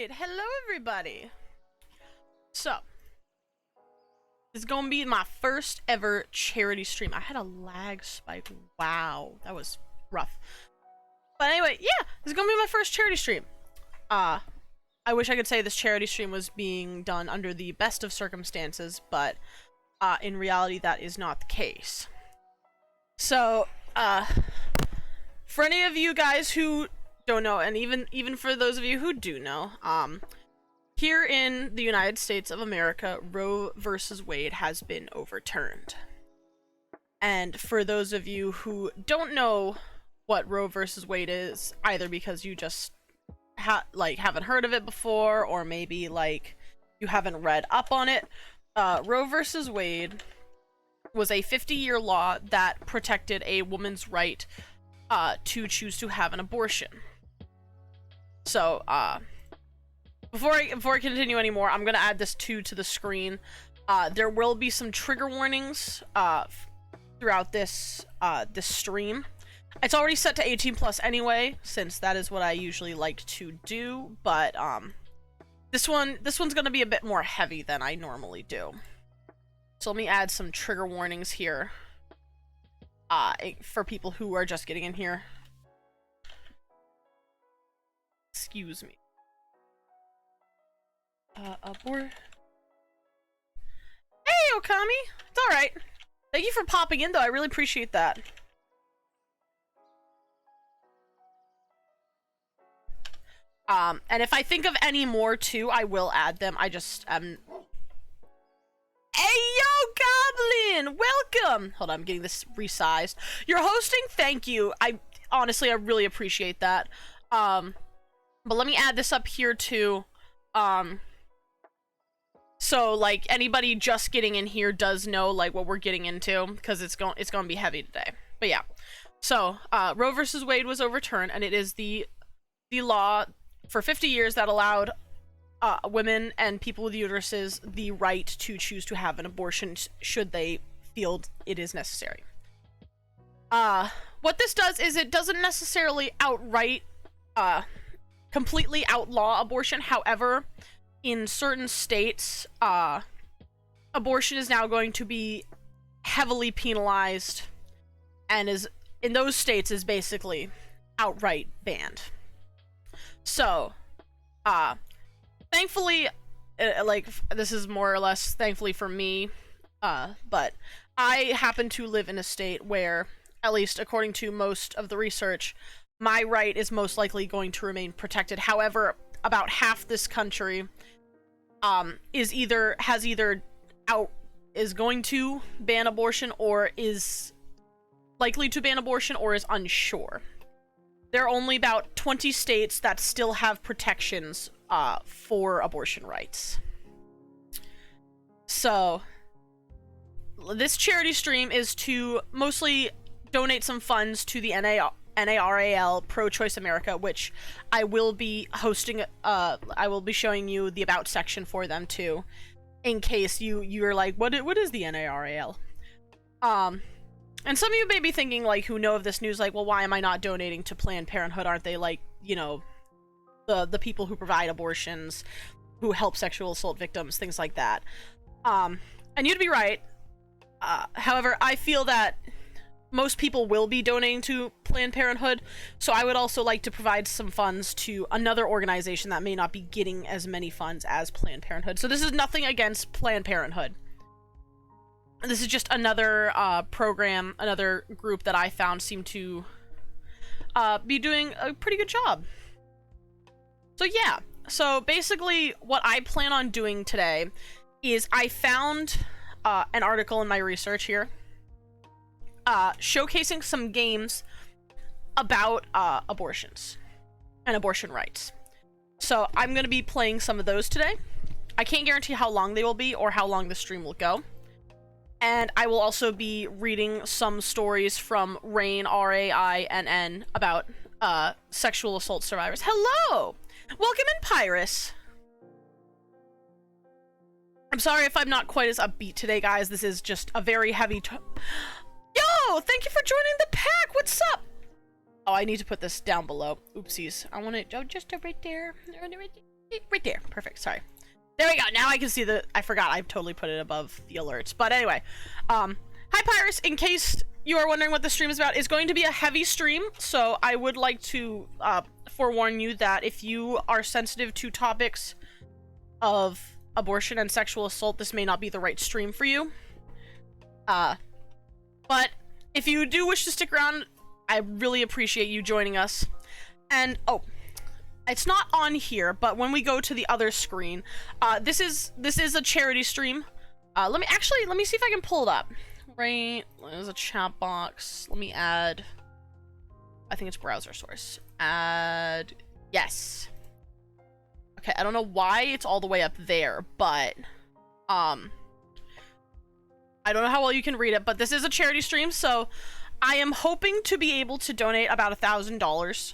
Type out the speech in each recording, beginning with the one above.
Alright, hello everybody. So, this is gonna be my first ever charity stream. I had a lag spike. Wow, that was rough. But anyway, yeah, this is gonna be my first charity stream. I wish I could say this charity stream was being done under the best of circumstances, but in reality that is not the case. So, for any of you guys who don't know, and even for those of you who do know, here in the United States of America, Roe versus Wade has been overturned. And for those of you who don't know what Roe versus Wade is, either because you just haven't heard of it before, or maybe like you haven't read up on it, Roe versus Wade was a 50-year law that protected a woman's right to choose to have an abortion. So, before I continue anymore, I'm gonna add this to the screen. There will be some trigger warnings throughout this this stream. It's already set to 18+ anyway, since that is what I usually like to do. But this one's gonna be a bit more heavy than I normally do. So let me add some trigger warnings here for people who are just getting in here. Excuse me. Hey, Okami! It's alright. Thank you for popping in, though. I really appreciate that. And if I think of any more, too, I will add them. I just, Hey, yo, Goblin! Welcome! Hold on, I'm getting this resized. You're hosting? Thank you. Honestly, I really appreciate that. But let me add this up here too. So like anybody just getting in here does know like what we're getting into, because it's gonna be heavy today. But yeah. So Roe versus Wade was overturned, and it is the law for 50 years that allowed women and people with uteruses the right to choose to have an abortion should they feel it is necessary. What this does is it doesn't necessarily outright completely outlaw abortion. However, in certain states, abortion is now going to be heavily penalized, and in those states is basically outright banned. So, thankfully, like this is more or less thankfully for me, but I happen to live in a state where, at least according to most of the research, my right is most likely going to remain protected. However, about half this country is going to ban abortion, or is likely to ban abortion, or is unsure. There are only about 20 states that still have protections for abortion rights. So this charity stream is to mostly donate some funds to the NARAL Pro-Choice America, which I will be hosting. I will be showing you the about section for them too, in case you're like, what is the NARAL? And some of you may be thinking, like, who know of this news, like, well, why am I not donating to Planned Parenthood? Aren't they like, you know, the people who provide abortions, who help sexual assault victims, things like that? And you'd be right. However, I feel that most people will be donating to Planned Parenthood, so I would also like to provide some funds to another organization that may not be getting as many funds as Planned Parenthood. So this is nothing against Planned Parenthood. This is just another program, another group that I found seemed to be doing a pretty good job. So yeah, so basically what I plan on doing today is I found an article in my research here showcasing some games about abortions and abortion rights. So I'm going to be playing some of those today. I can't guarantee how long they will be or how long the stream will go. And I will also be reading some stories from Rain, R-A-I-N-N, about sexual assault survivors. Hello! Welcome in, Pyrus! I'm sorry if I'm not quite as upbeat today, guys. This is just a very heavy Yo! Thank you for joining the pack! What's up? Oh, I need to put this down below. Oopsies. I want it just right there. Right there. Right there. Perfect. Sorry. There we go. Now I can see the... I forgot. I totally put it above the alerts. But anyway. Hi, Pyrus. In case you are wondering what the stream is about, it's going to be a heavy stream. So I would like to forewarn you that if you are sensitive to topics of abortion and sexual assault, this may not be the right stream for you. But if you do wish to stick around, I really appreciate you joining us. And, oh... it's not on here, but when we go to the other screen, this is a charity stream. Let me see if I can pull it up. Right, there's a chat box. Let me add, I think it's browser source. Add, yes. Okay, I don't know why it's all the way up there, but, I don't know how well you can read it, but this is a charity stream, so I am hoping to be able to donate about $1,000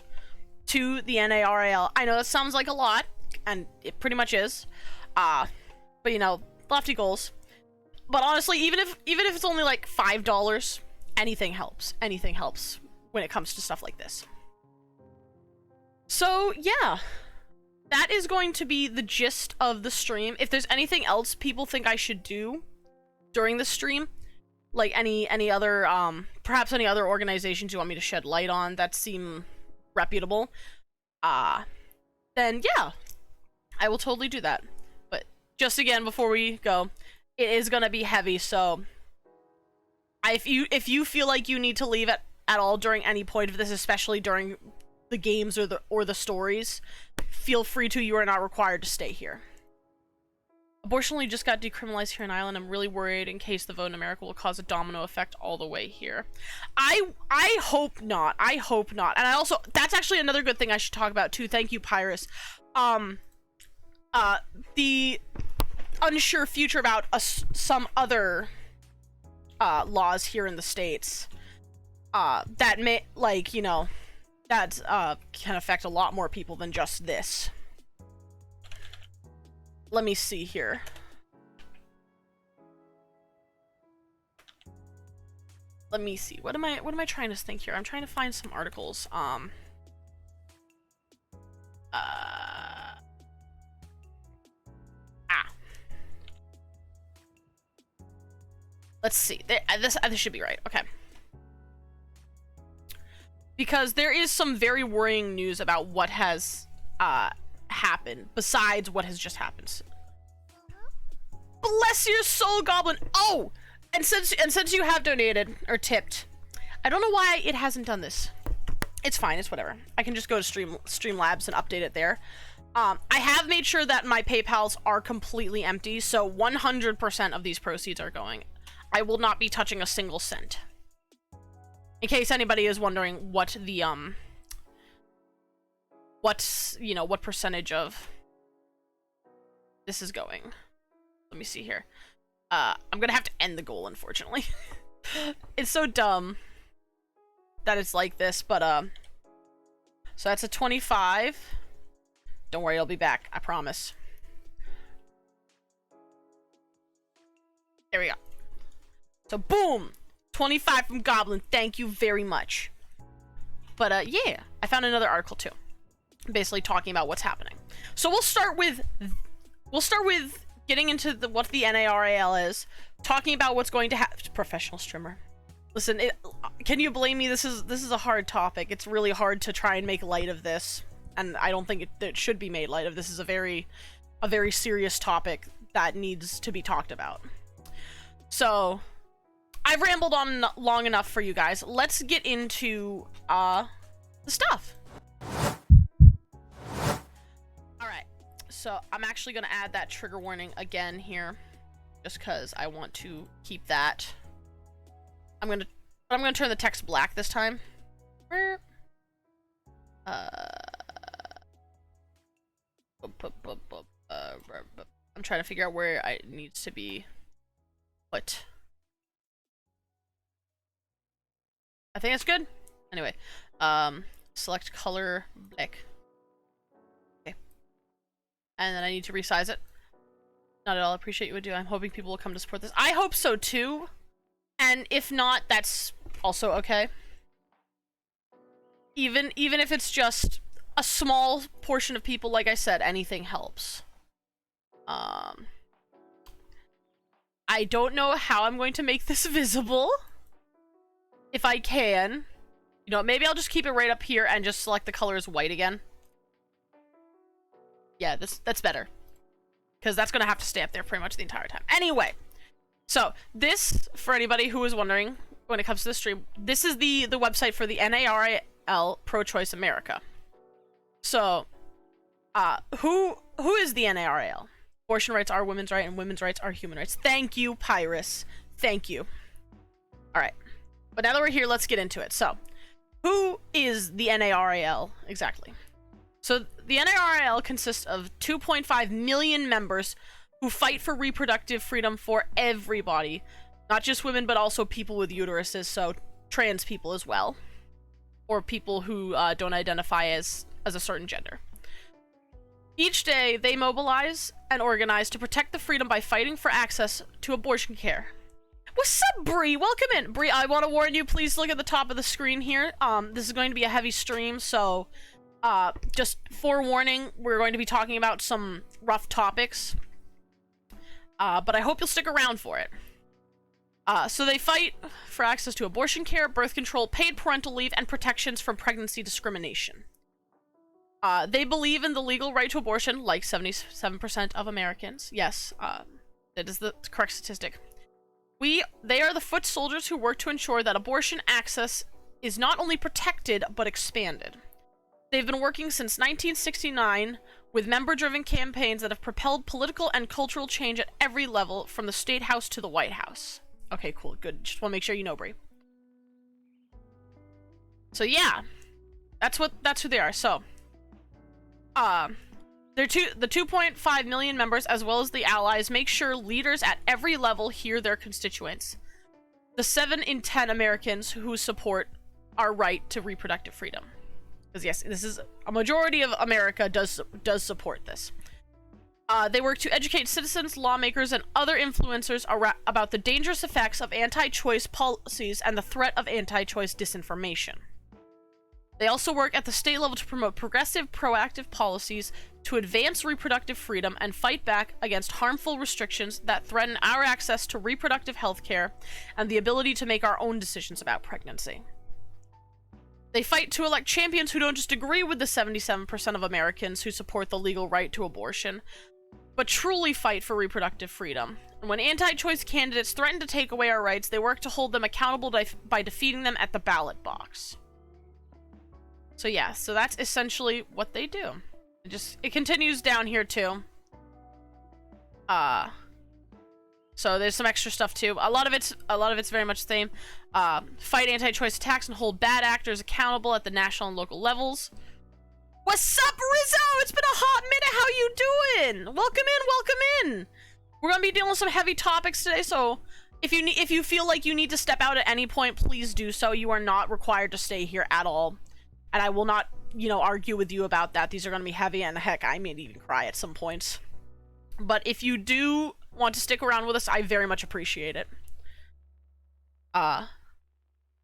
to the NARAL. I know that sounds like a lot, and it pretty much is. But you know, lofty goals. But honestly, even if it's only like $5, anything helps. Anything helps when it comes to stuff like this. So yeah, that is going to be the gist of the stream. If there's anything else people think I should do during the stream, like any other perhaps any other organizations you want me to shed light on that seem reputable, then yeah, I will totally do that. But just again, before we go, it is gonna be heavy, so if you feel like you need to leave at all during any point of this, especially during the games or the stories, feel free to. You are not required to stay here. Abortion only just got decriminalized here in Ireland. I'm really worried in case the vote in America will cause a domino effect all the way here. I hope not. I hope not. And I also, that's actually another good thing I should talk about too. Thank you, Pyrus. The unsure future about some other laws here in the States that may, like, you know, that can affect a lot more people than just this. Let me see here. Let me see. What am I trying to think here? I'm trying to find some articles. Let's see. This should be right. Okay. Because there is some very worrying news about what has happened besides what has just happened. Bless your soul, Goblin. Oh, and since you have donated or tipped, I don't know why it hasn't done this. It's fine. It's whatever. I can just go to Streamlabs and update it there. I have made sure that my PayPals are completely empty, so 100% of these proceeds are going. I will not be touching a single cent. In case anybody is wondering what the what percentage of this is going. Let me see here. I'm gonna have to end the goal, unfortunately. It's so dumb that it's like this, but so that's a 25. Don't worry, I'll be back, I promise. There we go. So boom, 25 from Goblin. Thank you very much. But yeah, I found another article too, basically talking about what's happening. So we'll start with getting into what the NARAL is, talking about what's going to happen. Professional streamer. Listen, can you blame me? This is a hard topic. It's really hard to try and make light of this, and I don't think it should be made light of. This is a very serious topic that needs to be talked about. So I've rambled on long enough for you guys. Let's get into the stuff. Alright, so I'm actually gonna add that trigger warning again here, just because I want to keep that. I'm gonna turn the text black this time. I'm trying to figure out where it needs to be put. I think it's good. Anyway, select color black. Okay. And then I need to resize it. Not at all. Appreciate you would do. I'm hoping people will come to support this. I hope so too. And if not, that's also okay. Even if it's just a small portion of people, like I said, anything helps. I don't know how I'm going to make this visible. If I can. You know, maybe I'll just keep it right up here and just select the color as white again. Yeah, that's better. Because that's going to have to stay up there pretty much the entire time. Anyway. So, this, for anybody who is wondering, when it comes to the stream, this is the website for the NARAL Pro-Choice America. So, who is the NARAL? Abortion rights are women's rights, and women's rights are human rights. Thank you, Pyrus. Thank you. Alright. But now that we're here, let's get into it. So, who is the NARAL exactly? So, the NARAL consists of 2.5 million members who fight for reproductive freedom for everybody. Not just women, but also people with uteruses, so trans people as well. Or people who don't identify as a certain gender. Each day, they mobilize and organize to protect the freedom by fighting for access to abortion care. What's up, Bree? Welcome in. Bree, I want to warn you, please look at the top of the screen here. This is going to be a heavy stream, so just forewarning, we're going to be talking about some rough topics. But I hope you'll stick around for it. So they fight for access to abortion care, birth control, paid parental leave, and protections from pregnancy discrimination. They believe in the legal right to abortion, like 77% of Americans. Yes, that is the correct statistic. They are the foot soldiers who work to ensure that abortion access is not only protected, but expanded. They've been working since 1969 with member-driven campaigns that have propelled political and cultural change at every level, from the State House to the White House. Okay, cool, good. Just want to make sure you know, Brie. So yeah, that's who they are. So, the 2.5 million members, as well as the allies, make sure leaders at every level hear their constituents. The 7 in 10 Americans who support our right to reproductive freedom. Because yes, this is a majority of America does support this. They work to educate citizens, lawmakers, and other influencers about the dangerous effects of anti-choice policies and the threat of anti-choice disinformation. They also work at the state level to promote progressive, proactive policies to advance reproductive freedom and fight back against harmful restrictions that threaten our access to reproductive health care and the ability to make our own decisions about pregnancy. They fight to elect champions who don't just agree with the 77% of Americans who support the legal right to abortion, but truly fight for reproductive freedom. And when anti-choice candidates threaten to take away our rights, they work to hold them accountable by defeating them at the ballot box. So yeah, so that's essentially what they do. It continues down here too. So there's some extra stuff too. A lot of it's very much the same. Fight anti-choice attacks and hold bad actors accountable at the national and local levels. What's up, Rizzo? It's been a hot minute. How you doing? Welcome in. We're gonna be dealing with some heavy topics today, so if you feel like you need to step out at any point, please do so. You are not required to stay here at all, and I will not, argue with you about that. These are gonna be heavy, and heck, I may even cry at some points. But if you do want to stick around with us, I very much appreciate it.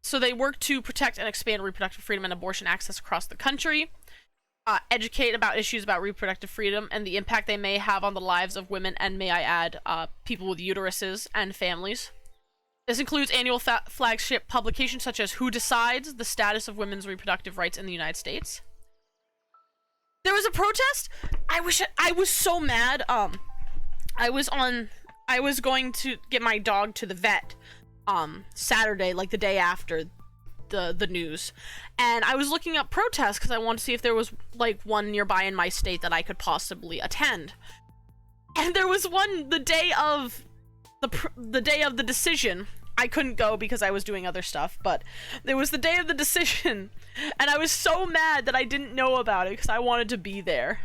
So they work to protect and expand reproductive freedom and abortion access across the country, educate about issues about reproductive freedom and the impact they may have on the lives of women, and may I add, people with uteruses and families. This includes annual flagship publications such as Who Decides? The Status of Women's Reproductive Rights in the United States. There was a protest? I was so mad. I was going to get my dog to the vet Saturday, like the day after the news, and I was looking up protests because I wanted to see if there was like one nearby in my state that I could possibly attend. And there was one the day of the decision. I couldn't go because I was doing other stuff, but there was the day of the decision, and I was so mad that I didn't know about it because I wanted to be there.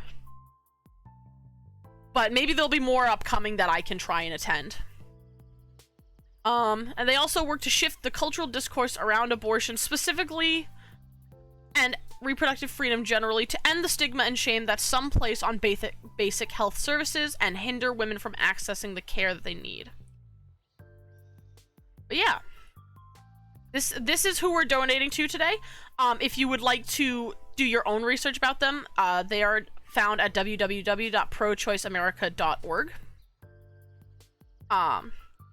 But maybe there'll be more upcoming that I can try and attend. And they also work to shift the cultural discourse around abortion specifically, and reproductive freedom generally, to end the stigma and shame that some place on basic health services and hinder women from accessing the care that they need. But yeah. This is who we're donating to today. If you would like to do your own research about them, they are found at www.prochoiceamerica.org.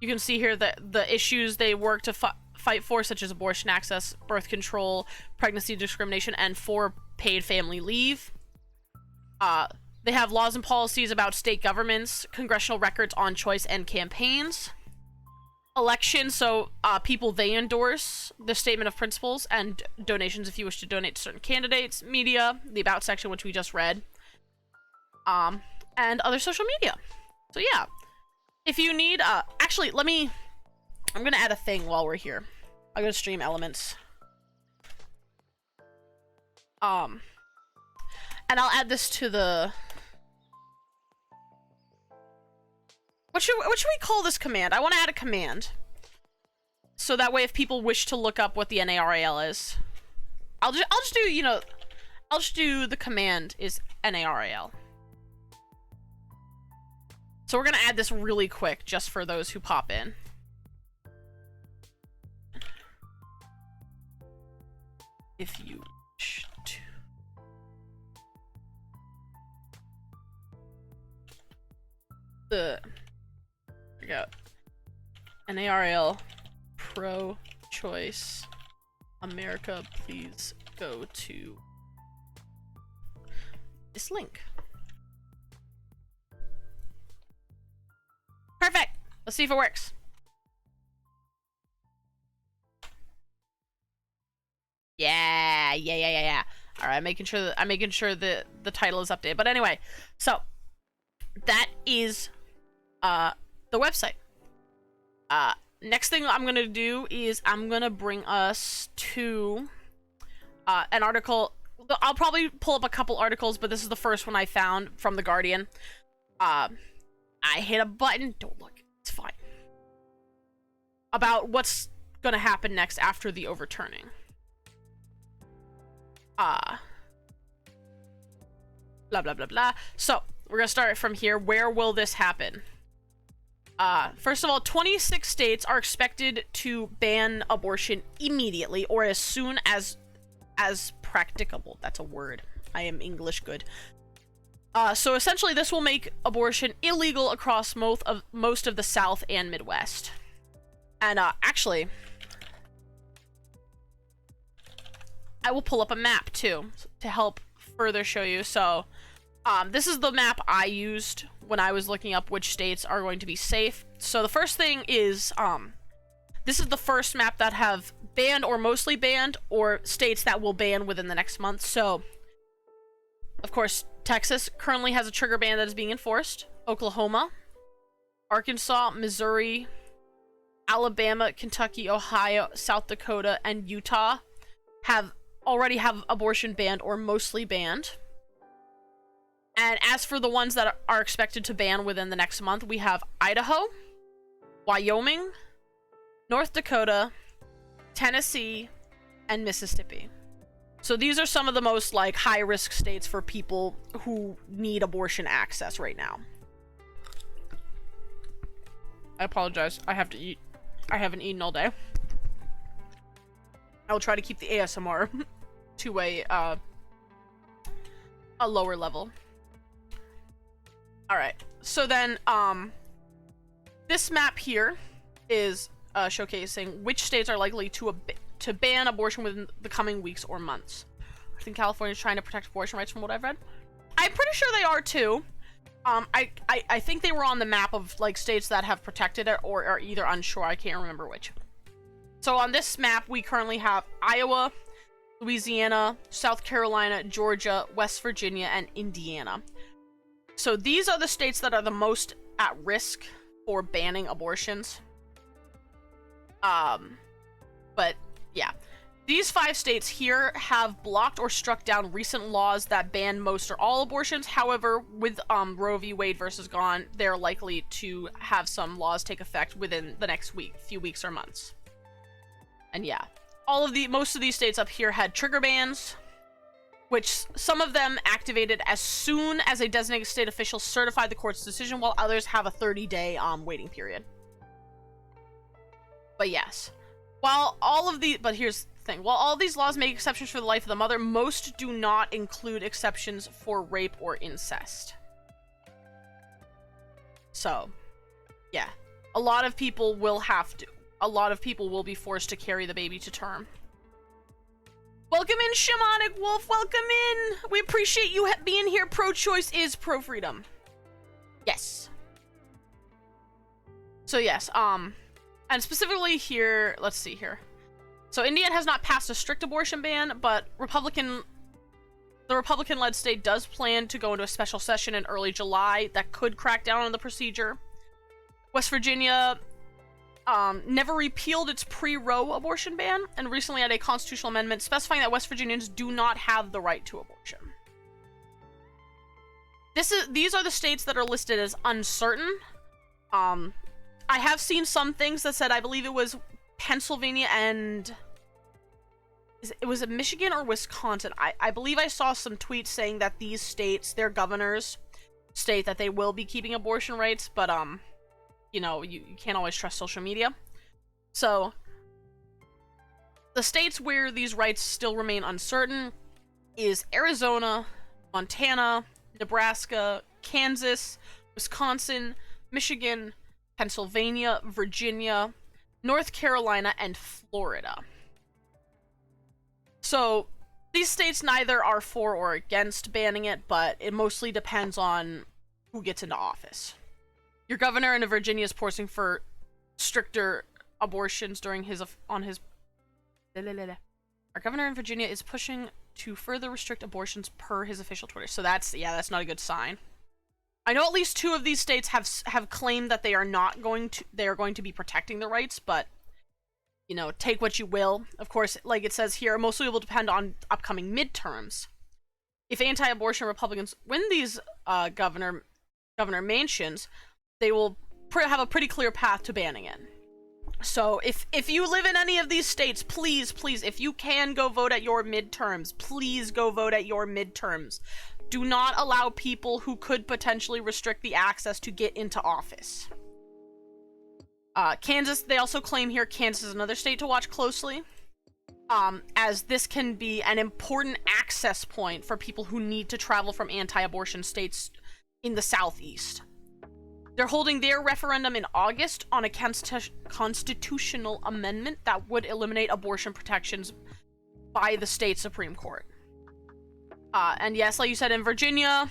You can see here the issues they work to fight for, such as abortion access, birth control, pregnancy discrimination, and for paid family leave. They have laws and policies about state governments, congressional records on choice and campaigns, elections, so people they endorse, the statement of principles, and donations if you wish to donate to certain candidates, media, the about section, which we just read, and other social media. So yeah, if you need, actually, I'm gonna add a thing while we're here. I'm gonna stream elements. And I'll add this to the... What should we call this command? I want to add a command. So that way if people wish to look up what the NARAL is. I'll just do, you know, I'll just do the command is NARAL. So we're gonna add this really quick just for those who pop in. If you wish to. There we go. NARL pro-choice America, please go to this link. Perfect. Let's see if it works. Yeah. All right, I'm making sure that the title is updated. But anyway, so that is the website. Next thing I'm gonna do is I'm gonna bring us to an article. I'll probably pull up a couple articles, but this is the first one I found from The Guardian. I hit a button. Don't look. It's fine. About what's gonna happen next after the overturning. Blah blah blah blah. So we're gonna start from here. Where will this happen? First of all, 26 states are expected to ban abortion immediately, or as soon as practicable. That's a word. I am English good. So essentially this will make abortion illegal across most of the South and Midwest. And actually, I will pull up a map too to help further show you. So this is the map I used when I was looking up which states are going to be safe. So the first thing is this is the first map that have banned or mostly banned, or states that will ban within the next month. So of course, Texas currently has a trigger ban that is being enforced. Oklahoma, Arkansas, Missouri, Alabama, Kentucky, Ohio, South Dakota, and Utah already have abortion banned or mostly banned. And as for the ones that are expected to ban within the next month, we have Idaho, Wyoming, North Dakota, Tennessee, and Mississippi. So these are some of the most like high-risk states for people who need abortion access right now. I apologize. I have to eat. I haven't eaten all day. I'll try to keep the ASMR to a lower level. All right. So then, this map here is showcasing which states are likely to ban abortion within the coming weeks or months. I think California is trying to protect abortion rights from what I've read. I'm pretty sure they are too. I think they were on the map of like states that have protected it or are either unsure. I can't remember which. So on this map, we currently have Iowa, Louisiana, South Carolina, Georgia, West Virginia, and Indiana. So these are the states that are the most at risk for banning abortions. But yeah, these 5 states here have blocked or struck down recent laws that ban most or all abortions. However, with Roe v. Wade versus Gone, they're likely to have some laws take effect within the next few weeks or months. And yeah, most of these states up here had trigger bans, which some of them activated as soon as a designated state official certified the court's decision, while others have a 30-day waiting period. But yes. While all of the, but here's the thing, while all these laws make exceptions for the life of the mother, most do not include exceptions for rape or incest. So, yeah. A lot of people will have to. A lot of people will be forced to carry the baby to term. Welcome in, Shamanic Wolf. Welcome in. We appreciate you being here. Pro-choice is pro-freedom. Yes. So yes, and specifically here, let's see here. So Indiana has not passed a strict abortion ban, but the Republican-led state does plan to go into a special session in early July that could crack down on the procedure. West Virginia never repealed its pre-Roe abortion ban, and recently had a constitutional amendment specifying that West Virginians do not have the right to abortion. These are the states that are listed as uncertain. I have seen some things that said, I believe it was Pennsylvania and... was it Michigan or Wisconsin? I believe I saw some tweets saying that these states, their governors, state that they will be keeping abortion rights, but, you know, you can't always trust social media. So, the states where these rights still remain uncertain is Arizona, Montana, Nebraska, Kansas, Wisconsin, Michigan, Pennsylvania, Virginia, North Carolina, and Florida. So, these states neither are for or against banning it, but it mostly depends on who gets into office. Your governor in Virginia is pushing for stricter abortions during our governor in Virginia is pushing to further restrict abortions per his official Twitter. So that's not a good sign. I know at least 2 of these states have claimed that they are going to be protecting the rights, but you know, take what you will. Of course, like it says here, mostly will depend on upcoming midterms. If anti-abortion Republicans win these governor mansions, they will have a pretty clear path to banning it. So if you live in any of these states, please, if you can go vote at your midterms, please go vote at your midterms. Do not allow people who could potentially restrict the access to get into office. Kansas, they also claim here Kansas is another state to watch closely, as this can be an important access point for people who need to travel from anti-abortion states in the southeast. They're holding their referendum in August on a constitutional amendment that would eliminate abortion protections by the state Supreme Court. And yes, like you said, in Virginia,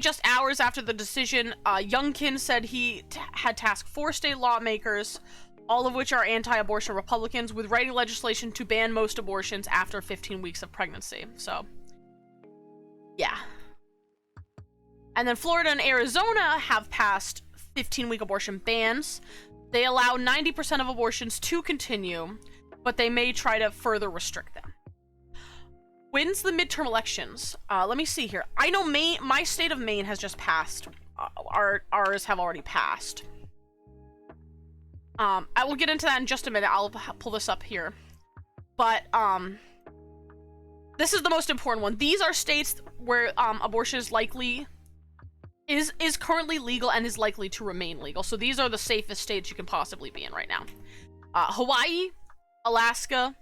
just hours after the decision, Youngkin said he had tasked 4 state lawmakers, all of which are anti-abortion Republicans, with writing legislation to ban most abortions after 15 weeks of pregnancy. So, yeah. And then Florida and Arizona have passed 15-week abortion bans. They allow 90% of abortions to continue, but they may try to further restrict them. When's the midterm elections? Let me see here. I know my state of Maine has just passed. Ours have already passed. I will get into that in just a minute. I'll pull this up here. But, this is the most important one. These are states where, abortion is is currently legal and is likely to remain legal. So these are the safest states you can possibly be in right now. Hawaii, Alaska,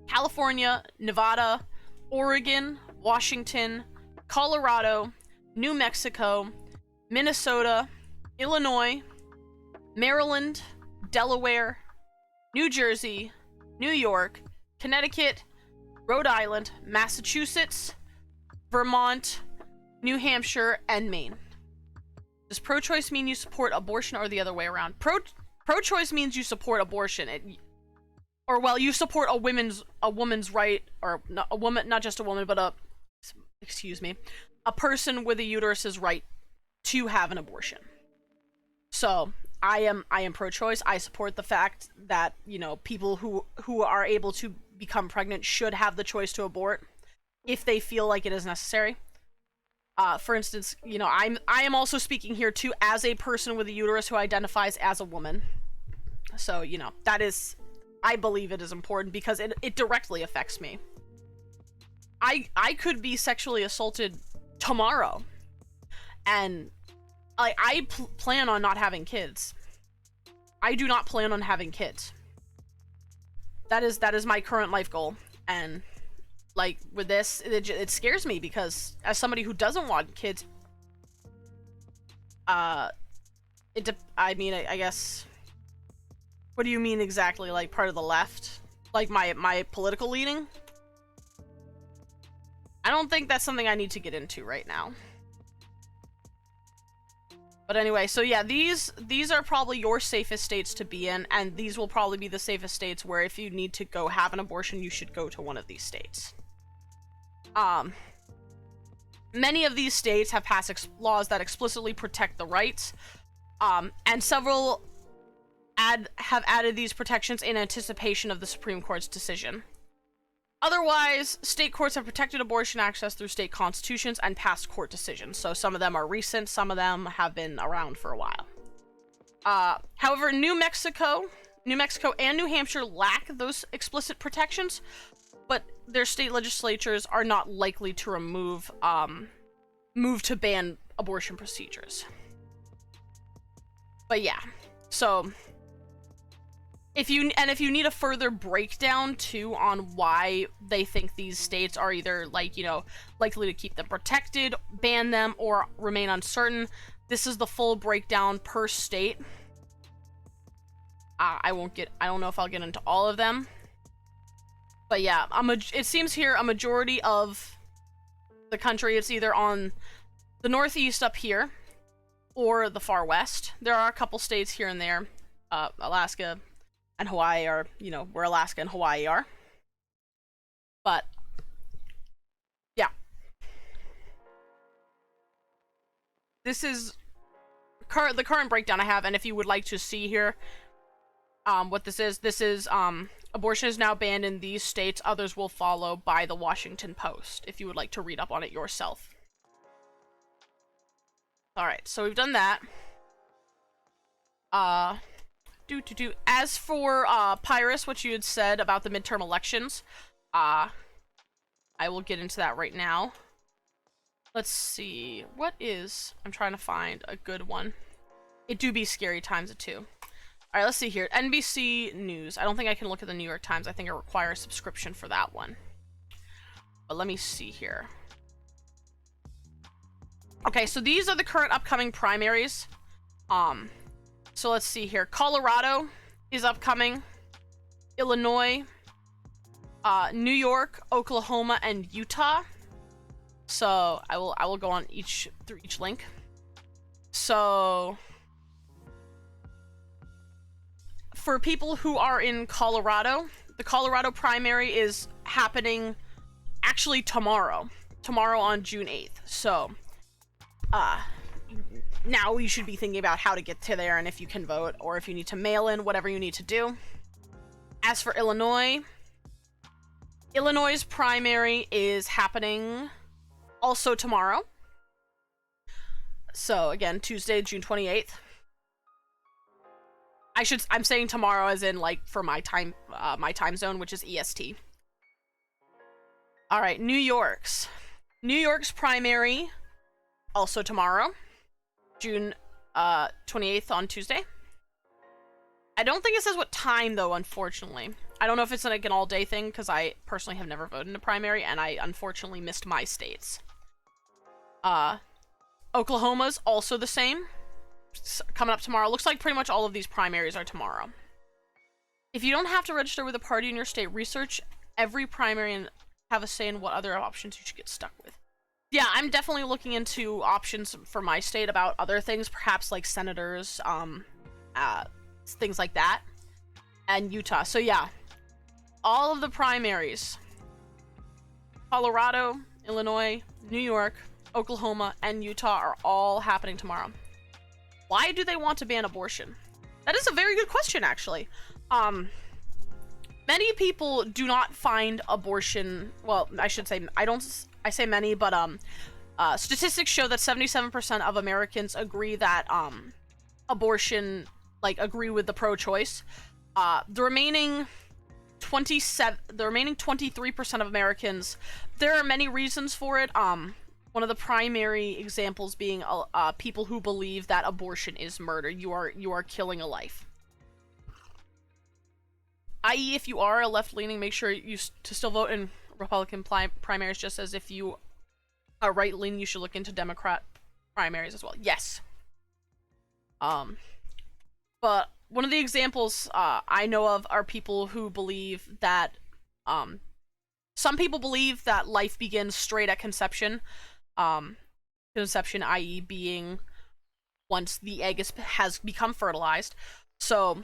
California, Nevada, Oregon, Washington, Colorado, New Mexico, Minnesota, Illinois, Maryland, Delaware, New Jersey, New York, Connecticut, Rhode Island, Massachusetts, Vermont, New Hampshire, and Maine. Does pro-choice mean you support abortion or the other way around? Pro-choice means you support abortion. You support a woman's right, or not a woman, not just a woman, but a person with a uterus's right to have an abortion. So I am pro-choice. I support the fact that, you know, people who are able to become pregnant should have the choice to abort if they feel like it is necessary. For instance, you know, I am also speaking here too as a person with a uterus who identifies as a woman. So, you know, that is, I believe it is important because it directly affects me. I could be sexually assaulted tomorrow, and I plan on not having kids. I do not plan on having kids. That is my current life goal, and like with this, it scares me because as somebody who doesn't want kids, I mean, I guess. What do you mean exactly? Like part of the left? Like my political leaning? I don't think that's something I need to get into right now. But anyway, so yeah, these are probably your safest states to be in, and these will probably be the safest states where if you need to go have an abortion, you should go to one of these states. Many of these states have passed laws that explicitly protect the rights, and several have added these protections in anticipation of the Supreme Court's decision. Otherwise, state courts have protected abortion access through state constitutions and past court decisions. So some of them are recent, some of them have been around for a while. However, New Mexico and New Hampshire lack those explicit protections, but their state legislatures are not likely to move to ban abortion procedures. But yeah, so if you need a further breakdown too on why they think these states are either like, you know, likely to keep them protected, ban them, or remain uncertain, this is the full breakdown per state. I don't know if I'll get into all of them. But yeah, it seems here a majority of the country is either on the northeast up here or the far west. There are a couple states here and there. Alaska and Hawaii are, you know, where Alaska and Hawaii are. But yeah. This is the current breakdown I have, and if you would like to see here what this is abortion is now banned in these states, others will follow, by the Washington Post, if you would like to read up on it yourself. Alright, so we've done that. As for Pyrus, what you had said about the midterm elections, I will get into that right now. Let's see, I'm trying to find a good one. It do be scary times of two. Alright, let's see here. NBC News. I don't think I can look at the New York Times. I think it requires subscription for that one. But let me see here. Okay, so these are the current upcoming primaries. So let's see here. Colorado is upcoming. Illinois, New York, Oklahoma, and Utah. So I will go on through each link. So for people who are in Colorado, the Colorado primary is happening actually tomorrow on June 8th. So now you should be thinking about how to get to there and if you can vote, or if you need to mail in, whatever you need to do. As for Illinois' primary is happening also tomorrow. So again, Tuesday, June 28th. I'm saying tomorrow as in like for my time zone, which is EST. All right, New York's primary also tomorrow, June 28th on Tuesday. I don't think it says what time though, unfortunately. I don't know if it's like an all-day thing because I personally have never voted in a primary and I unfortunately missed my states. Oklahoma's also the same. It's coming up tomorrow. Looks like pretty much all of these primaries are tomorrow. If you don't have to register with a party in your state, research every primary and have a say in what other options you should get stuck with. Yeah, I'm definitely looking into options for my state about other things, perhaps like senators, things like that, and Utah. So yeah, all of the primaries, Colorado, Illinois, New York, Oklahoma, and Utah are all happening tomorrow. Why do they want to ban abortion? That is a very good question, actually. Many people do not find abortion, well, I should say, I say many, but statistics show that 77% of Americans agree that abortion, agree with the pro-choice. The remaining 23% of Americans, there are many reasons for it. One of the primary examples being people who believe that abortion is murder. You are killing a life. i.e. if you are a left-leaning, make sure to still vote in Republican primaries, just as if you are right-leaning, you should look into Democrat primaries as well. Yes. But one of the examples I know of are people who believe that, some people believe that life begins straight at conception. Conception, i.e. being once the egg has become fertilized. So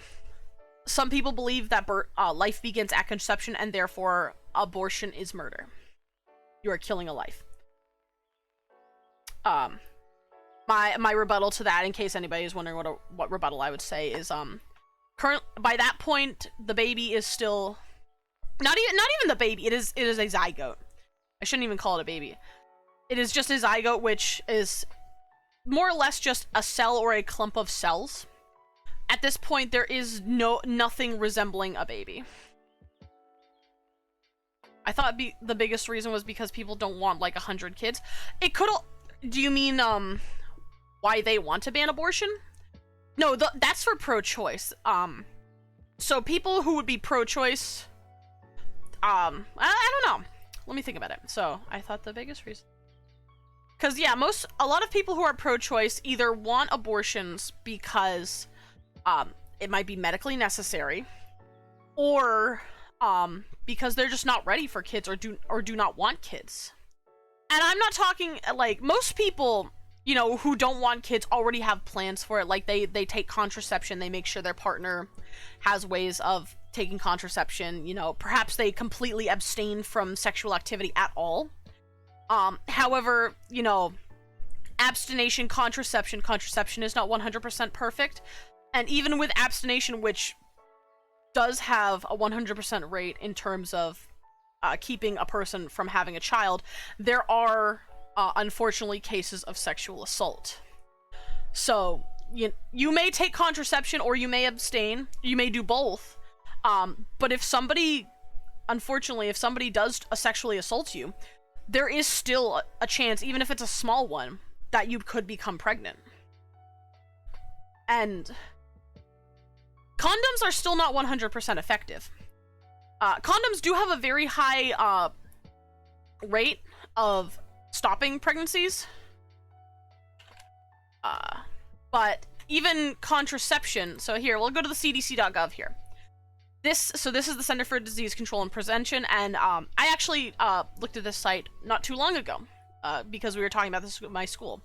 some people believe that life begins at conception, and therefore abortion is murder. You are killing a life. My rebuttal to that, in case anybody is wondering what rebuttal I would say, is by that point the baby is still not even the baby. It is a zygote. I shouldn't even call it a baby. It is just a zygote, which is more or less just a cell or a clump of cells. At this point, there is nothing resembling a baby. I thought the biggest reason was because people don't want like 100 kids. It could. Do you mean why they want to ban abortion? No, that's for pro-choice. So people who would be pro-choice, I don't know. Let me think about it. So I thought the biggest reason, because yeah, a lot of people who are pro-choice either want abortions because it might be medically necessary, or because they're just not ready for kids, or do not want kids. And I'm not talking like most people, you know, who don't want kids already have plans for it. Like they take contraception, they make sure their partner has ways of taking contraception, you know, perhaps they completely abstain from sexual activity at all. However, you know, abstination, contraception is not 100% perfect. And even with abstination, which does have a 100% rate in terms of keeping a person from having a child, there are unfortunately cases of sexual assault. So you may take contraception, or you may abstain, you may do both, but if somebody does sexually assault you, there is still a chance, even if it's a small one, that you could become pregnant. And condoms are still not 100% effective. Condoms do have a very high rate of stopping pregnancies. But even contraception, so here, we'll go to the cdc.gov here. This is the Center for Disease Control and Prevention, and I actually looked at this site not too long ago, because we were talking about this at my school.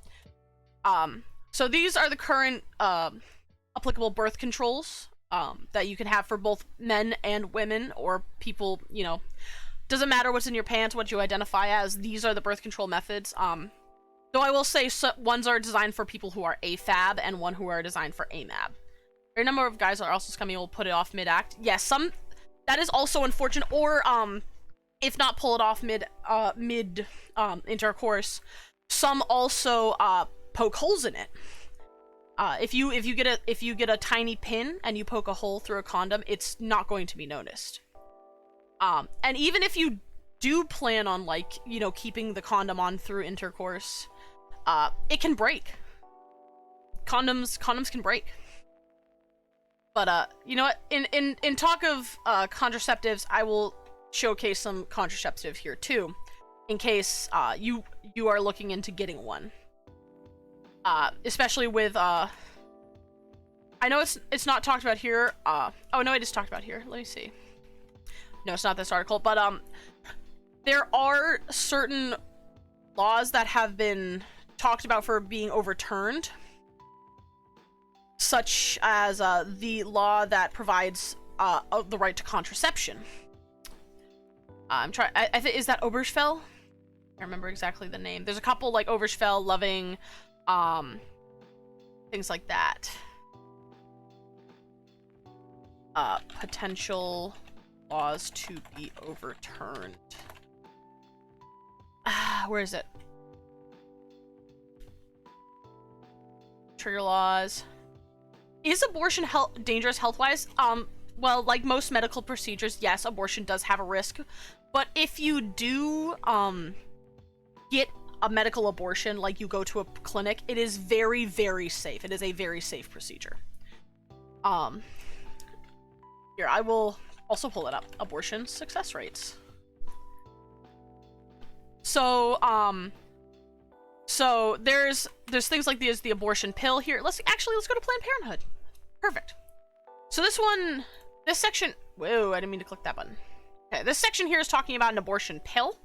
So these are the current applicable birth controls that you can have for both men and women, or people, you know, doesn't matter what's in your pants, what you identify as, these are the birth control methods. Though I will say ones are designed for people who are AFAB, and one who are designed for AMAB. A number of guys are also coming will put it off mid-act. Yes, that is also unfortunate, or if not pull it off mid intercourse, some also poke holes in it. If you get a tiny pin and you poke a hole through a condom, it's not going to be noticed. And even if you do plan on, like, you know, keeping the condom on through intercourse, it can break. Condoms can break. But you know what? In talk of contraceptives, I will showcase some contraceptive here too, in case you are looking into getting one. Especially with I know it's not talked about here. Oh no, it is talked about here. Let me see. No, it's not this article, but there are certain laws that have been talked about for being overturned, such as the law that provides the right to contraception. I'm trying. I think, is that Obergefell? I remember exactly the name. There's a couple like Obergefell, Loving, things like that. Potential laws to be overturned. Where is it? Trigger laws. Is abortion dangerous health-wise? Well, like most medical procedures, yes, abortion does have a risk. But if you do get a medical abortion, like you go to a clinic, it is very, very safe. It is a very safe procedure. Here, I will also pull it up. Abortion success rates. So, so there's things like the abortion pill here. Let's go to Planned Parenthood. Perfect. So this section, whoa, I didn't mean to click that button. Okay, this section here is talking about an abortion pill.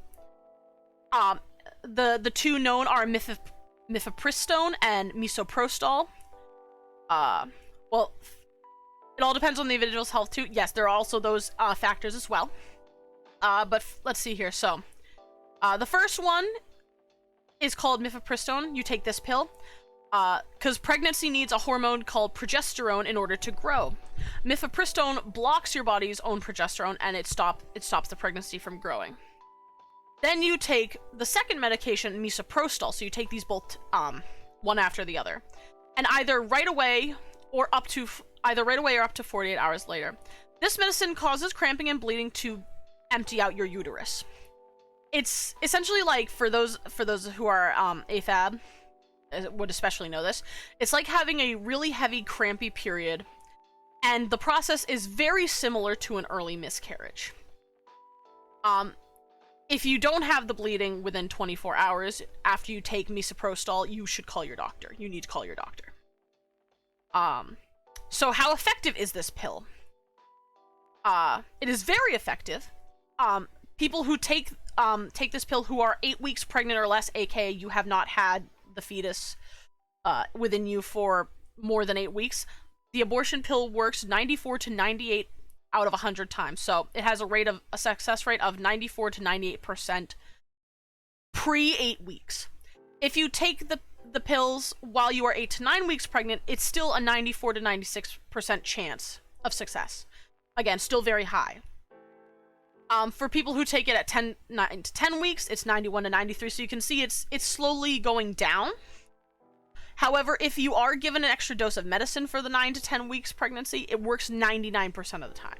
The two known are mifepristone and misoprostol. Well, it all depends on the individual's health too. Yes, there are also those factors as well. But let's see here. So, the first one is called mifepristone. You take this pill because pregnancy needs a hormone called progesterone in order to grow. Mifepristone blocks your body's own progesterone, and it stops the pregnancy from growing. Then you take the second medication, misoprostol. So you take these both one after the other, and either right away or up to 48 hours later. This medicine causes cramping and bleeding to empty out your uterus. It's essentially like, for those who are AFAB would especially know this, it's like having a really heavy crampy period, and the process is very similar to an early miscarriage. If you don't have the bleeding within 24 hours after you take misoprostol, you should call your doctor. You need to call your doctor. So how effective is this pill? It is very effective. People who take this pill who are 8 weeks pregnant or less, aka you have not had the fetus within you for more than 8 weeks, the abortion pill works 94 to 98 out of 100 times. So it has a success rate of 94 to 98% pre 8 weeks. If you take the pills while you are 8 to 9 weeks pregnant, it's still a 94 to 96% chance of success. Again, still very high. For people who take it at 9 to 10 weeks, it's 91 to 93. So you can see it's slowly going down. However, if you are given an extra dose of medicine for the 9 to 10 weeks pregnancy, it works 99% of the time.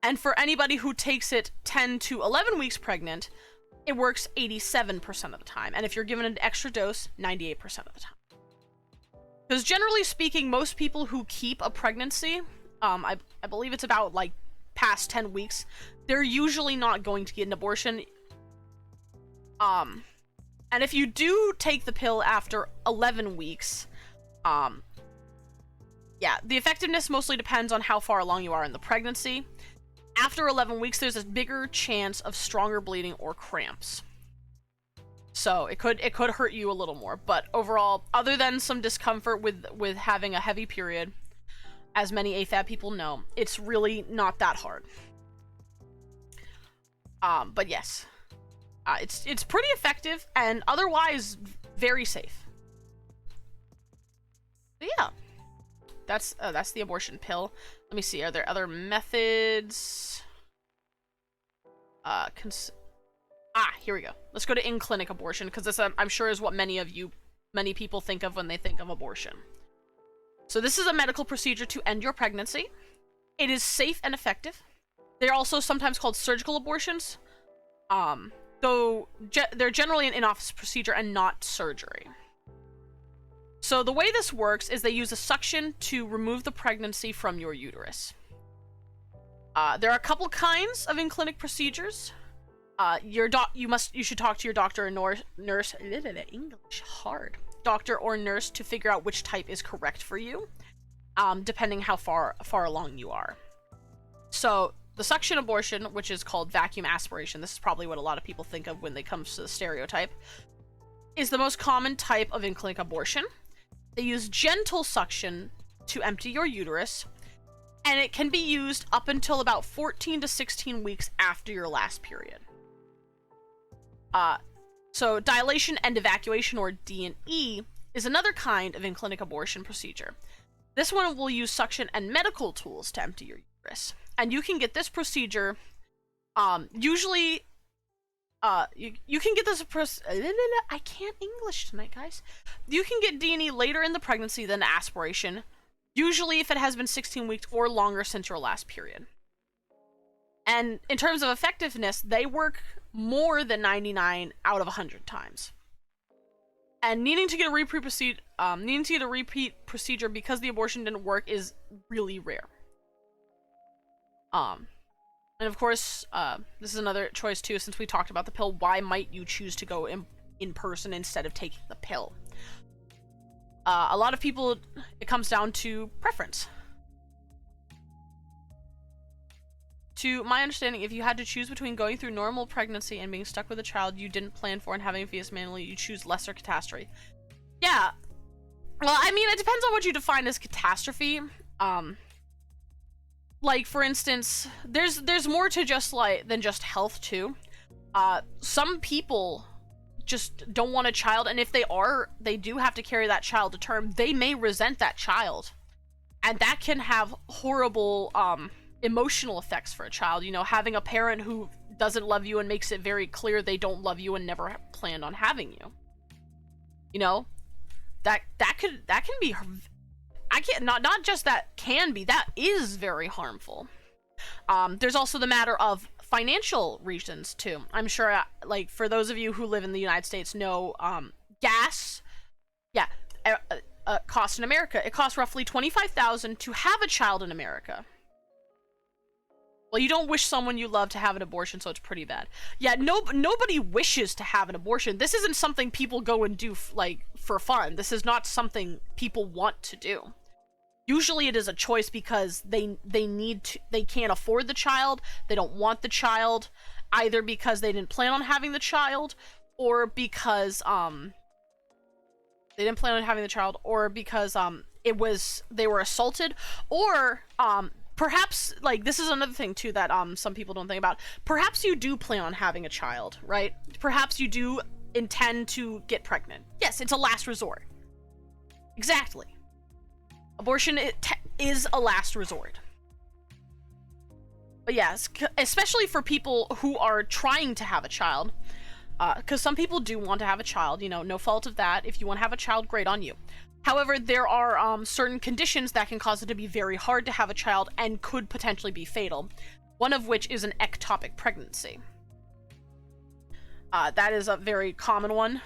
And for anybody who takes it 10 to 11 weeks pregnant, it works 87% of the time. And if you're given an extra dose, 98% of the time. Because generally speaking, most people who keep a pregnancy, I believe it's about like past 10 weeks, they're usually not going to get an abortion. And if you do take the pill after 11 weeks, yeah, the effectiveness mostly depends on how far along you are in the pregnancy. After 11 weeks, there's a bigger chance of stronger bleeding or cramps. So it could hurt you a little more, but overall, other than some discomfort with having a heavy period, as many AFAB people know, it's really not that hard. But yes. It's pretty effective and otherwise very safe. But yeah, that's the abortion pill. Let me see. Are there other methods? Here we go. Let's go to in-clinic abortion because this I'm sure is what many people think of when they think of abortion. So this is a medical procedure to end your pregnancy. It is safe and effective. They're also sometimes called surgical abortions. Though they're generally an in-office procedure and not surgery. So the way this works is they use a suction to remove the pregnancy from your uterus. There are a couple kinds of in-clinic procedures. You should talk to your doctor or nurse. English hard. Doctor or nurse to figure out which type is correct for you, depending how far along you are. So the suction abortion, which is called vacuum aspiration, this is probably what a lot of people think of when they come to the stereotype, is the most common type of in-clinic abortion. They use gentle suction to empty your uterus, and it can be used up until about 14 to 16 weeks after your last period. So dilation and evacuation, or D&E, is another kind of in-clinic abortion procedure. This one will use suction and medical tools to empty your uterus. And you can get this procedure, usually, you can get this, I can't English tonight, guys. You can get D&E later in the pregnancy than aspiration, usually if it has been 16 weeks or longer since your last period. And in terms of effectiveness, they work more than 99 out of 100 times. And needing to get a repeat procedure because the abortion didn't work is really rare. Um, and of course, this is another choice too, since we talked about the pill. Why might you choose to go in person instead of taking the pill? A lot of people, it comes down to preference. To my understanding, if you had to choose between going through normal pregnancy and being stuck with a child you didn't plan for and having a fetus manually, you choose lesser catastrophe. Yeah. Well, I mean, it depends on what you define as catastrophe. Like, for instance, there's more to just, like, than just health, too. Some people just don't want a child, and if they do have to carry that child to term, they may resent that child. And that can have horrible, emotional effects for a child. You know, having a parent who doesn't love you and makes it very clear they don't love you and never planned on having you. You know, that can be, I can't, not just that can be, that is very harmful. There's also the matter of financial reasons too. I'm sure, like, for those of you who live in the United States know, gas, yeah, costs in America. It costs roughly $25,000 to have a child in America. Well, you don't wish someone you love to have an abortion, so it's pretty bad. Yeah, nobody wishes to have an abortion. This isn't something people go and do, like, for fun. This is not something people want to do. Usually it is a choice because they can't afford the child, they don't want the child, either because they didn't plan on having the child, or because, they didn't plan on having the child, or because, they were assaulted, or, perhaps, like, this is another thing, too, that, some people don't think about. Perhaps you do plan on having a child, right? Perhaps you do intend to get pregnant. Yes, it's a last resort. Exactly. Abortion is a last resort. But yes, especially for people who are trying to have a child, because some people do want to have a child, you know, no fault of that. If you want to have a child, great on you. However, there are certain conditions that can cause it to be very hard to have a child and could potentially be fatal. One of which is an ectopic pregnancy. That is a very common one.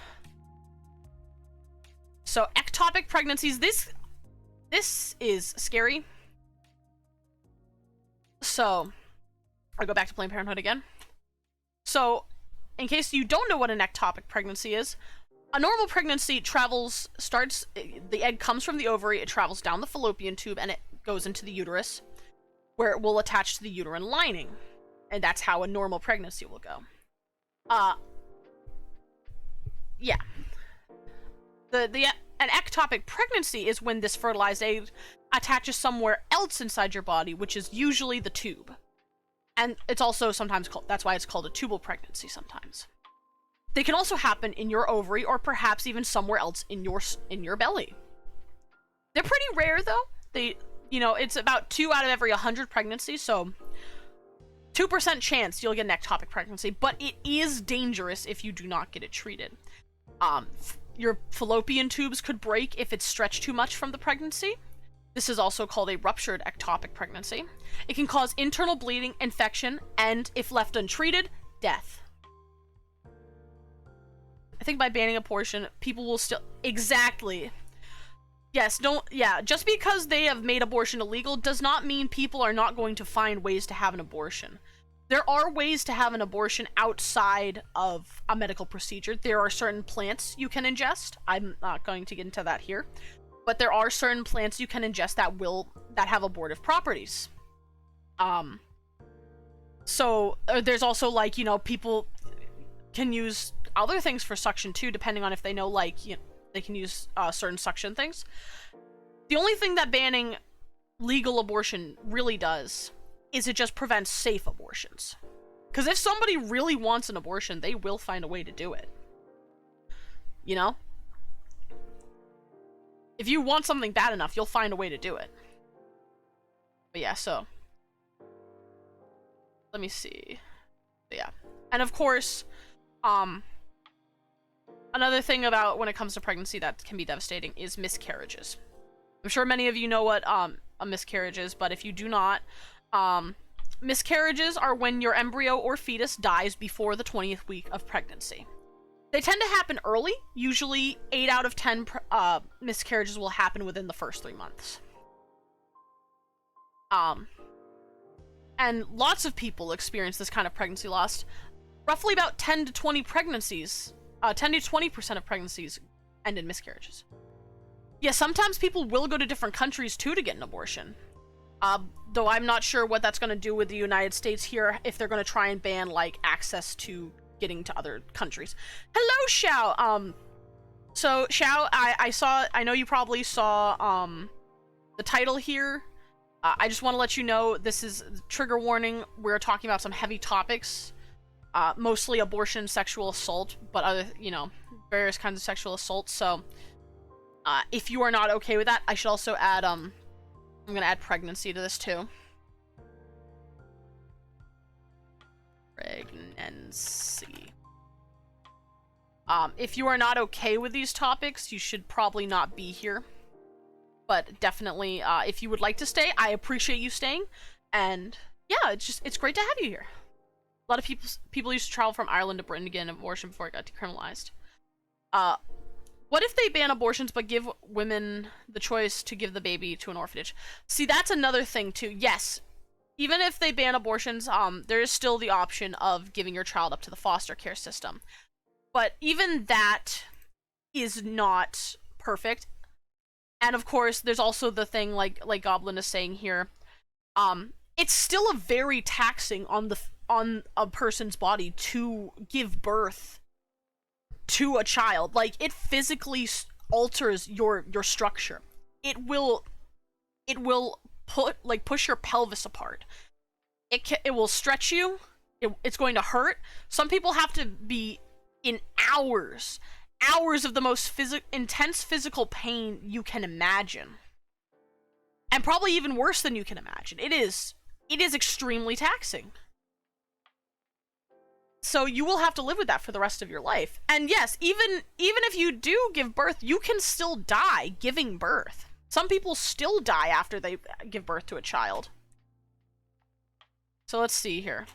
So ectopic pregnancies, this is scary. So, I'll go back to Planned Parenthood again. So, in case you don't know what an ectopic pregnancy is, a normal pregnancy the egg comes from the ovary, it travels down the fallopian tube, and it goes into the uterus, where it will attach to the uterine lining. And that's how a normal pregnancy will go. Yeah. An ectopic pregnancy is when this fertilized egg attaches somewhere else inside your body, which is usually the tube. And it's also sometimes called, that's why it's called a tubal pregnancy sometimes. They can also happen in your ovary or perhaps even somewhere else in your belly. They're pretty rare though. It's about 2 out of every 100 pregnancies, so 2% chance you'll get an ectopic pregnancy, but it is dangerous if you do not get it treated. Your fallopian tubes could break if it's stretched too much from the pregnancy. This is also called a ruptured ectopic pregnancy. It can cause internal bleeding, infection, and if left untreated, death. I think by banning abortion, people will still... Exactly. Yes, just because they have made abortion illegal does not mean people are not going to find ways to have an abortion. There are ways to have an abortion outside of a medical procedure. There are certain plants you can ingest. I'm not going to get into that here. But there are certain plants you can ingest that have abortive properties. So there's also, like, people can use other things for suction too, depending on if they know, like, they can use certain suction things. The only thing that banning legal abortion really does is it just prevents safe abortions. Because if somebody really wants an abortion, they will find a way to do it. You know? If you want something bad enough, you'll find a way to do it. But yeah, so... Let me see. But yeah. And of course, another thing about when it comes to pregnancy that can be devastating is miscarriages. I'm sure many of you know what a miscarriage is, but if you do not, miscarriages are when your embryo or fetus dies before the 20th week of pregnancy. They tend to happen early. Usually 8 out of 10 miscarriages will happen within the first 3 months. and lots of people experience this kind of pregnancy loss. Roughly about 10 to 20 pregnancies, 10 to 20% of pregnancies end in miscarriages. Yeah, sometimes people will go to different countries too to get an abortion. Though I'm not sure what that's going to do with the United States here, if they're going to try and ban, like, access to getting to other countries. Hello, Xiao! So, Xiao, I know you probably saw, the title here. I just want to let you know, this is trigger warning. We're talking about some heavy topics. Mostly abortion, sexual assault, but other, you know, various kinds of sexual assault, so, if you are not okay with that, I should also add, I'm gonna add pregnancy to this too. Pregnancy. If you are not okay with these topics, you should probably not be here. But definitely, if you would like to stay, I appreciate you staying. And yeah, it's great to have you here. A lot of people used to travel from Ireland to Britain to get an abortion before it got decriminalized. What if they ban abortions but give women the choice to give the baby to an orphanage? See, that's another thing too. Yes, even if they ban abortions, there is still the option of giving your child up to the foster care system. But even that is not perfect. And of course, there's also the thing, like Goblin is saying here, it's still a very taxing on a person's body to give birth to a child. Like, it physically alters your structure. It will push your pelvis apart. It will stretch you. It's going to hurt. Some people have to be in hours of the most intense physical pain you can imagine, and probably even worse than you can imagine. It is extremely taxing. So you will have to live with that for the rest of your life. And yes, even if you do give birth, you can still die giving birth. Some people still die after they give birth to a child. So let's see here.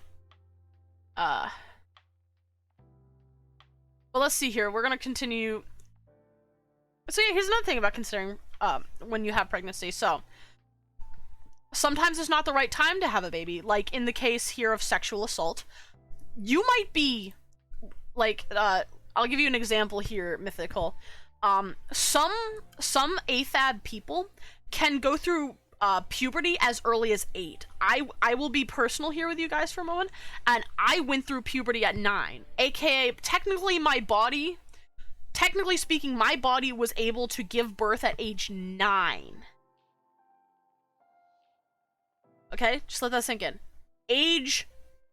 Well, let's see here. We're gonna continue. So yeah, here's another thing about considering when you have pregnancy. So sometimes it's not the right time to have a baby. Like in the case here of sexual assault, you might be like, I'll give you an example here, Mythical. Some AFAB people can go through puberty as early as 8. I will be personal here with you guys for a moment, and I went through puberty at 9, aka technically speaking, my body was able to give birth at age 9. Okay, just let that sink in. Age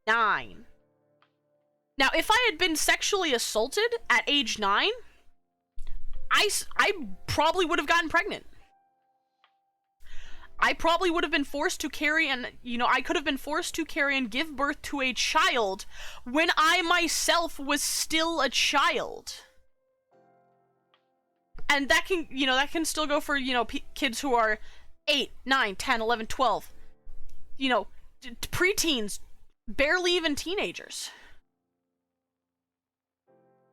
9. Now, if I had been sexually assaulted at age 9, I probably would have gotten pregnant. I probably would have been forced to carry, and, you know, I could have been forced to carry and give birth to a child when I myself was still a child. And that can, you know, that can still go for, you know, kids who are 8, 9, 10, 11, 12. You know, preteens, barely even teenagers.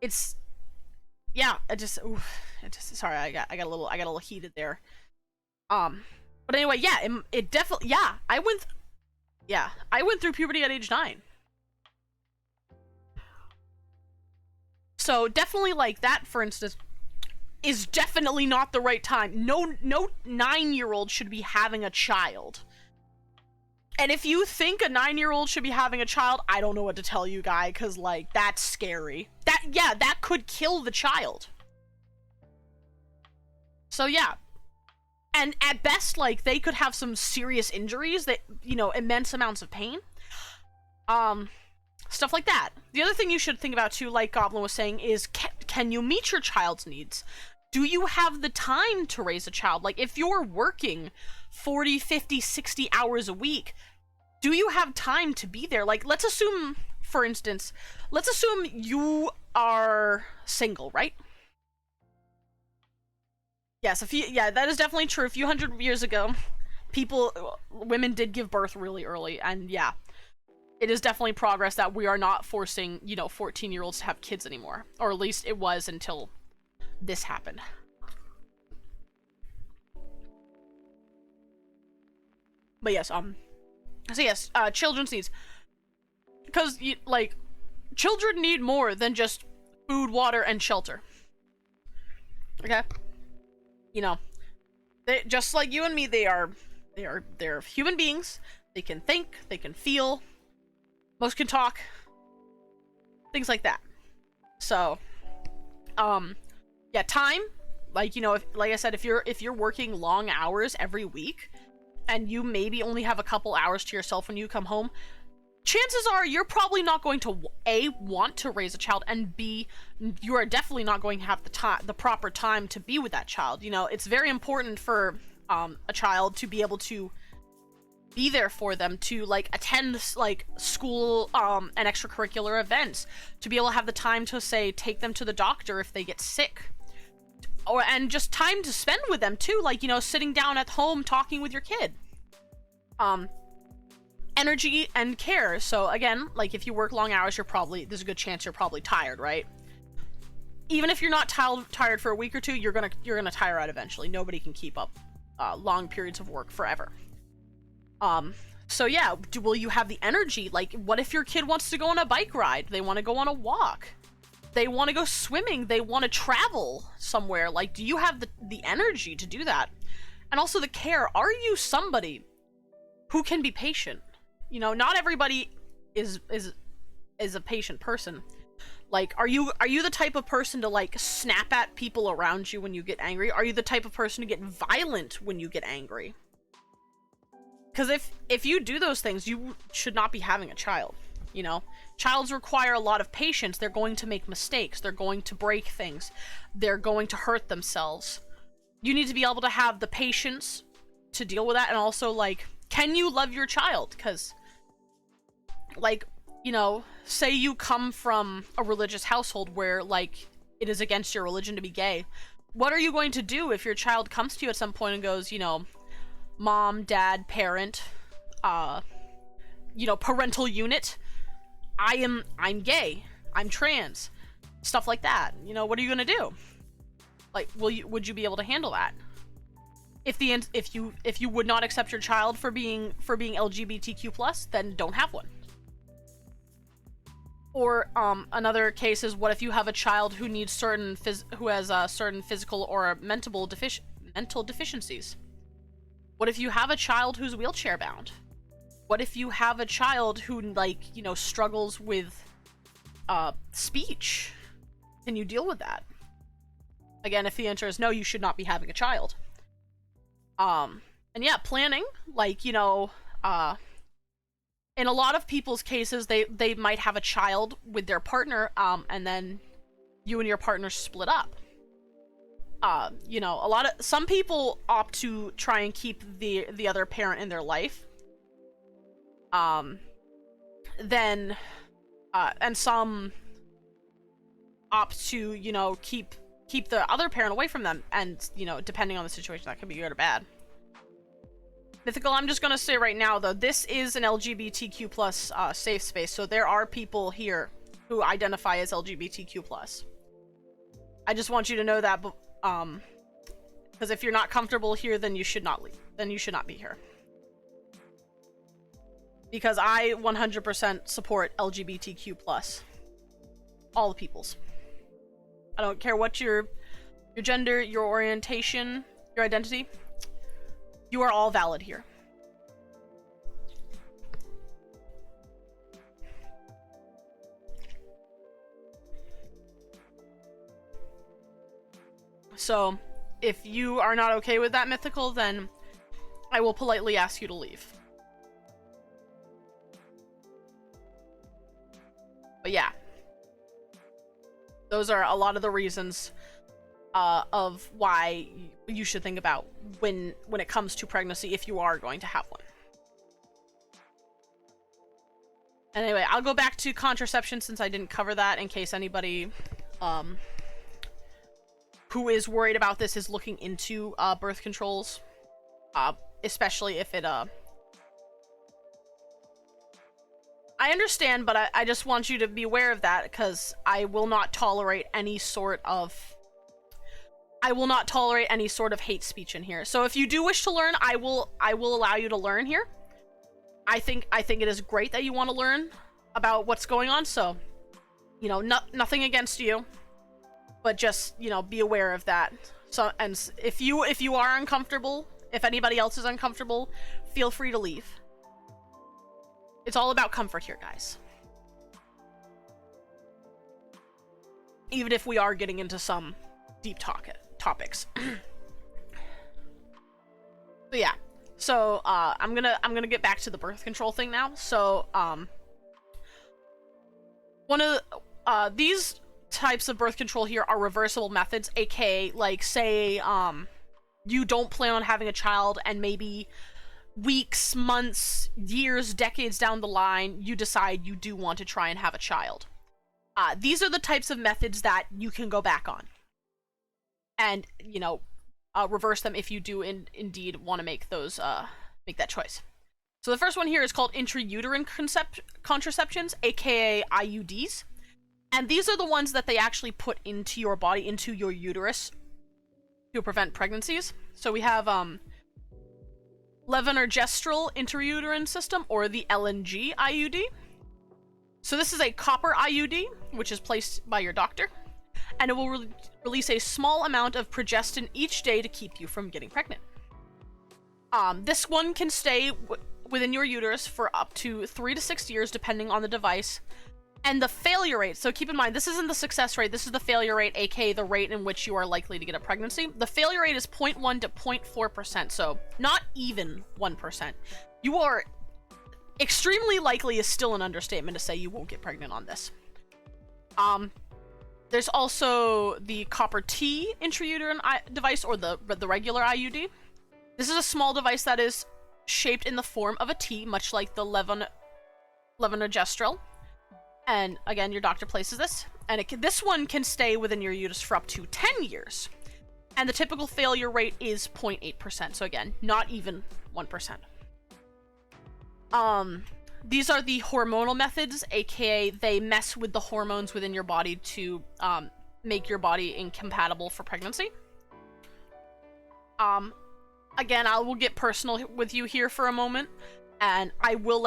It's, yeah, sorry, I got a little heated there. But anyway, yeah, it definitely, yeah, I went through puberty at age 9. So definitely, like, that, for instance, is definitely not the right time. No 9-year-old should be having a child. And if you think a 9-year-old should be having a child, I don't know what to tell you, guy, because, like, that's scary. That could kill the child. So, yeah. And at best, like, they could have some serious injuries that, you know, immense amounts of pain. Stuff like that. The other thing you should think about, too, like Goblin was saying, is can you meet your child's needs? Do you have the time to raise a child? Like, if you're working 40, 50, 60 hours a week, do you have time to be there? Like, let's assume, for instance, you are single, right? Yes, that is definitely true. A few hundred years ago, women did give birth really early, and yeah, it is definitely progress that we are not forcing, you know, 14-year-olds to have kids anymore. Or at least it was until this happened. But yes, So yes, children's needs, because like children need more than just food, water, and shelter. Okay, you know, they just like you and me. They're human beings. They can think, they can feel. Most can talk, things like that. So, yeah, time. Like, you know, like I said, if you're working long hours every week, and you maybe only have a couple hours to yourself when you come home, chances are you're probably not going to A, want to raise a child, and B, you are definitely not going to have the proper time to be with that child. You know, it's very important for a child to be able to be there for them, to like attend like school and extracurricular events, to be able to have the time to say take them to the doctor if they get sick, or and just time to spend with them too, like, you know, sitting down at home talking with your kid. Energy and care. So again, like if you work long hours, there's a good chance you're probably tired, right? Even if you're not tired for a week or two, you're gonna tire out eventually. Nobody can keep up long periods of work forever. So yeah, will you have the energy? Like, what if your kid wants to go on a bike ride? They want to go on a walk. They want to go swimming. They want to travel somewhere. Like, do you have the energy to do that? And also the care. Are you somebody who can be patient? You know, not everybody is a patient person. Like, are you the type of person to like snap at people around you when you get angry? Are you the type of person to get violent when you get angry? Because if you do those things, you should not be having a child. You know, childs require a lot of patience. They're going to make mistakes. They're going to break things. They're going to hurt themselves. You need to be able to have the patience to deal with that. And also, like, can you love your child? Because, like, you know, say you come from a religious household where, like, it is against your religion to be gay. What are you going to do if your child comes to you at some point and goes, you know, mom, dad, parent, you know, parental unit, I'm gay, I'm trans, stuff like that. You know, what are you gonna do? Like, would you be able to handle that? If you would not accept your child for being LGBTQ+, then don't have one. Or another case is, what if you have a child who needs who has certain physical or mental deficiencies? What if you have a child who's wheelchair bound? What if you have a child who, like, you know, struggles with speech? Can you deal with that? Again, if the answer is no, you should not be having a child. And yeah, planning, like, you know, in a lot of people's cases, they might have a child with their partner, and then you and your partner split up. You know, some people opt to try and keep the other parent in their life. Then, and some opt to, you know, keep the other parent away from them, and, you know, depending on the situation, that could be good or bad. Mythical, I'm just gonna say right now, though, this is an LGBTQ+ safe space, so there are people here who identify as LGBTQ+. I just want you to know that, because if you're not comfortable here, then you should not leave. Then you should not be here. Because I 100% support LGBTQ+. All the peoples. I don't care what your gender, your orientation, your identity. You are all valid here. So, if you are not okay with that, Mythical, then I will politely ask you to leave. But yeah. Those are a lot of the reasons of why you should think about when it comes to pregnancy, if you are going to have one. Anyway, I'll go back to contraception since I didn't cover that, in case anybody who is worried about this is looking into birth controls, especially if it I understand, but I just want you to be aware of that, because I will not tolerate any sort of hate speech in here. So if you do wish to learn, I will allow you to learn here. I think it is great that you want to learn about what's going on. So, you know, nothing against you, but just, you know, be aware of that. So, and if you are uncomfortable, if anybody else is uncomfortable, feel free to leave. It's all about comfort here, guys. Even if we are getting into some deep topics. But yeah. So, I'm gonna get back to the birth control thing now. So, one of these types of birth control here are reversible methods, aka, like, say, you don't plan on having a child, and maybe weeks, months, years, decades down the line, you decide you do want to try and have a child. These are the types of methods that you can go back on. And, you know, reverse them if you do indeed want to make those, make that choice. So the first one here is called intrauterine contraceptions, aka IUDs. And these are the ones that they actually put into your body, into your uterus, to prevent pregnancies. So we have levonorgestrel intrauterine system, or the LNG IUD. So this is a copper IUD, which is placed by your doctor, and it will release a small amount of progestin each day to keep you from getting pregnant. This one can stay within your uterus for up to 3 to 6 years, depending on the device. And the failure rate, so keep in mind, this isn't the success rate, this is the failure rate, aka the rate in which you are likely to get a pregnancy. The failure rate is 0.1 to 0.4%, so not even 1%. You are extremely likely is still an understatement to say you won't get pregnant on this. There's also the copper T intrauterine device, or the regular IUD. This is a small device that is shaped in the form of a T, much like the levonorgestrel. And again, your doctor places this, and this one can stay within your uterus for up to 10 years. And the typical failure rate is 0.8%, so again, not even 1%. These are the hormonal methods, aka they mess with the hormones within your body to make your body incompatible for pregnancy. Again, I will get personal with you here for a moment, and I will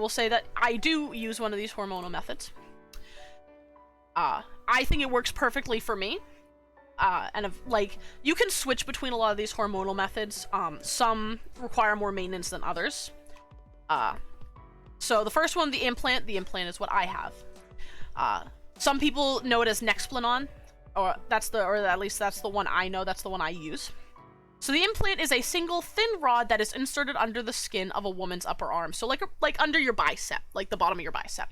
say that I do use one of these hormonal methods. I think it works perfectly for me. And like, you can switch between a lot of these hormonal methods. Some require more maintenance than others. So the first one, the implant is what I have. Some people know it as Nexplanon, or at least that's the one I know, that's the one I use. So the implant is a single thin rod that is inserted under the skin of a woman's upper arm. So like under your bicep, like the bottom of your bicep.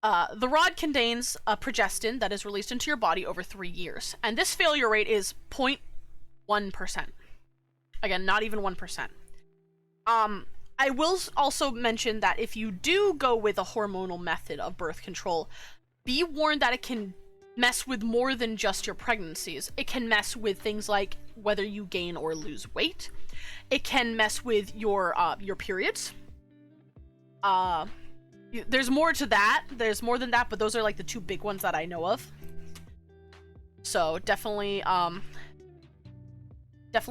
The rod contains a progestin that is released into your body over 3 years. And this failure rate is 0.1%. Again, not even 1%. I will also mention that if you do go with a hormonal method of birth control, be warned that it can mess with more than just your pregnancies. It can mess with things like whether you gain or lose weight. It can mess with your periods. There's more to that. There's more than that, but those are like the 2 big ones that I know of. So definitely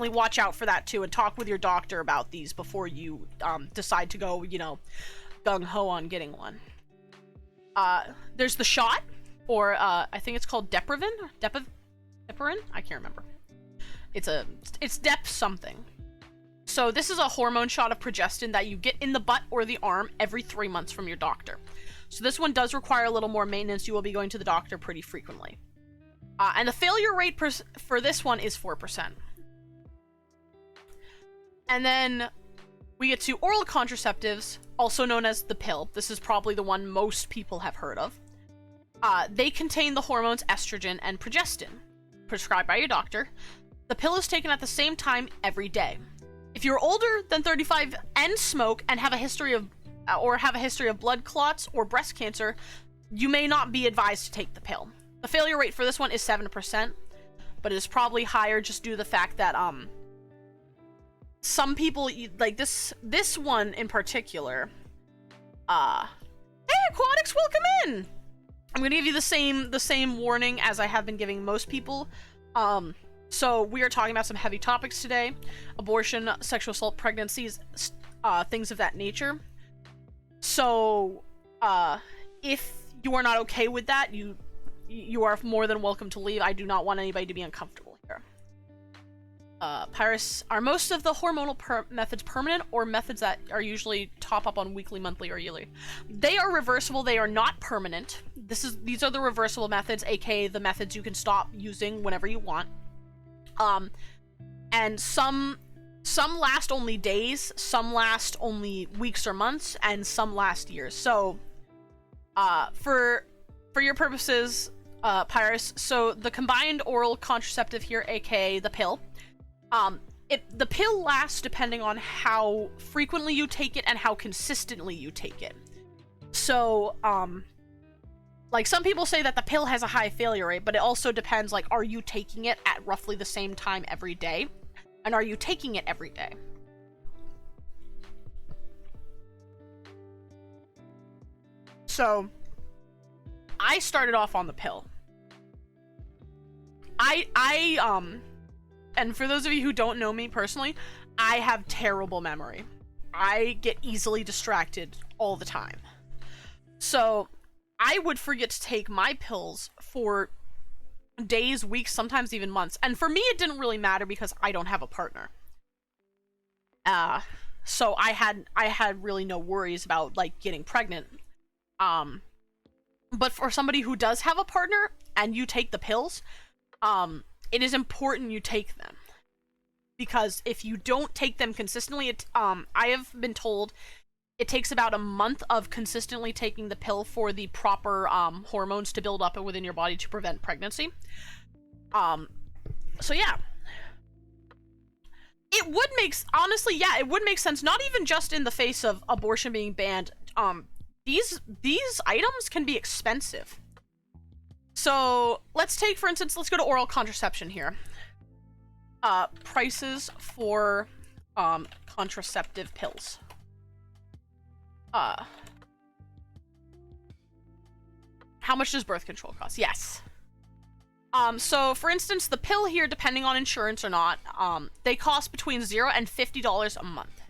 watch out for that too, and talk with your doctor about these before you decide to go, you know, gung-ho on getting one. There's the shot, or I think it's called Deprivan? Depirin? I can't remember. It's Dep something. So this is a hormone shot of progestin that you get in the butt or the arm every 3 months from your doctor. So this one does require a little more maintenance. You will be going to the doctor pretty frequently. And the failure rate for this one is 4%. And then we get to oral contraceptives, also known as the pill. This is probably the one most people have heard of. They contain the hormones estrogen and progestin, prescribed by your doctor. The pill is taken at the same time every day. If you're older than 35 and smoke and have a history of blood clots or breast cancer, you may not be advised to take the pill. The failure rate for this one is 7%, but it is probably higher just due to the fact that some people, like this one in particular. Hey, Aquatics, welcome in. I'm gonna give you the same warning as I have been giving most people. So we are talking about some heavy topics today: abortion, sexual assault, pregnancies, things of that nature. So, if you are not okay with that, you are more than welcome to leave. I do not want anybody to be uncomfortable here. Pyrus, are most of the hormonal methods permanent, or methods that are usually top up on weekly, monthly, or yearly? They are reversible. They are not permanent. These are the reversible methods, aka the methods you can stop using whenever you want. And some last only days, some last only weeks or months, and some last years. So, for your purposes, Pyrus, so the combined oral contraceptive here, aka the pill, the pill lasts depending on how frequently you take it and how consistently you take it. So, like, some people say that the pill has a high failure rate, but it also depends, like, are you taking it at roughly the same time every day? And are you taking it every day? So, I started off on the pill. And for those of you who don't know me personally, I have terrible memory. I get easily distracted all the time. So, I would forget to take my pills for days, weeks, sometimes even months. And for me, it didn't really matter because I don't have a partner. So I had really no worries about, like, getting pregnant. But for somebody who does have a partner and you take the pills, it is important you take them. Because if you don't take them consistently, I have been told it takes about a month of consistently taking the pill for the proper hormones to build up within your body to prevent pregnancy. So yeah. It would make, honestly, yeah, it would make sense, not even just in the face of abortion being banned. These items can be expensive. So, let's take, for instance, let's go to oral contraception here. Prices for contraceptive pills. How much does birth control cost? Yes. So for instance, the pill here, depending on insurance or not, they cost between $0 and $50 a month.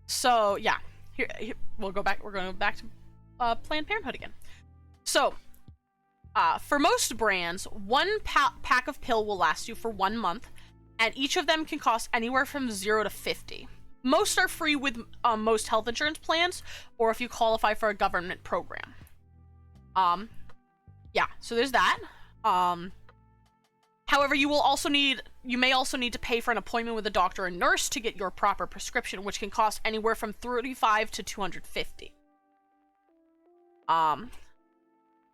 So yeah, here we'll go back. We're going back to Planned Parenthood again. So, for most brands, one pack of pill will last you for 1 month, and each of them can cost anywhere from $0 to $50. Most are free with most health insurance plans, or if you qualify for a government program. Yeah, so there's that. However, you may also need to pay for an appointment with a doctor or nurse to get your proper prescription, which can cost anywhere from $35 to $250.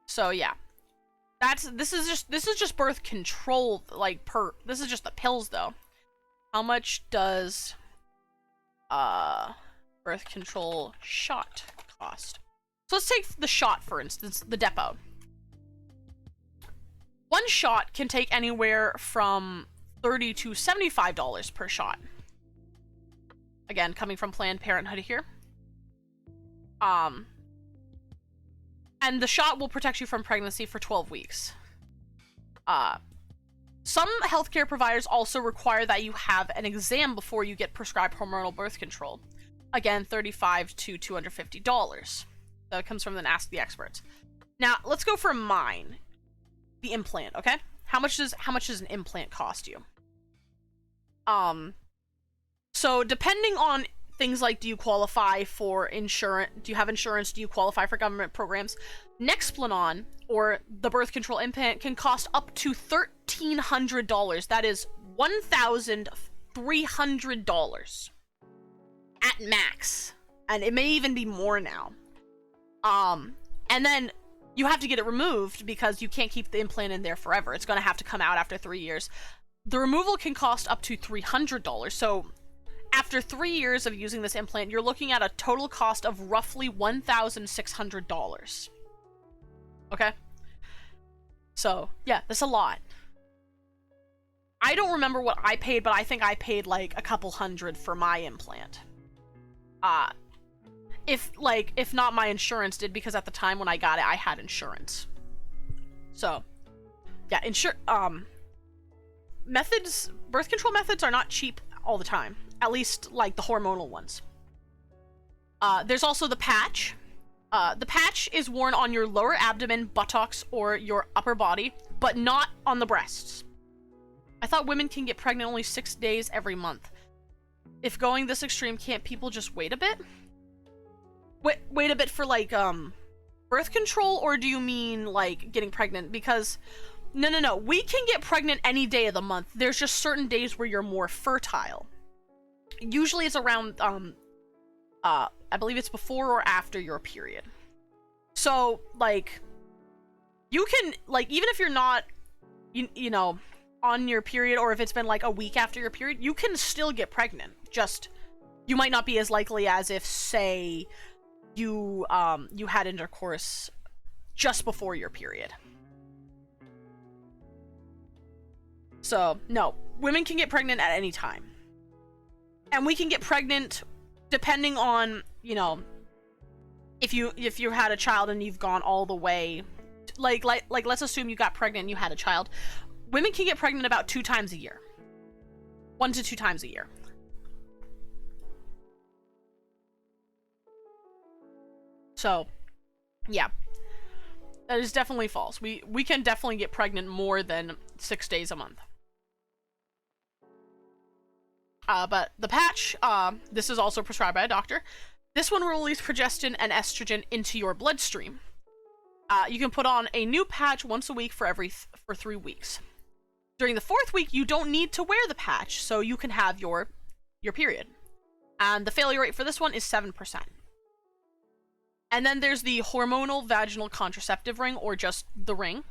So yeah. This is just birth control, like, this is just the pills though. How much does birth control shot cost? So let's take the shot, for instance, the depot. One shot can take anywhere from $30 to $75 per shot. Again, coming from Planned Parenthood here. And the shot will protect you from pregnancy for 12 weeks. Some healthcare providers also require that you have an exam before you get prescribed hormonal birth control. Again, $35 to $250. That comes from the Ask the Experts. Now, let's go for mine. The implant, okay? How much does an implant cost you? So depending on things like, do you qualify for insurance? Do you have insurance? Do you qualify for government programs? Nexplanon, or the birth control implant, can cost up to $1,300. That is $1,300 at max, and it may even be more now. And then you have to get it removed because you can't keep the implant in there forever. It's going to have to come out after 3 years. The removal can cost up to $300. So after 3 years of using this implant, you're looking at a total cost of roughly $1,600. Okay? So, yeah, that's a lot. I don't remember what I paid, but I think I paid like a couple hundred for my implant. If not, my insurance did, because at the time when I got it, I had insurance. So, yeah, birth control methods are not cheap all the time. At least, like, the hormonal ones. There's also the patch. The patch is worn on your lower abdomen, buttocks, or your upper body, but not on the breasts. I thought women can get pregnant only 6 days every month. If going this extreme, can't people just wait a bit? Wait a bit for, like, birth control, or do you mean, like, getting pregnant? Because, no, we can get pregnant any day of the month. There's just certain days where you're more fertile. Usually it's around, I believe it's before or after your period. So, like, you can, like, even if you're not, you know, on your period, or if it's been, like, a week after your period, you can still get pregnant. Just, you might not be as likely as if, say, you had intercourse just before your period. So, no, women can get pregnant at any time. And we can get pregnant depending on, you know, if you had a child and you've gone all the way, like let's assume you got pregnant and you had a child. Women can get pregnant about 2 times a year. 1 to 2 times a year. So, yeah. That is definitely false. We can definitely get pregnant more than 6 days a month. But the patch, this is also prescribed by a doctor. This one will release progestin and estrogen into your bloodstream. You can put on a new patch once a week for 3 weeks. During the 4th week, you don't need to wear the patch, so you can have your period. And the failure rate for this one is 7%. And then there's the hormonal vaginal contraceptive ring, or just the ring.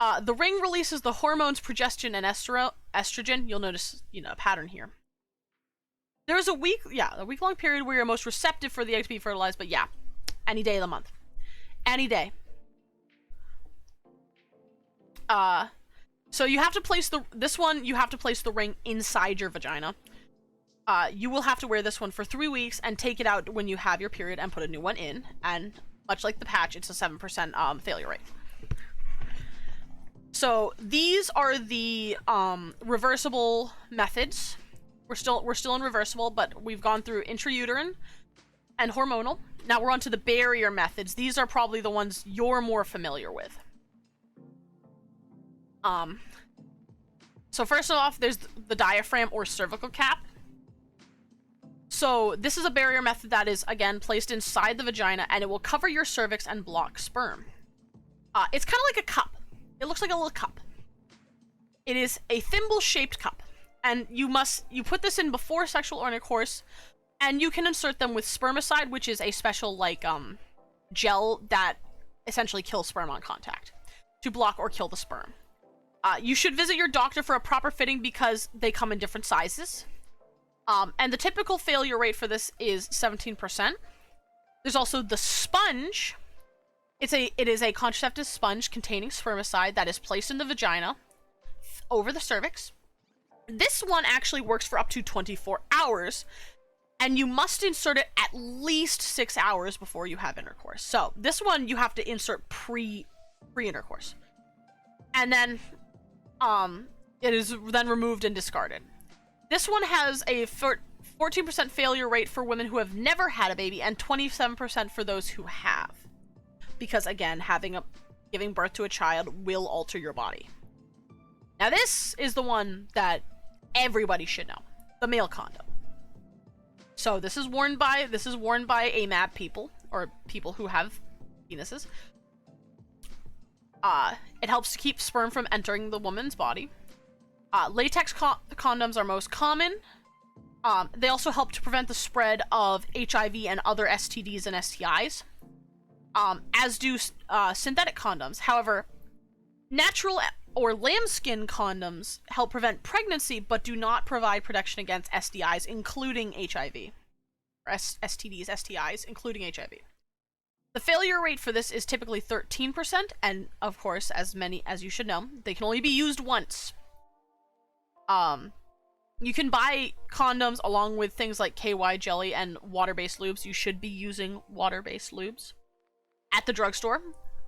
The ring releases the hormones progestin and estrogen. You'll notice, you know, a pattern here. There's a week-long period where you're most receptive for the egg to be fertilized, but yeah, any day of the month. Any day. So you have to place you have to place the ring inside your vagina. You will have to wear this one for 3 weeks and take it out when you have your period and put a new one in. And much like the patch, it's a 7% failure rate. So these are the reversible methods. We're still in reversible, but we've gone through intrauterine and hormonal. Now we're on to the barrier methods. These are probably the ones you're more familiar with. So first off, there's the diaphragm or cervical cap. So this is a barrier method that is, again, placed inside the vagina, and it will cover your cervix and block sperm. It's kind of like a cup. It looks like a little cup. It is a thimble-shaped cup, and you put this in before sexual intercourse, and you can insert them with spermicide, which is a special, like, gel that essentially kills sperm on contact to block or kill the sperm. You should visit your doctor for a proper fitting because they come in different sizes. And the typical failure rate for this is 17%. There's also the sponge. It is a contraceptive sponge containing spermicide that is placed in the vagina over the cervix. This one actually works for up to 24 hours, and you must insert it at least 6 hours before you have intercourse. So this one you have to insert pre-intercourse. And then it is then removed and discarded. This one has a 14% failure rate for women who have never had a baby and 27% for those who have. Because, again, giving birth to a child will alter your body. Now, this is the one that everybody should know. The male condom. So, this is worn by AMAB people, or people who have penises. It helps to keep sperm from entering the woman's body. Latex condoms are most common. They also help to prevent the spread of HIV and other STDs and STIs. As do synthetic condoms. However, natural or lambskin condoms help prevent pregnancy, but do not provide protection against STIs, including HIV. Or STDs, STIs, including HIV. The failure rate for this is typically 13%, and of course, as many as you should know, they can only be used once. You can buy condoms along with things like KY jelly and water-based lubes. You should be using water-based lubes at the drugstore.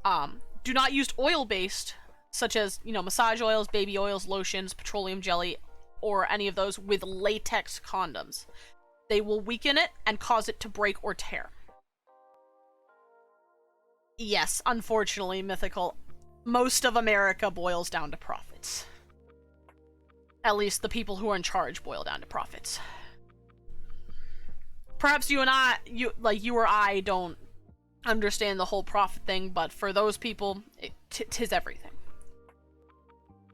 Do not use oil-based, such as, massage oils, baby oils, lotions, petroleum jelly, or any of those with latex condoms. They will weaken it and cause it to break or tear. Yes, unfortunately, Mythical, most of America boils down to profits. At least the people who are in charge boil down to profits. Perhaps you or I don't understand the whole profit thing, but for those people, tis everything.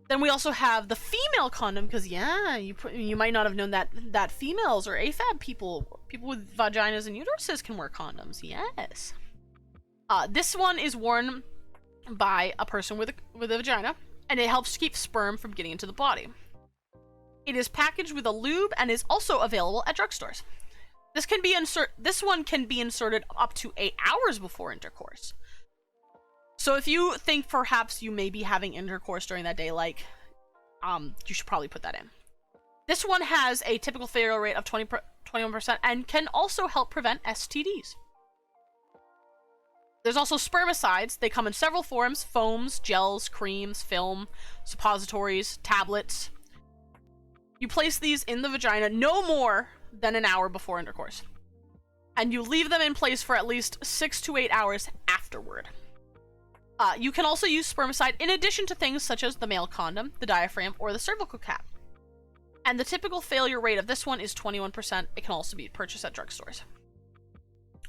Then we also have the female condom, because yeah, you might not have known that females or AFAB people with vaginas and uteruses can wear condoms. Yes. This one is worn by a person with a vagina, and it helps to keep sperm from getting into the body. It is packaged with a lube and is also available at drugstores. This one can be inserted up to 8 hours before intercourse. So if you think perhaps you may be having intercourse during that day, you should probably put that in. This one has a typical failure rate of 21% and can also help prevent STDs. There's also spermicides. They come in several forms: foams, gels, creams, film, suppositories, tablets. You place these in the vagina no more than an hour before intercourse, and you leave them in place for at least 6 to 8 hours afterward. You can also use spermicide in addition to things such as the male condom, the diaphragm, or the cervical cap. And the typical failure rate of this one is 21%. It can also be purchased at drugstores.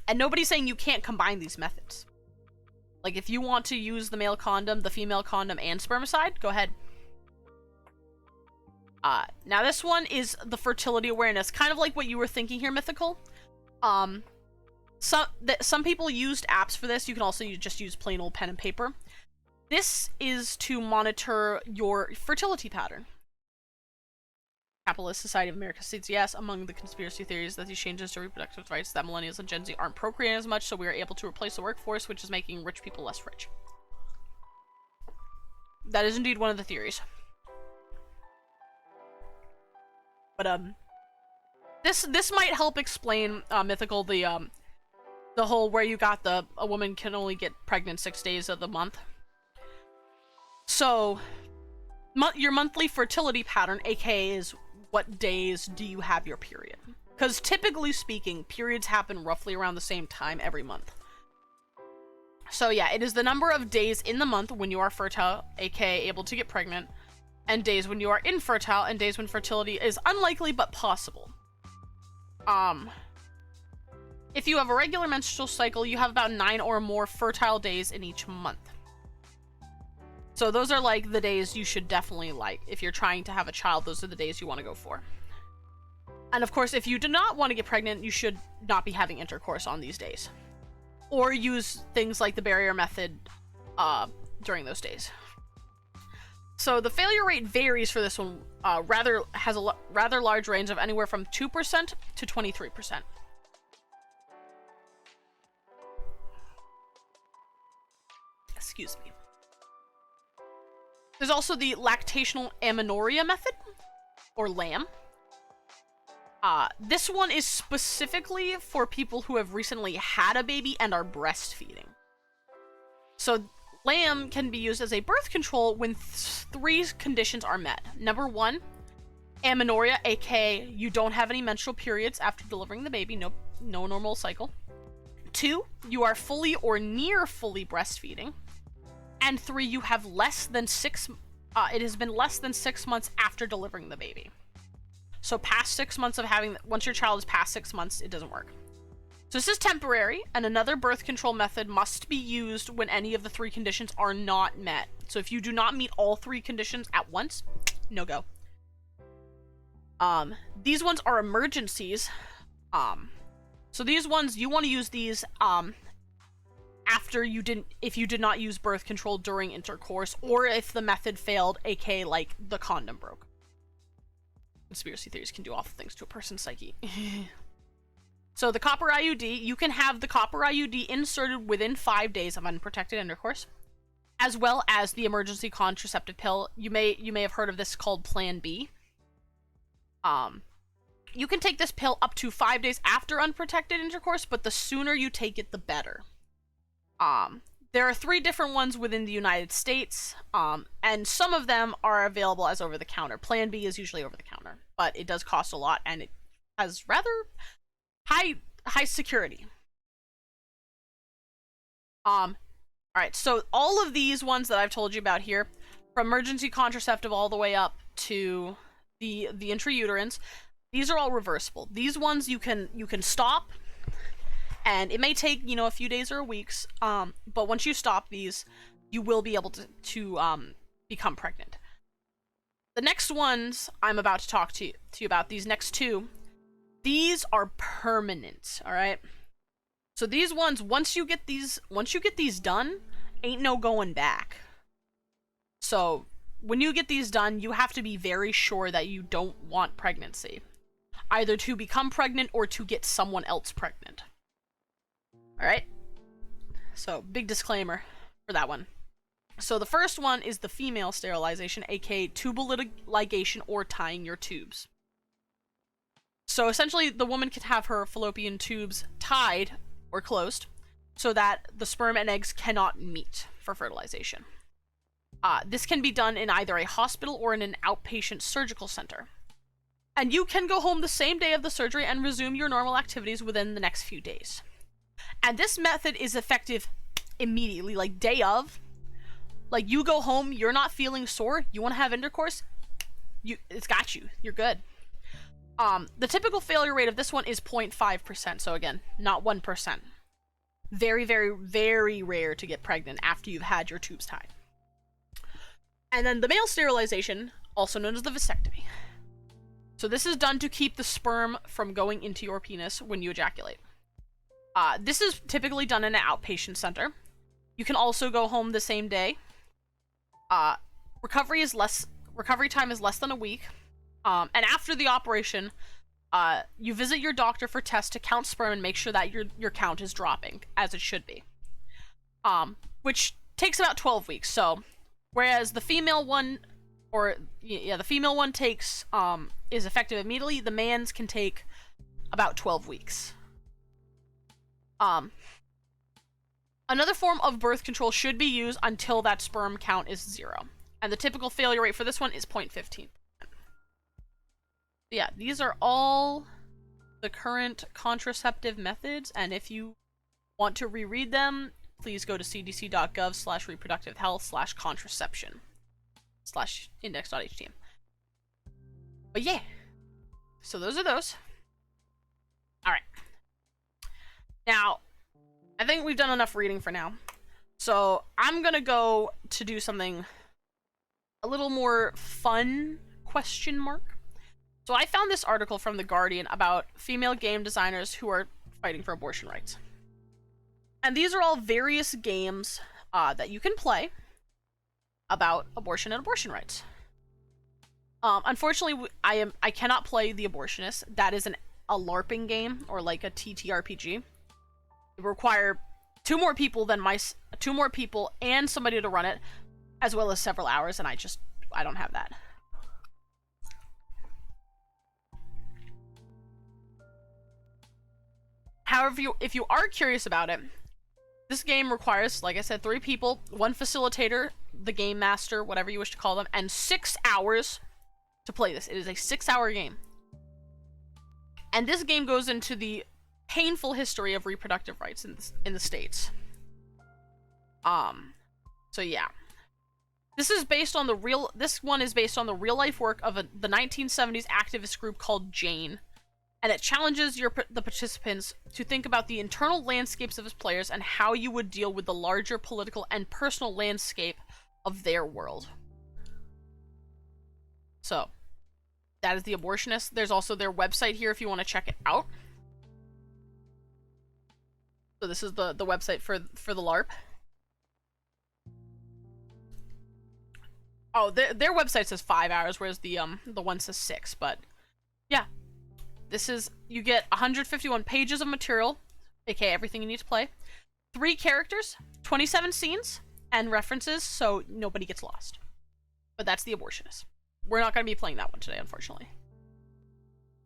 And nobody's saying you can't combine these methods. Like, if you want to use the male condom, the female condom, and spermicide, go ahead. Now this one is the fertility awareness, kind of like what you were thinking here, Mythical. Some people used apps for this. You can also just use plain old pen and paper. This is to monitor your fertility pattern. Capitalist Society of America states, yes, among the conspiracy theories that these changes to reproductive rights that millennials and Gen Z aren't procreating as much, so we are able to replace the workforce, which is making rich people less rich. That is indeed one of the theories. But this might help explain, Mythical, the whole where you got a woman can only get pregnant 6 days of the month. So your monthly fertility pattern, aka, is what days do you have your period? Because typically speaking, periods happen roughly around the same time every month. So yeah, it is the number of days in the month when you are fertile, aka able to get pregnant, and days when you are infertile, and days when fertility is unlikely but possible. If you have a regular menstrual cycle, you have about 9 or more fertile days in each month. So those are like the days you should definitely if you're trying to have a child, those are the days you want to go for. And of course, if you do not want to get pregnant, you should not be having intercourse on these days. Or use things like the barrier method during those days. So the failure rate varies for this one, has a rather large range of anywhere from 2% to 23%. Excuse me. There's also the lactational amenorrhea method, or LAM. This one is specifically for people who have recently had a baby and are breastfeeding. So LAM can be used as a birth control when 3 conditions are met. Number 1, amenorrhea, aka you don't have any menstrual periods after delivering the baby, no normal cycle. 2, you are fully or near fully breastfeeding. And 3, you have it has been less than 6 months after delivering the baby. So past 6 months of once your child is past 6 months, it doesn't work. So this is temporary, and another birth control method must be used when any of the 3 conditions are not met. So if you do not meet all 3 conditions at once, no go. These ones are emergencies. So these ones, you want to use these, if you did not use birth control during intercourse, or if the method failed, aka like the condom broke. Conspiracy theories can do awful things to a person's psyche. So the copper IUD, you can have the copper IUD inserted within 5 days of unprotected intercourse, as well as the emergency contraceptive pill. You may have heard of this, called Plan B. You can take this pill up to 5 days after unprotected intercourse, but the sooner you take it, the better. there are 3 different ones within the United States, and some of them are available as over-the-counter. Plan B is usually over-the-counter, but it does cost a lot, and it has rather high security. Alright, so all of these ones that I've told you about here, from emergency contraceptive all the way up to the intrauterines, these are all reversible. These ones you can stop, and it may take, you know, a few days or weeks, but once you stop these, you will be able to become pregnant. The next ones I'm about to talk to you about, these next 2, these are permanent, alright? So these ones, once you get these done, ain't no going back. So when you get these done, you have to be very sure that you don't want pregnancy, either to become pregnant or to get someone else pregnant. Alright? So, big disclaimer for that one. So the first one is the female sterilization, aka tubal ligation, or tying your tubes. So essentially, the woman can have her fallopian tubes tied or closed so that the sperm and eggs cannot meet for fertilization. This can be done in either a hospital or in an outpatient surgical center. And you can go home the same day of the surgery and resume your normal activities within the next few days. And this method is effective immediately, like day of. Like, you go home, you're not feeling sore, you want to have intercourse, it's got you. You're good. The typical failure rate of this one is 0.5%, so again, not 1%. Very, very, very rare to get pregnant after you've had your tubes tied. And then the male sterilization, also known as the vasectomy. So this is done to keep the sperm from going into your penis when you ejaculate. This is typically done in an outpatient center. You can also go home the same day. Recovery time is less than a week. And after the operation, you visit your doctor for tests to count sperm and make sure that your count is dropping, as it should be. Which takes about 12 weeks. So, whereas the female one, the female one takes, is effective immediately, the man's can take about 12 weeks. Another form of birth control should be used until that sperm count is 0. And the typical failure rate for this one is 0.15. Yeah, these are all the current contraceptive methods, and if you want to reread them, please go to cdc.gov/reproductive health/contraception/index.htm. But yeah, so those are those. Alright. Now, I think we've done enough reading for now. So, I'm gonna go to do something a little more fun, question mark. So I found this article from The Guardian about female game designers who are fighting for abortion rights. And these are all various games that you can play about abortion and abortion rights. Unfortunately, I cannot play The Abortionist. That is a LARPing game, or like a TTRPG. It would require 2 more people and somebody to run it, as well as several hours, and I don't have that. However, if you are curious about it, this game requires, like I said, 3 people, 1 facilitator, the game master, whatever you wish to call them, and 6 hours to play this. It is a 6-hour game. And this game goes into the painful history of reproductive rights in the States. So yeah. This one is based on the real-life work of the 1970s activist group called Jane. And it challenges the participants to think about the internal landscapes of its players and how you would deal with the larger political and personal landscape of their world. So, that is The Abortionist. There's also their website here if you want to check it out. So this is the website for the LARP. Oh, their website says 5 hours, whereas the one says 6, but yeah. You get 151 pages of material, aka everything you need to play, 3 characters, 27 scenes, and references, so nobody gets lost. But that's The Abortionist. We're not going to be playing that one today, unfortunately.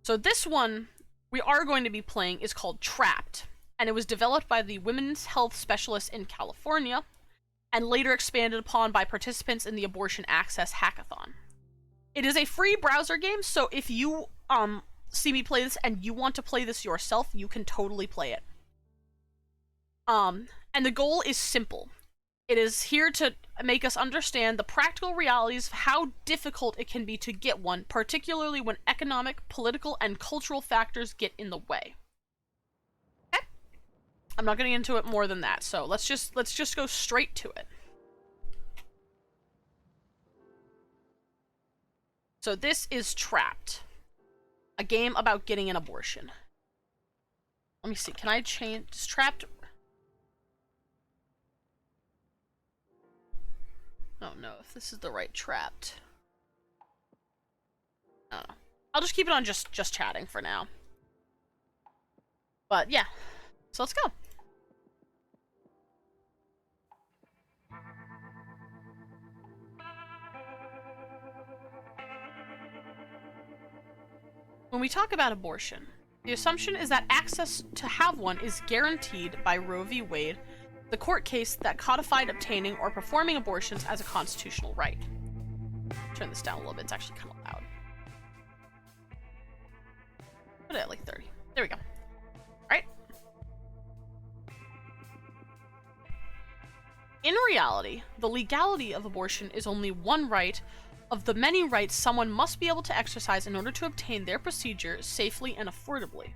So this one we are going to be playing is called Trapped, and it was developed by the women's health specialists in California, and later expanded upon by participants in the Abortion Access Hackathon. It is a free browser game, so if you see me play this and you want to play this yourself, you can totally play it. And the goal is simple. It is here to make us understand the practical realities of how difficult it can be to get one, particularly when economic, political, and cultural factors get in the way. Okay? I'm not getting into it more than that, so let's just go straight to it. So this is Trapped, a game about getting an abortion. Let me see, can I change, is Trapped... I don't know if this is the right Trapped. I don't know. I'll just keep it on just chatting for now. But yeah, so let's go. When we talk about abortion, the assumption is that access to have one is guaranteed by Roe v. Wade, the court case that codified obtaining or performing abortions as a constitutional right. Turn this down a little bit, it's actually kind of loud. Put it at like 30. There we go. Alright. In reality, the legality of abortion is only one right of the many rights someone must be able to exercise in order to obtain their procedure safely and affordably.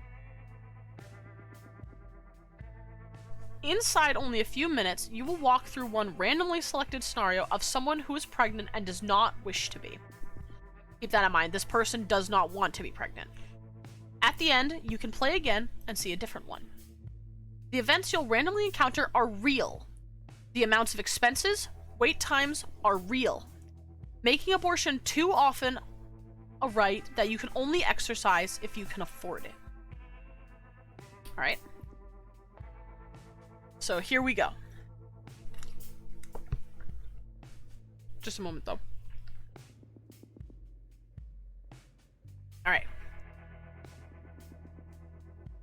Inside only a few minutes, you will walk through one randomly selected scenario of someone who is pregnant and does not wish to be. Keep that in mind, this person does not want to be pregnant. At the end, you can play again and see a different one. The events you'll randomly encounter are real. The amounts of expenses, wait times are real, making abortion too often a right that you can only exercise if you can afford it. Alright? So here we go. Just a moment though. Alright.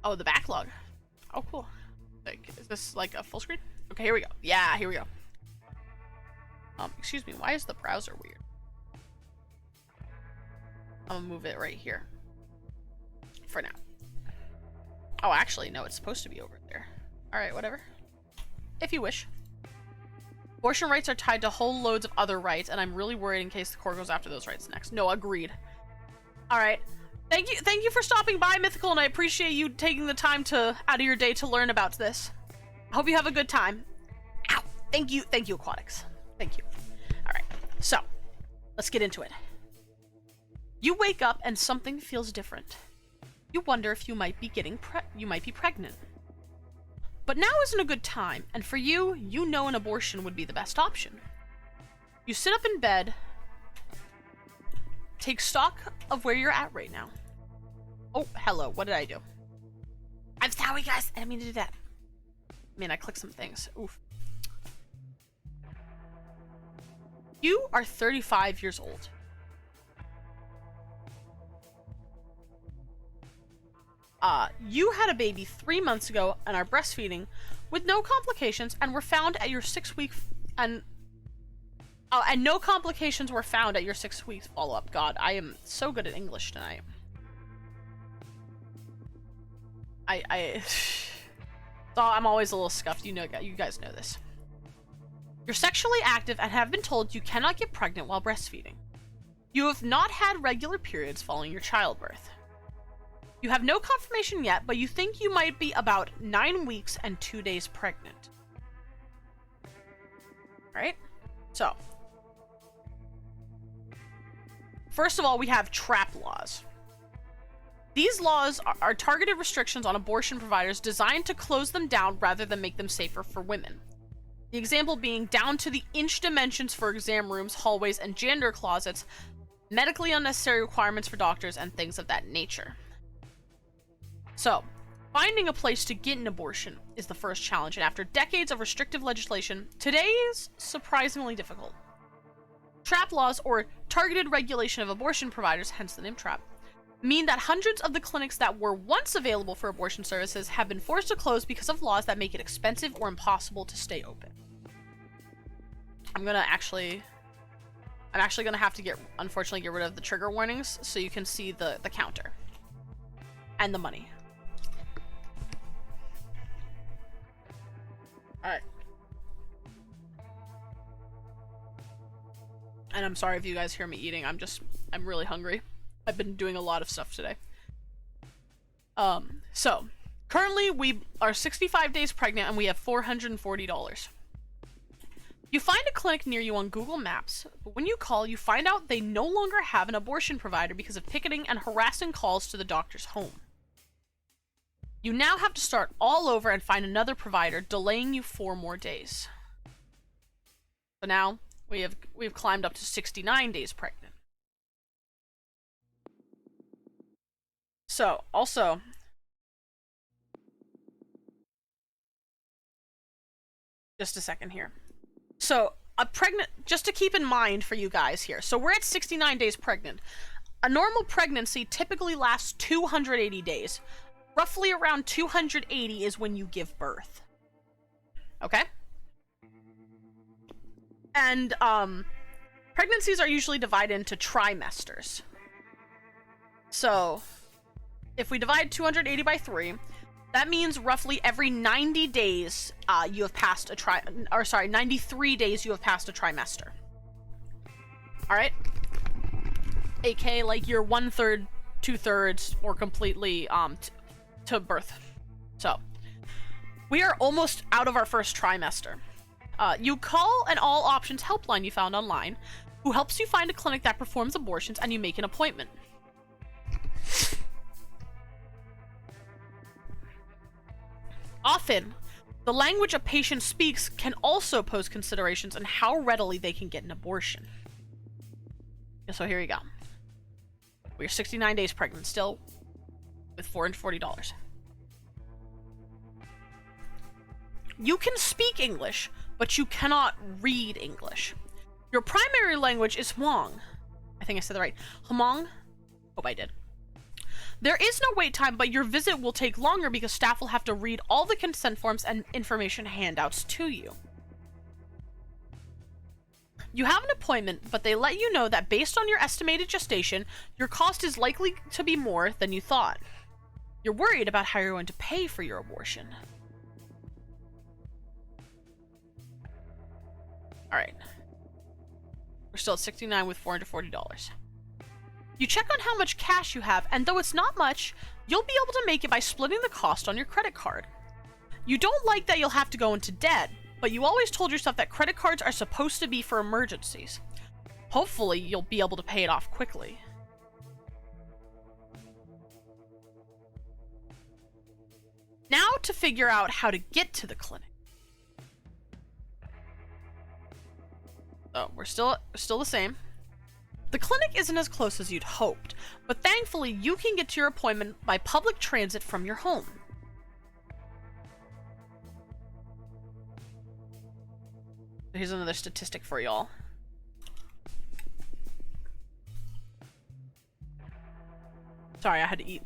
Oh, the backlog. Oh, cool. Like, is this like a full screen? Okay, here we go. Yeah, here we go. Excuse me, why is the browser weird? I'm gonna move it right here. For now. Oh, actually, no, it's supposed to be over there. Alright, whatever. If you wish. Abortion rights are tied to whole loads of other rights, and I'm really worried in case the court goes after those rights next. No, agreed. Alright. Thank you for stopping by, Mythical, and I appreciate you taking the time out of your day to learn about this. I hope you have a good time. Ow! Thank you, Aquatics. Thank you. Alright, so, let's get into it. You wake up and something feels different. You wonder if you might be pregnant. But now isn't a good time, and for you, you know an abortion would be the best option. You sit up in bed, take stock of where you're at right now. Oh, hello, what did I do? I'm sorry, guys, I didn't mean to do that. I mean, I clicked some things. Oof. You are 35 years old. You had a baby 3 months ago and are breastfeeding with no complications and were found at your 6-week and no complications were found at your 6 weeks follow-up. God, I am so good at English tonight. So I'm always a little scuffed. You guys know this. You're sexually active and have been told you cannot get pregnant while breastfeeding. You have not had regular periods following your childbirth. You have no confirmation yet, but you think you might be about 9 weeks and 2 days pregnant. Right? So, first of all, we have trap laws. These laws are targeted restrictions on abortion providers designed to close them down rather than make them safer for women. The example being down to the inch dimensions for exam rooms, hallways, and gender closets, medically unnecessary requirements for doctors, and things of that nature. So, finding a place to get an abortion is the first challenge, and after decades of restrictive legislation, today is surprisingly difficult. Trap laws, or targeted regulation of abortion providers, hence the name trap, mean that hundreds of the clinics that were once available for abortion services have been forced to close because of laws that make it expensive or impossible to stay open. I'm actually gonna have to unfortunately get rid of the trigger warnings so you can see the counter and the money. All right. And I'm sorry if you guys hear me eating. I'm really hungry. I've been doing a lot of stuff today. So currently we are 65 days pregnant and we have $440. You find a clinic near you on Google Maps, but when you call, you find out they no longer have an abortion provider because of picketing and harassing calls to the doctor's home. You now have to start all over and find another provider, delaying you 4 more days. So now we've climbed up to 69 days pregnant. So, also, just a second here. So, just to keep in mind for you guys here. So, we're at 69 days pregnant. A normal pregnancy typically lasts 280 days. Roughly around 280 is when you give birth. Okay? And, pregnancies are usually divided into trimesters. So, if we divide 280 by 3, that means roughly every 90 days, you have passed 93 days you have passed a trimester. Alright? AK, like, you're 1/3, 2/3, or completely, to birth. So, we are almost out of our first trimester. You call an all options helpline you found online, who helps you find a clinic that performs abortions, and you make an appointment. Often, the language a patient speaks can also pose considerations on how readily they can get an abortion. So here you go. We're 69 days pregnant still, with $440. You can speak English, but you cannot read English. Your primary language is Hmong. I think I said that right. Hmong? Hope I did. There is no wait time, but your visit will take longer because staff will have to read all the consent forms and information handouts to you. You have an appointment, but they let you know that based on your estimated gestation, your cost is likely to be more than you thought. You're worried about how you're going to pay for your abortion. Alright. We're still at 69 with $440. You check on how much cash you have, and though it's not much, you'll be able to make it by splitting the cost on your credit card. You don't like that you'll have to go into debt, but you always told yourself that credit cards are supposed to be for emergencies. Hopefully, you'll be able to pay it off quickly. Now to figure out how to get to the clinic. So, we're still the same. The clinic isn't as close as you'd hoped, but thankfully you can get to your appointment by public transit from your home. Here's another statistic for y'all. Sorry, I had to eat.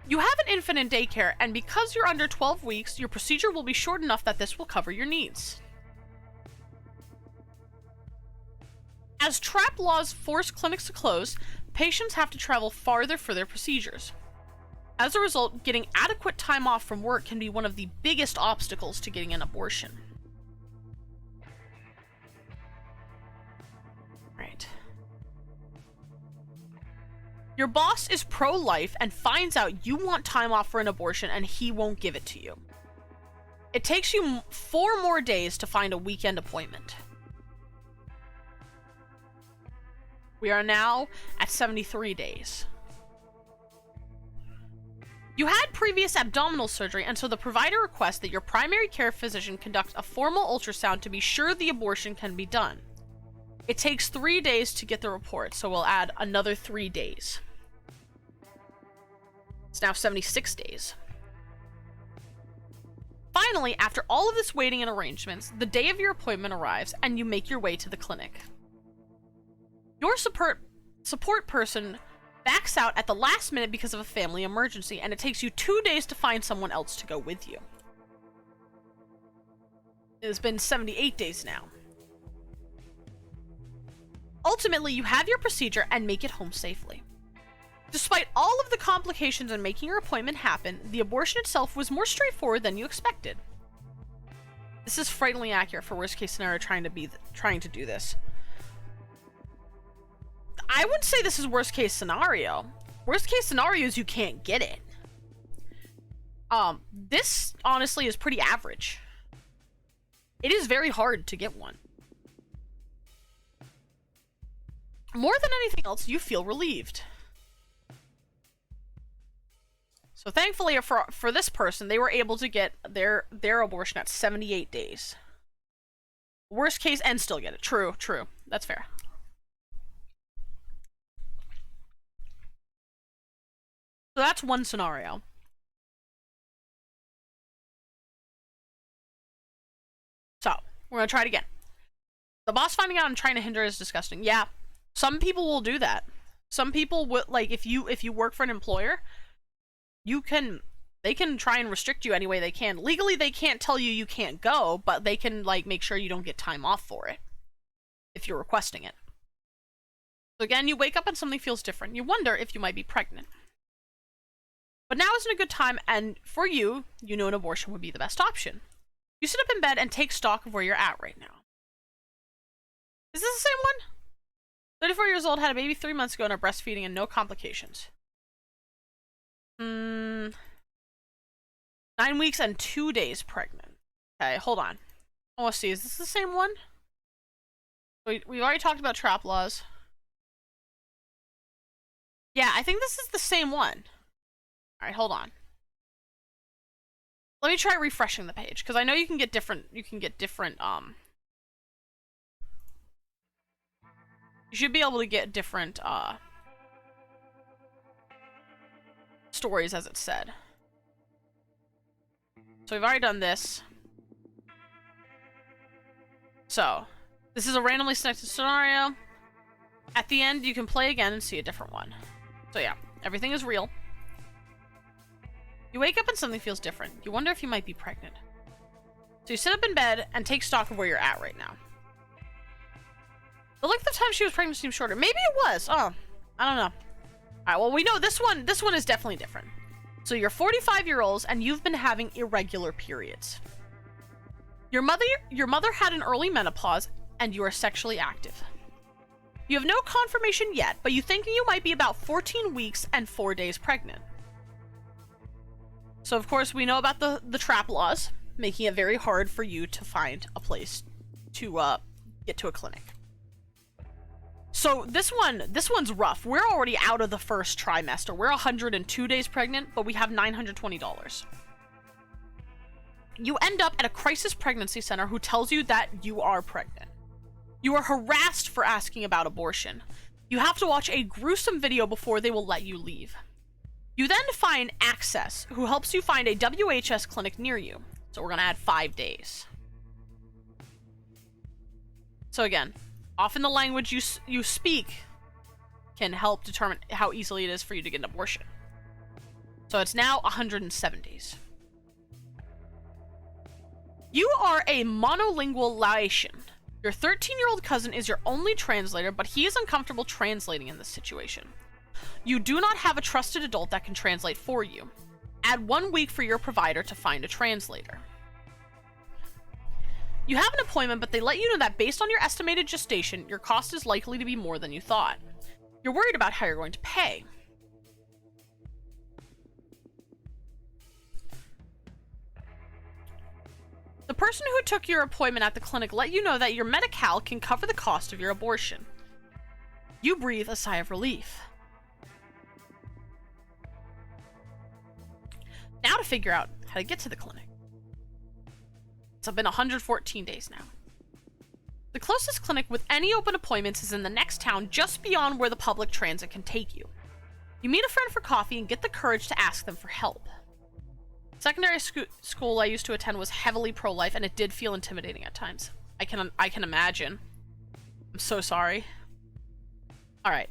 You have an infant in daycare, and because you're under 12 weeks, your procedure will be short enough that this will cover your needs. As TRAP laws force clinics to close, patients have to travel farther for their procedures. As a result, getting adequate time off from work can be one of the biggest obstacles to getting an abortion. Right. Your boss is pro-life and finds out you want time off for an abortion and he won't give it to you. It takes you 4 more days to find a weekend appointment. We are now at 73 days. You had previous abdominal surgery, and so the provider requests that your primary care physician conduct a formal ultrasound to be sure the abortion can be done. It takes 3 days to get the report, so we'll add another 3 days. It's now 76 days. Finally, after all of this waiting and arrangements, the day of your appointment arrives, and you make your way to the clinic. Your support person backs out at the last minute because of a family emergency, and it takes you 2 days to find someone else to go with you. It has been 78 days now. Ultimately, you have your procedure and make it home safely. Despite all of the complications in making your appointment happen, the abortion itself was more straightforward than you expected. This is frighteningly accurate for worst case scenario trying to do this. I wouldn't say this is worst case scenario. Worst case scenario is you can't get it. This honestly is pretty average. It is very hard to get one. More than anything else, you feel relieved. So thankfully for this person, they were able to get their abortion at 78 days. Worst case, and still get it. True. That's fair. So that's one scenario. So, we're gonna try it again. The boss finding out and trying to hinder is disgusting. Yeah, some people will do that. Some people will, like, if you work for an employer, they can try and restrict you any way they can. Legally, they can't tell you can't go, but they can, like, make sure you don't get time off for it if you're requesting it. So again, you wake up and something feels different. You wonder if you might be pregnant. But now isn't a good time, and for you know an abortion would be the best option. You sit up in bed and take stock of where you're at right now. Is this the same one? 34 years old, had a baby 3 months ago and are breastfeeding and no complications. 9 weeks and 2 days pregnant. Okay, hold on. I want to see, is this the same one? We've already talked about trap laws. Yeah, I think this is the same one. Alright, hold on. Let me try refreshing the page, because I know you can get different, you should be able to get different, stories, as it said. So we've already done this. So, this is a randomly selected scenario. At the end, you can play again and see a different one. So yeah, everything is real. You wake up and something feels different. You wonder if you might be pregnant. So you sit up in bed and take stock of where you're at right now. The length of time she was pregnant seems shorter. Maybe it was. Oh, I don't know. Alright, well, we know this one is definitely different. So you're 45-year-olds and you've been having irregular periods. Your mother had an early menopause and you are sexually active. You have no confirmation yet, but you think you might be about 14 weeks and 4 days pregnant. So, of course, we know about the trap laws, making it very hard for you to find a place to get to a clinic. So this one's rough. We're already out of the first trimester. We're 102 days pregnant, but we have $920. You end up at a crisis pregnancy center who tells you that you are pregnant. You are harassed for asking about abortion. You have to watch a gruesome video before they will let you leave. You then find Access, who helps you find a WHS clinic near you. So we're going to add 5 days. So again, often the language you speak can help determine how easily it is for you to get an abortion. So it's now 107 days. You are a monolingual Laotian. Your 13-year-old cousin is your only translator, but he is uncomfortable translating in this situation. You do not have a trusted adult that can translate for you. Add 1 week for your provider to find a translator. You have an appointment, but they let you know that based on your estimated gestation, your cost is likely to be more than you thought. You're worried about how you're going to pay. The person who took your appointment at the clinic let you know that your Medi-Cal can cover the cost of your abortion. You breathe a sigh of relief. Now to figure out how to get to the clinic. It's been 114 days now. The closest clinic with any open appointments is in the next town just beyond where the public transit can take you. You meet a friend for coffee and get the courage to ask them for help. Secondary school I used to attend was heavily pro-life and it did feel intimidating at times. I can imagine. I'm so sorry. Alright,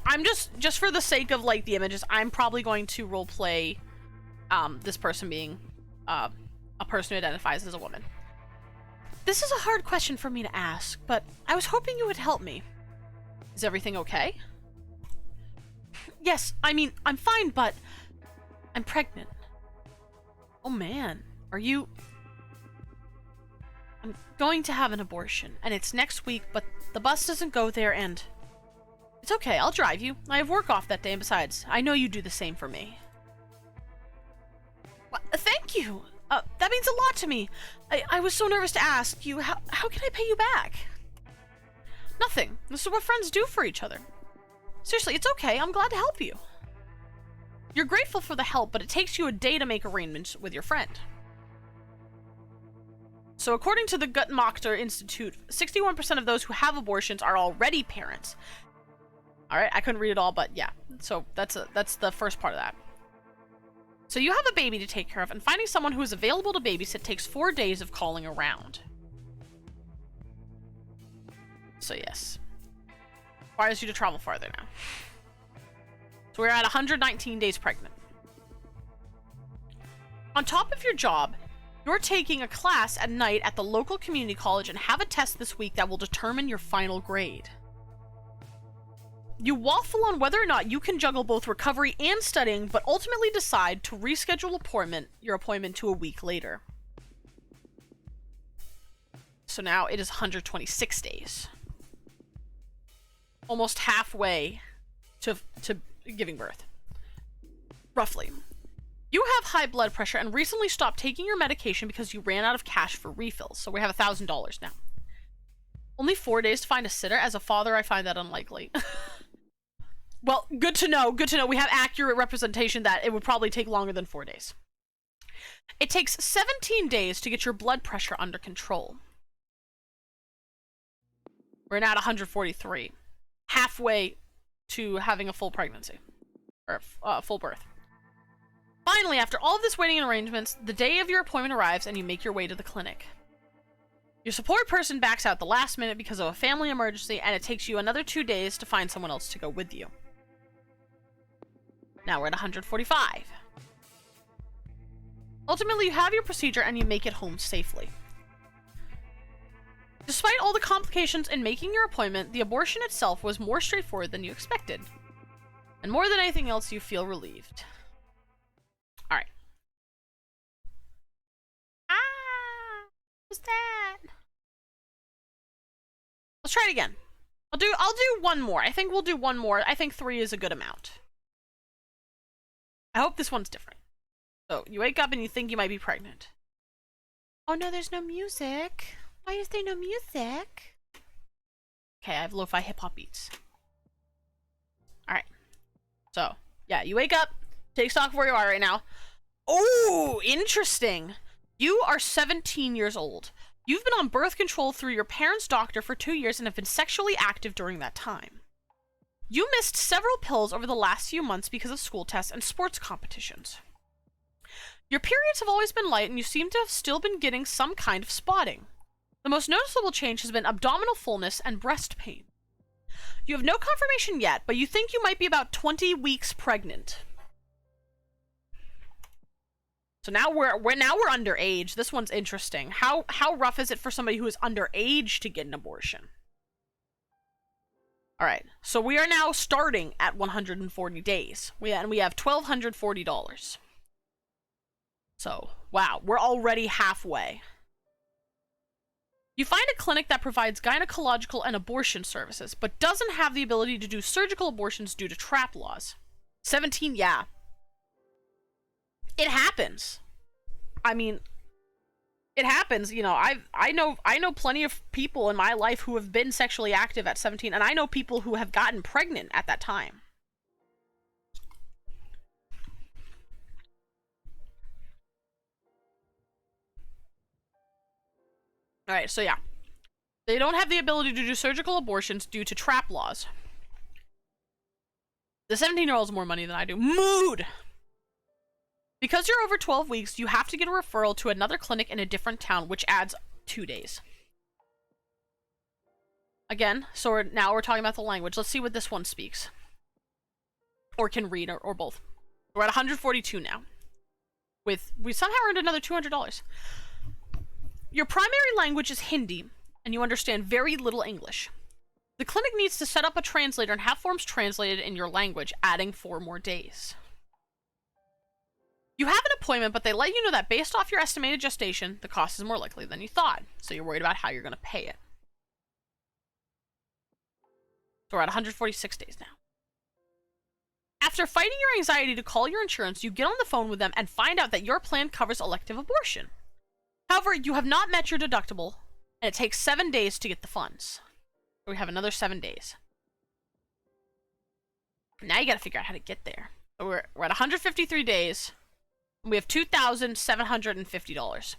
I'm just for the sake of like the images, I'm probably going to roleplay this person being a person who identifies as a woman. This is a hard question for me to ask, but I was hoping you would help me. Is everything okay? Yes, I mean, I'm fine, but I'm pregnant. Oh man, are you... I'm going to have an abortion, and it's next week, but the bus doesn't go there, and... It's okay, I'll drive you. I have work off that day, and besides, I know you do the same for me. Well, thank you! That means a lot to me. I was so nervous to ask you, how can I pay you back? Nothing. This is what friends do for each other. Seriously, it's okay, I'm glad to help you. You're grateful for the help, but it takes you a day to make arrangements with your friend. So according to the Guttmacher Institute, 61% of those who have abortions are already parents. Alright, I couldn't read it all, but yeah. So that's the first part of that. So you have a baby to take care of, and finding someone who is available to babysit takes 4 days of calling around. So yes. Requires you to travel farther now. So we're at 119 days pregnant. On top of your job, you're taking a class at night at the local community college and have a test this week that will determine your final grade. You waffle on whether or not you can juggle both recovery and studying, but ultimately decide to reschedule your appointment to a week later. So now it is 126 days. Almost halfway to giving birth. Roughly. You have high blood pressure and recently stopped taking your medication because you ran out of cash for refills, so we have $1,000 now. Only 4 days to find a sitter? As a father, I find that unlikely. Well, good to know. Good to know. We have accurate representation that it would probably take longer than 4 days. It takes 17 days to get your blood pressure under control. We're now at 143. Halfway to having a full pregnancy. Or full birth. Finally, after all of this waiting and arrangements, the day of your appointment arrives and you make your way to the clinic. Your support person backs out the last minute because of a family emergency, and it takes you another 2 days to find someone else to go with you. Now we're at 145. Ultimately, you have your procedure and you make it home safely. Despite all the complications in making your appointment, the abortion itself was more straightforward than you expected. And more than anything else, you feel relieved. Alright. Ah! What's that? Let's try it again. I'll do one more. I think we'll do one more. I think 3 is a good amount. I hope this one's different. So, you wake up and you think you might be pregnant. Oh no, there's no music. Why is there no music? Okay, I have lo-fi hip-hop beats. Alright. So, yeah, you wake up, take stock of where you are right now. Oh, interesting. You are 17 years old. You've been on birth control through your parents' doctor for 2 years and have been sexually active during that time. You missed several pills over the last few months because of school tests and sports competitions. Your periods have always been light and you seem to have still been getting some kind of spotting. The most noticeable change has been abdominal fullness and breast pain. You have no confirmation yet, but you think you might be about 20 weeks pregnant. So now we're underage. This one's interesting. How rough is it for somebody who is underage to get an abortion? All right. So we are now starting at 140 days. We have $1,240. So, wow, we're already halfway. You find a clinic that provides gynecological and abortion services, but doesn't have the ability to do surgical abortions due to trap laws. 17, yeah. It happens. I mean, it happens. You know, I know plenty of people in my life who have been sexually active at 17, and I know people who have gotten pregnant at that time. Alright, so yeah. They don't have the ability to do surgical abortions due to trap laws. The 17-year-old has more money than I do. Mood! Because you're over 12 weeks, you have to get a referral to another clinic in a different town, which adds 2 days. Again, so now we're talking about the language. Let's see what this one speaks. or can read, or both. We're at 142 now. We somehow earned another $200. Your primary language is Hindi, and you understand very little English. The clinic needs to set up a translator and have forms translated in your language, adding 4 more days. You have an appointment, but they let you know that based off your estimated gestation, the cost is more likely than you thought, so you're worried about how you're going to pay it. So we're at 146 days now. After fighting your anxiety to call your insurance, you get on the phone with them and find out that your plan covers elective abortion. However, you have not met your deductible, and it takes 7 days to get the funds. So we have another 7 days. Now you gotta figure out how to get there. So we're at 153 days. We have $2,750.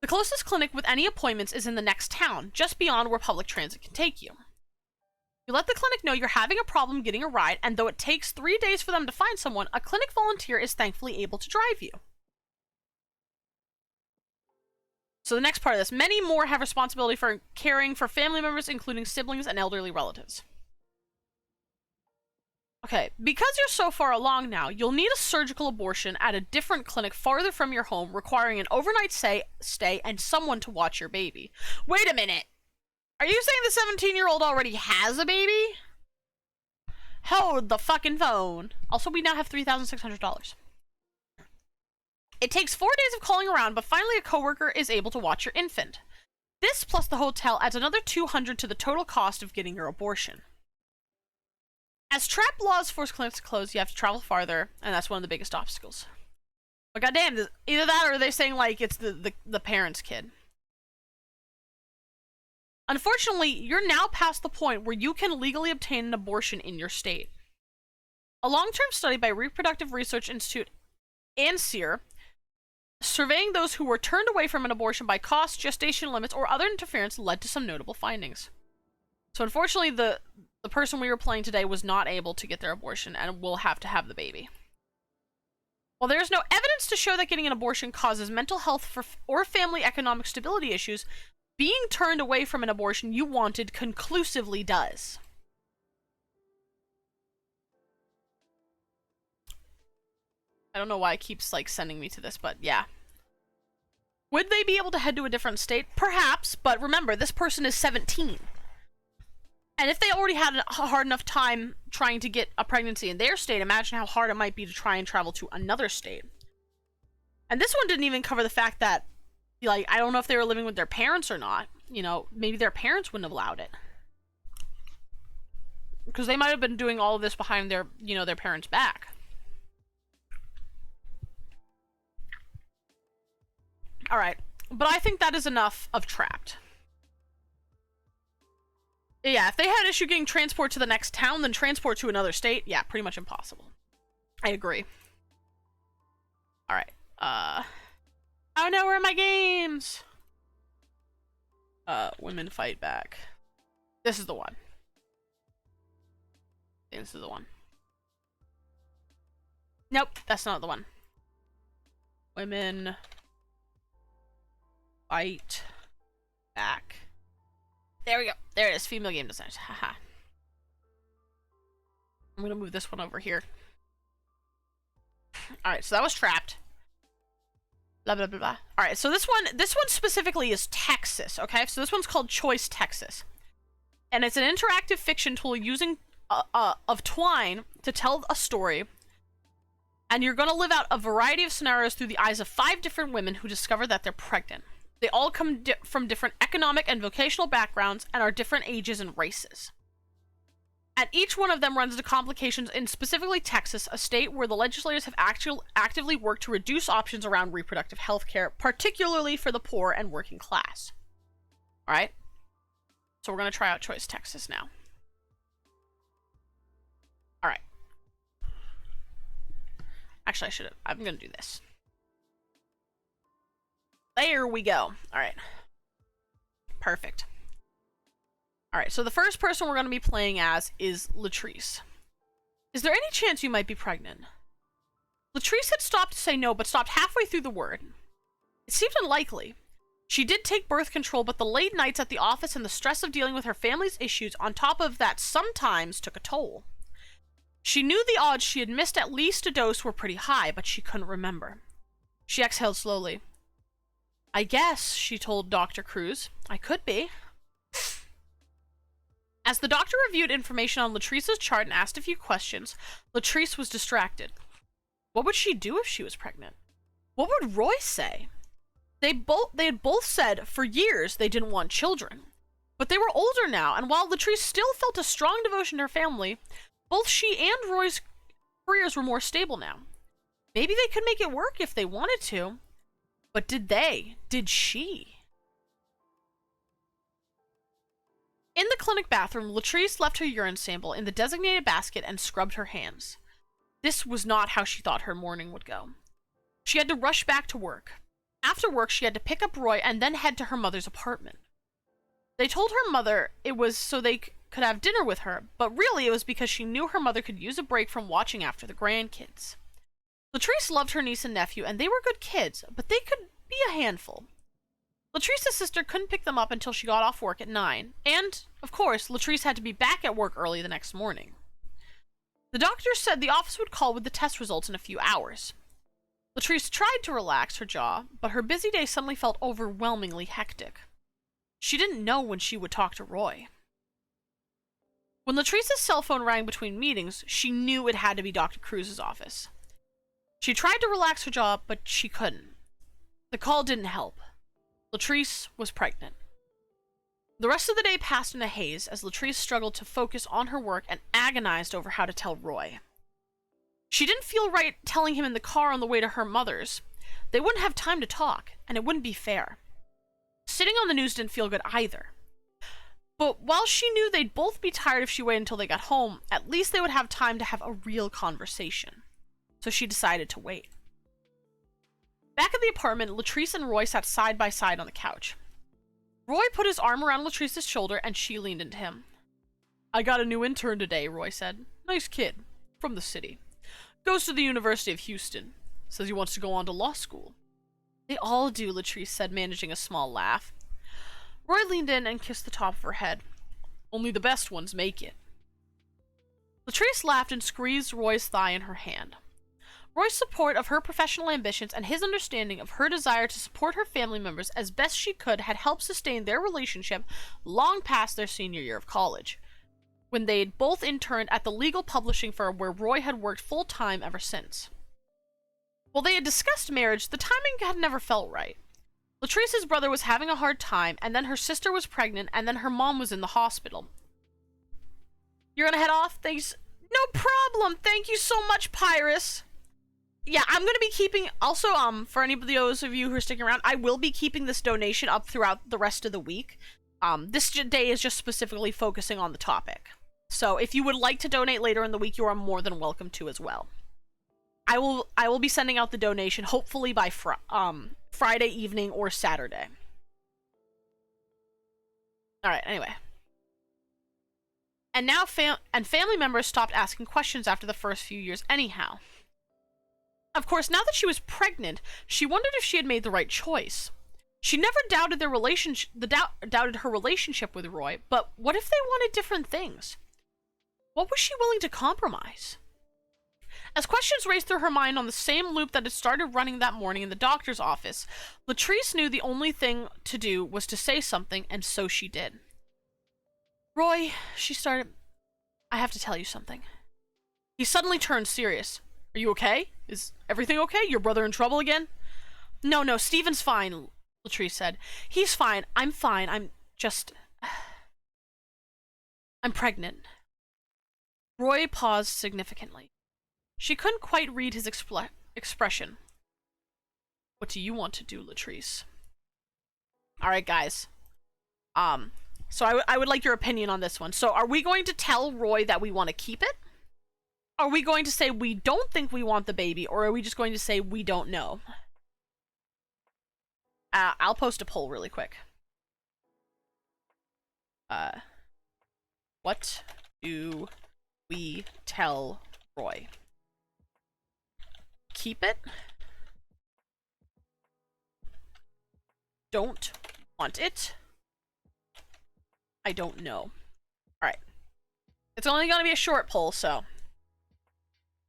The closest clinic with any appointments is in the next town, just beyond where public transit can take you. You let the clinic know you're having a problem getting a ride, and though it takes 3 days for them to find someone, a clinic volunteer is thankfully able to drive you. So the next part of this, many more have responsibility for caring for family members, including siblings and elderly relatives. Okay, because you're so far along now, you'll need a surgical abortion at a different clinic farther from your home, requiring an overnight stay and someone to watch your baby. Wait a minute! Are you saying the 17-year-old already has a baby? Hold the fucking phone. Also, we now have $3,600. It takes 4 days of calling around, but finally a coworker is able to watch your infant. This plus the hotel adds another $200 to the total cost of getting your abortion. As trap laws force clinics to close, you have to travel farther, and that's one of the biggest obstacles. But goddamn, either that or they're saying like it's the parent's kid. Unfortunately, you're now past the point where you can legally obtain an abortion in your state. A long-term study by Reproductive Research Institute and SEER, surveying those who were turned away from an abortion by cost, gestation limits, or other interference, led to some notable findings. So unfortunately, the person we were playing today was not able to get their abortion and will have to have the baby. While there is no evidence to show that getting an abortion causes mental health or family economic stability issues, being turned away from an abortion you wanted conclusively does. I don't know why it keeps like sending me to this, but yeah. Would they be able to head to a different state? Perhaps, but remember, this person is 17. And if they already had a hard enough time trying to get a pregnancy in their state, imagine how hard it might be to try and travel to another state. And this one didn't even cover the fact that, like, I don't know if they were living with their parents or not. You know, maybe their parents wouldn't have allowed it. Because they might have been doing all of this behind their, you know, their parents' back. Alright, but I think that is enough of Trapped. Yeah, if they had an issue getting transport to the next town, then transport to another state, yeah, pretty much impossible. I agree. Alright, oh no, where are my games? Women Fight Back. This is the one. This is the one. Nope, that's not the one. Women Fight Back. There we go. There it is. Female game designers. Haha. I'm gonna move this one over here. Alright, so that was Trapped. Blah blah blah blah. Alright, so this one specifically is Texas, okay? So this one's called Choice Texas. And it's an interactive fiction tool using of Twine to tell a story. And you're gonna live out a variety of scenarios through the eyes of 5 different women who discover that they're pregnant. They all come from different economic and vocational backgrounds and are different ages and races. And each one of them runs into complications in specifically Texas, a state where the legislators have actively worked to reduce options around reproductive health care, particularly for the poor and working class. Alright? So we're going to try out Choice Texas now. Alright. Actually, I'm going to do this. There we go. Alright. Perfect. Alright, so the first person we're going to be playing as is Latrice. Is there any chance you might be pregnant? Latrice had stopped to say no, but stopped halfway through the word. It seemed unlikely. She did take birth control, but the late nights at the office and the stress of dealing with her family's issues on top of that sometimes took a toll. She knew the odds she had missed at least a dose were pretty high, but she couldn't remember. She exhaled slowly. I guess, she told Dr. Cruz, I could be. As the doctor reviewed information on Latrice's chart and asked a few questions, Latrice was distracted. What would she do if she was pregnant? What would Roy say? They had both said for years they didn't want children. But they were older now, and while Latrice still felt a strong devotion to her family, both she and Roy's careers were more stable now. Maybe they could make it work if they wanted to. But did they? Did she? In the clinic bathroom, Latrice left her urine sample in the designated basket and scrubbed her hands. This was not how she thought her morning would go. She had to rush back to work. After work, she had to pick up Roy and then head to her mother's apartment. They told her mother it was so they could have dinner with her, but really it was because she knew her mother could use a break from watching after the grandkids. Latrice loved her niece and nephew, and they were good kids, but they could be a handful. Latrice's sister couldn't pick them up until she got off work at 9, and, of course, Latrice had to be back at work early the next morning. The doctor said the office would call with the test results in a few hours. Latrice tried to relax her jaw, but her busy day suddenly felt overwhelmingly hectic. She didn't know when she would talk to Roy. When Latrice's cell phone rang between meetings, she knew it had to be Dr. Cruz's office. She tried to relax her jaw, but she couldn't. The call didn't help. Latrice was pregnant. The rest of the day passed in a haze as Latrice struggled to focus on her work and agonized over how to tell Roy. She didn't feel right telling him in the car on the way to her mother's. They wouldn't have time to talk, and it wouldn't be fair. Sitting on the news didn't feel good either. But while she knew they'd both be tired if she waited until they got home, at least they would have time to have a real conversation. So she decided to wait. Back at the apartment, Latrice and Roy sat side by side on the couch. Roy put his arm around Latrice's shoulder and she leaned into him. I got a new intern today, Roy said. Nice kid. From the city. Goes to the University of Houston. Says he wants to go on to law school. They all do, Latrice said, managing a small laugh. Roy leaned in and kissed the top of her head. Only the best ones make it. Latrice laughed and squeezed Roy's thigh in her hand. Roy's support of her professional ambitions and his understanding of her desire to support her family members as best she could had helped sustain their relationship long past their senior year of college, when they'd both interned at the legal publishing firm where Roy had worked full-time ever since. While they had discussed marriage, the timing had never felt right. Latrice's brother was having a hard time, and then her sister was pregnant, and then her mom was in the hospital. You're gonna head off? Thanks. No problem! Thank you so much, Pyrus! Yeah, I'm gonna be keeping, also, for any of those of you who are sticking around, I will be keeping this donation up throughout the rest of the week. This day is just specifically focusing on the topic. So if you would like to donate later in the week, you are more than welcome to as well. I will be sending out the donation hopefully by Friday evening or Saturday. Alright, anyway. And now family members stopped asking questions after the first few years anyhow. Of course, now that she was pregnant, she wondered if she had made the right choice. She never doubted their doubted her relationship with Roy, but what if they wanted different things? What was she willing to compromise? As questions raced through her mind on the same loop that had started running that morning in the doctor's office, Latrice knew the only thing to do was to say something, and so she did. Roy, she started, I have to tell you something. He suddenly turned serious. Are you okay? Is everything okay? Your brother in trouble again? No, Steven's fine, Latrice said. He's fine. I'm fine. I'm pregnant. Roy paused significantly. She couldn't quite read his expression. What do you want to do, Latrice? Alright, guys. So I would like your opinion on this one. So are we going to tell Roy that we want to keep it? Are we going to say we don't think we want the baby, or are we just going to say we don't know? I'll post a poll really quick. What do we tell Roy? Keep it? Don't want it? I don't know. Alright. It's only gonna be a short poll, so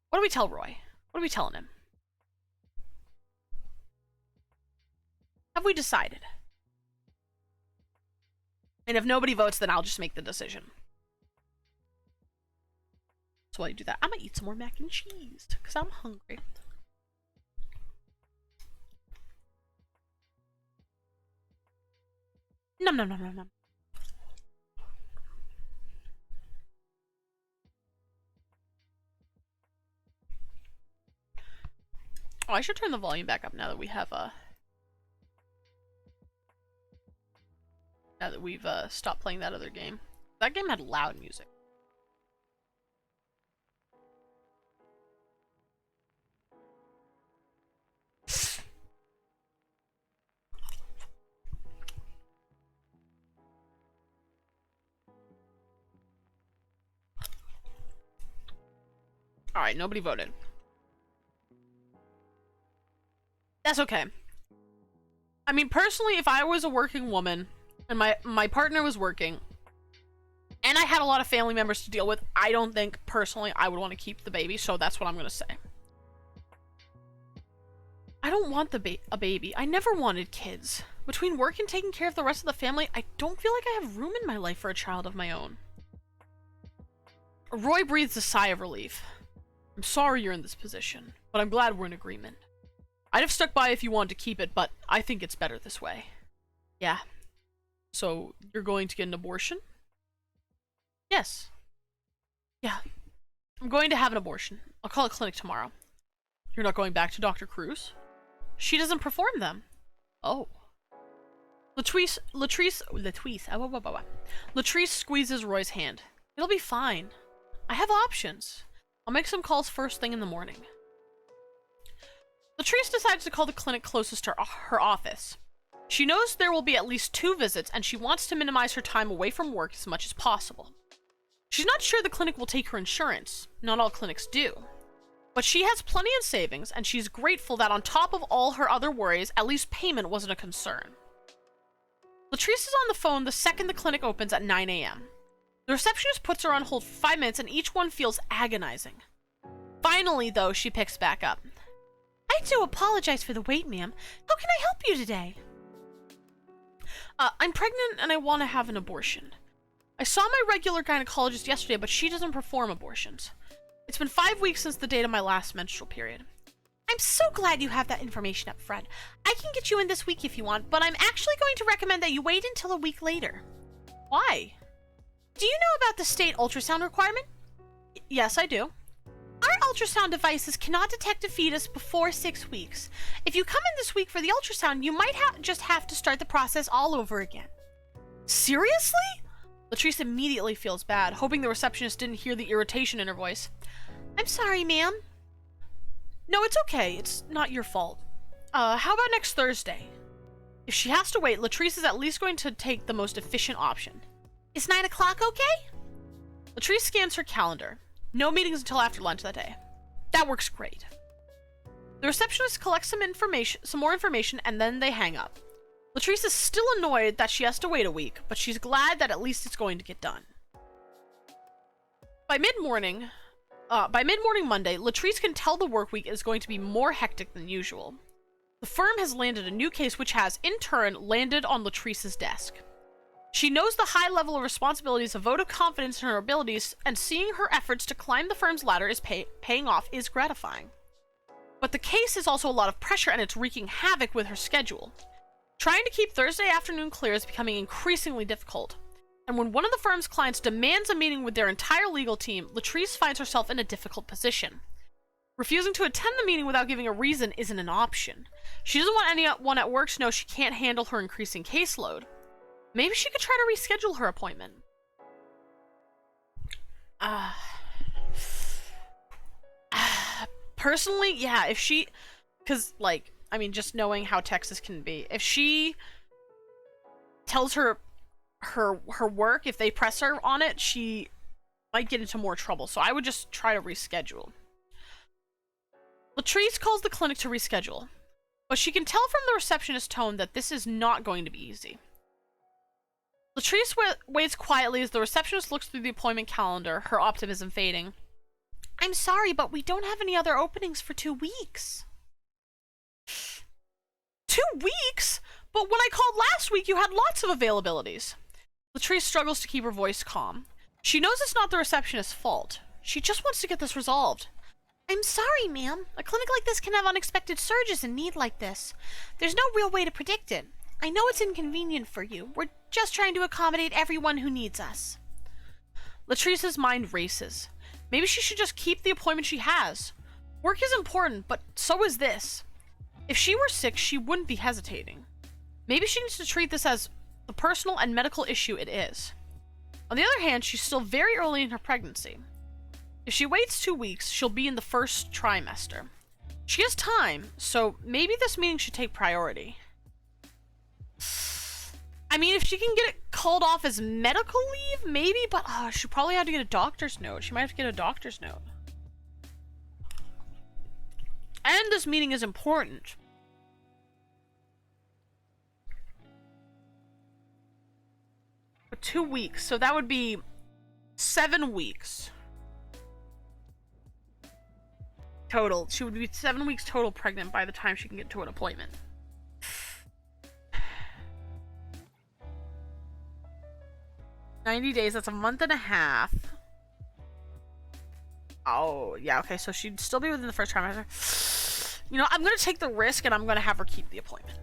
What do we tell Roy? What are we telling him? Have we decided? And if nobody votes, then I'll just make the decision. So while you do that, I'm gonna eat some more mac and cheese, because I'm hungry. Nom nom nom nom nom. Oh, I should turn the volume back up now that we have now that we've stopped playing that other game. That game had loud music. Alright, nobody voted. That's okay. I mean, personally, if I was a working woman and my partner was working and I had a lot of family members to deal with, I don't think personally I would want to keep the baby, so that's what I'm gonna say. I don't want a baby. I never wanted kids. Between work and taking care of the rest of the family, I don't feel like I have room in my life for a child of my own. Roy breathes a sigh of relief. I'm sorry you're in this position, but I'm glad we're in agreement. I'd have stuck by if you wanted to keep it, but I think it's better this way. Yeah. So, you're going to get an abortion? Yes. Yeah. I'm going to have an abortion. I'll call a clinic tomorrow. You're not going back to Dr. Cruz? She doesn't perform them. Oh. Latrice squeezes Roy's hand. It'll be fine. I have options. I'll make some calls first thing in the morning. Latrice decides to call the clinic closest to her office. She knows there will be at least 2 visits, and she wants to minimize her time away from work as much as possible. She's not sure the clinic will take her insurance. Not all clinics do. But she has plenty in savings, and she's grateful that on top of all her other worries, at least payment wasn't a concern. Latrice is on the phone the second the clinic opens at 9 a.m. The receptionist puts her on hold for 5 minutes, and each one feels agonizing. Finally, though, she picks back up. I do apologize for the wait, ma'am. How can I help you today? I'm pregnant and I want to have an abortion. I saw my regular gynecologist yesterday, but she doesn't perform abortions. It's been 5 weeks since the date of my last menstrual period. I'm so glad you have that information up front. I can get you in this week if you want, but I'm actually going to recommend that you wait until a week later. Why? Do you know about the state ultrasound requirement? Yes, I do. Our ultrasound devices cannot detect a fetus before 6 weeks. If you come in this week for the ultrasound, you might just have to start the process all over again. Seriously? Latrice immediately feels bad, hoping the receptionist didn't hear the irritation in her voice. I'm sorry, ma'am. No, it's okay. It's not your fault. How about next Thursday? If she has to wait, Latrice is at least going to take the most efficient option. Is 9 o'clock okay? Latrice scans her calendar. No meetings until after lunch that day. That works great. The receptionist collects some more information, and then they hang up. Latrice is still annoyed that she has to wait a week, but she's glad that at least it's going to get done. By mid-morning Monday, Latrice can tell the work week is going to be more hectic than usual. The firm has landed a new case which has, in turn, landed on Latrice's desk. She knows the high level of responsibilities, a vote of confidence in her abilities, and seeing her efforts to climb the firm's ladder is paying off is gratifying. But the case is also a lot of pressure, and it's wreaking havoc with her schedule. Trying to keep Thursday afternoon clear is becoming increasingly difficult. And when one of the firm's clients demands a meeting with their entire legal team, Latrice finds herself in a difficult position. Refusing to attend the meeting without giving a reason isn't an option. She doesn't want anyone at work to know she can't handle her increasing caseload. Maybe she could try to reschedule her appointment. Personally, yeah, if she... Because, like, I mean, just knowing how Texas can be. If she tells her work, if they press her on it, she might get into more trouble. So I would just try to reschedule. Latrice calls the clinic to reschedule. But she can tell from the receptionist's tone that this is not going to be easy. Latrice waits quietly as the receptionist looks through the appointment calendar, her optimism fading. I'm sorry, but we don't have any other openings for 2 weeks. 2 weeks? But when I called last week, you had lots of availabilities. Latrice struggles to keep her voice calm. She knows it's not the receptionist's fault. She just wants to get this resolved. I'm sorry, ma'am. A clinic like this can have unexpected surges in need like this. There's no real way to predict it. I know it's inconvenient for you. We're just trying to accommodate everyone who needs us. Latrice's mind races. Maybe she should just keep the appointment she has. Work is important, but so is this. If she were sick, she wouldn't be hesitating. Maybe she needs to treat this as the personal and medical issue it is. On the other hand, she's still very early in her pregnancy. If she waits 2 weeks, she'll be in the first trimester. She has time, so maybe this meeting should take priority. I mean, if she can get it called off as medical leave, maybe, but she'll probably have to get a doctor's note. She might have to get a doctor's note. And this meeting is important. For 2 weeks, so that would be 7 weeks. Total. She would be 7 weeks total pregnant by the time she can get to an appointment. $90, that's a month and a half. Oh, yeah, okay, so she'd still be within the first trimester. You know, I'm gonna take the risk and I'm gonna have her keep the appointment.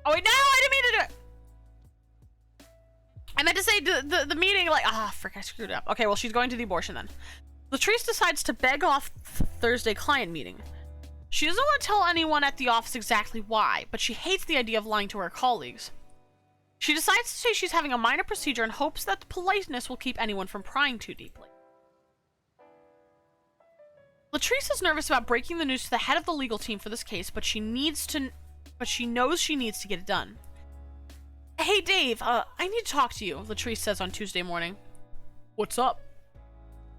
Oh, wait, no, I didn't mean to do it. I meant to say the meeting, like, frick, I screwed it up. Okay, well, she's going to the abortion then. Latrice decides to beg off Thursday client meeting. She doesn't want to tell anyone at the office exactly why, but she hates the idea of lying to her colleagues. She decides to say she's having a minor procedure and hopes that politeness will keep anyone from prying too deeply. Latrice is nervous about breaking the news to the head of the legal team for this case, but she knows she needs to get it done. Hey Dave, I need to talk to you, Latrice says on Tuesday morning. What's up?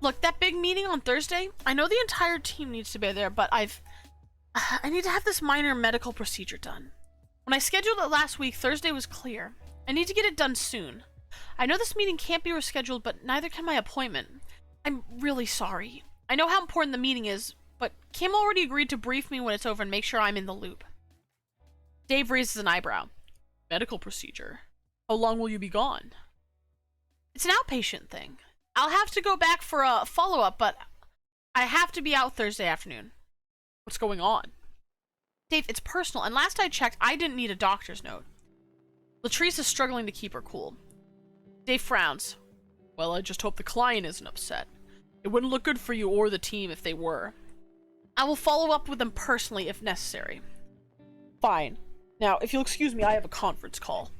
Look, that big meeting on Thursday, I know the entire team needs to be there, but I need to have this minor medical procedure done. When I scheduled it last week, Thursday was clear. I need to get it done soon. I know this meeting can't be rescheduled, but neither can my appointment. I'm really sorry. I know how important the meeting is, but Kim already agreed to brief me when it's over and make sure I'm in the loop. Dave raises an eyebrow. Medical procedure? How long will you be gone? It's an outpatient thing. I'll have to go back for a follow-up, but I have to be out Thursday afternoon. What's going on? Dave, it's personal, and last I checked, I didn't need a doctor's note. Latrice is struggling to keep her cool. Dave frowns. Well, I just hope the client isn't upset. It wouldn't look good for you or the team if they were. I will follow up with them personally if necessary. Fine. Now, if you'll excuse me, I have a conference call.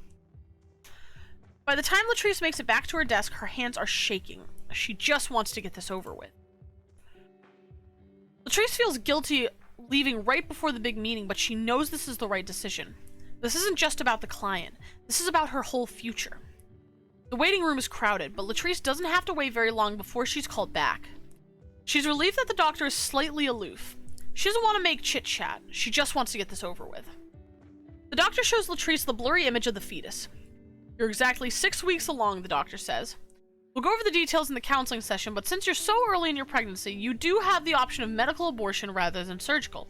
By the time Latrice makes it back to her desk, her hands are shaking. She just wants to get this over with. Latrice feels guilty leaving right before the big meeting, but she knows this is the right decision. This isn't just about the client. This is about her whole future. The waiting room is crowded, but Latrice doesn't have to wait very long before she's called back. She's relieved that the doctor is slightly aloof. She doesn't want to make chit-chat. She just wants to get this over with. The doctor shows Latrice the blurry image of the fetus. You're exactly 6 weeks along, the doctor says. We'll go over the details in the counseling session, but since you're so early in your pregnancy, you do have the option of medical abortion rather than surgical.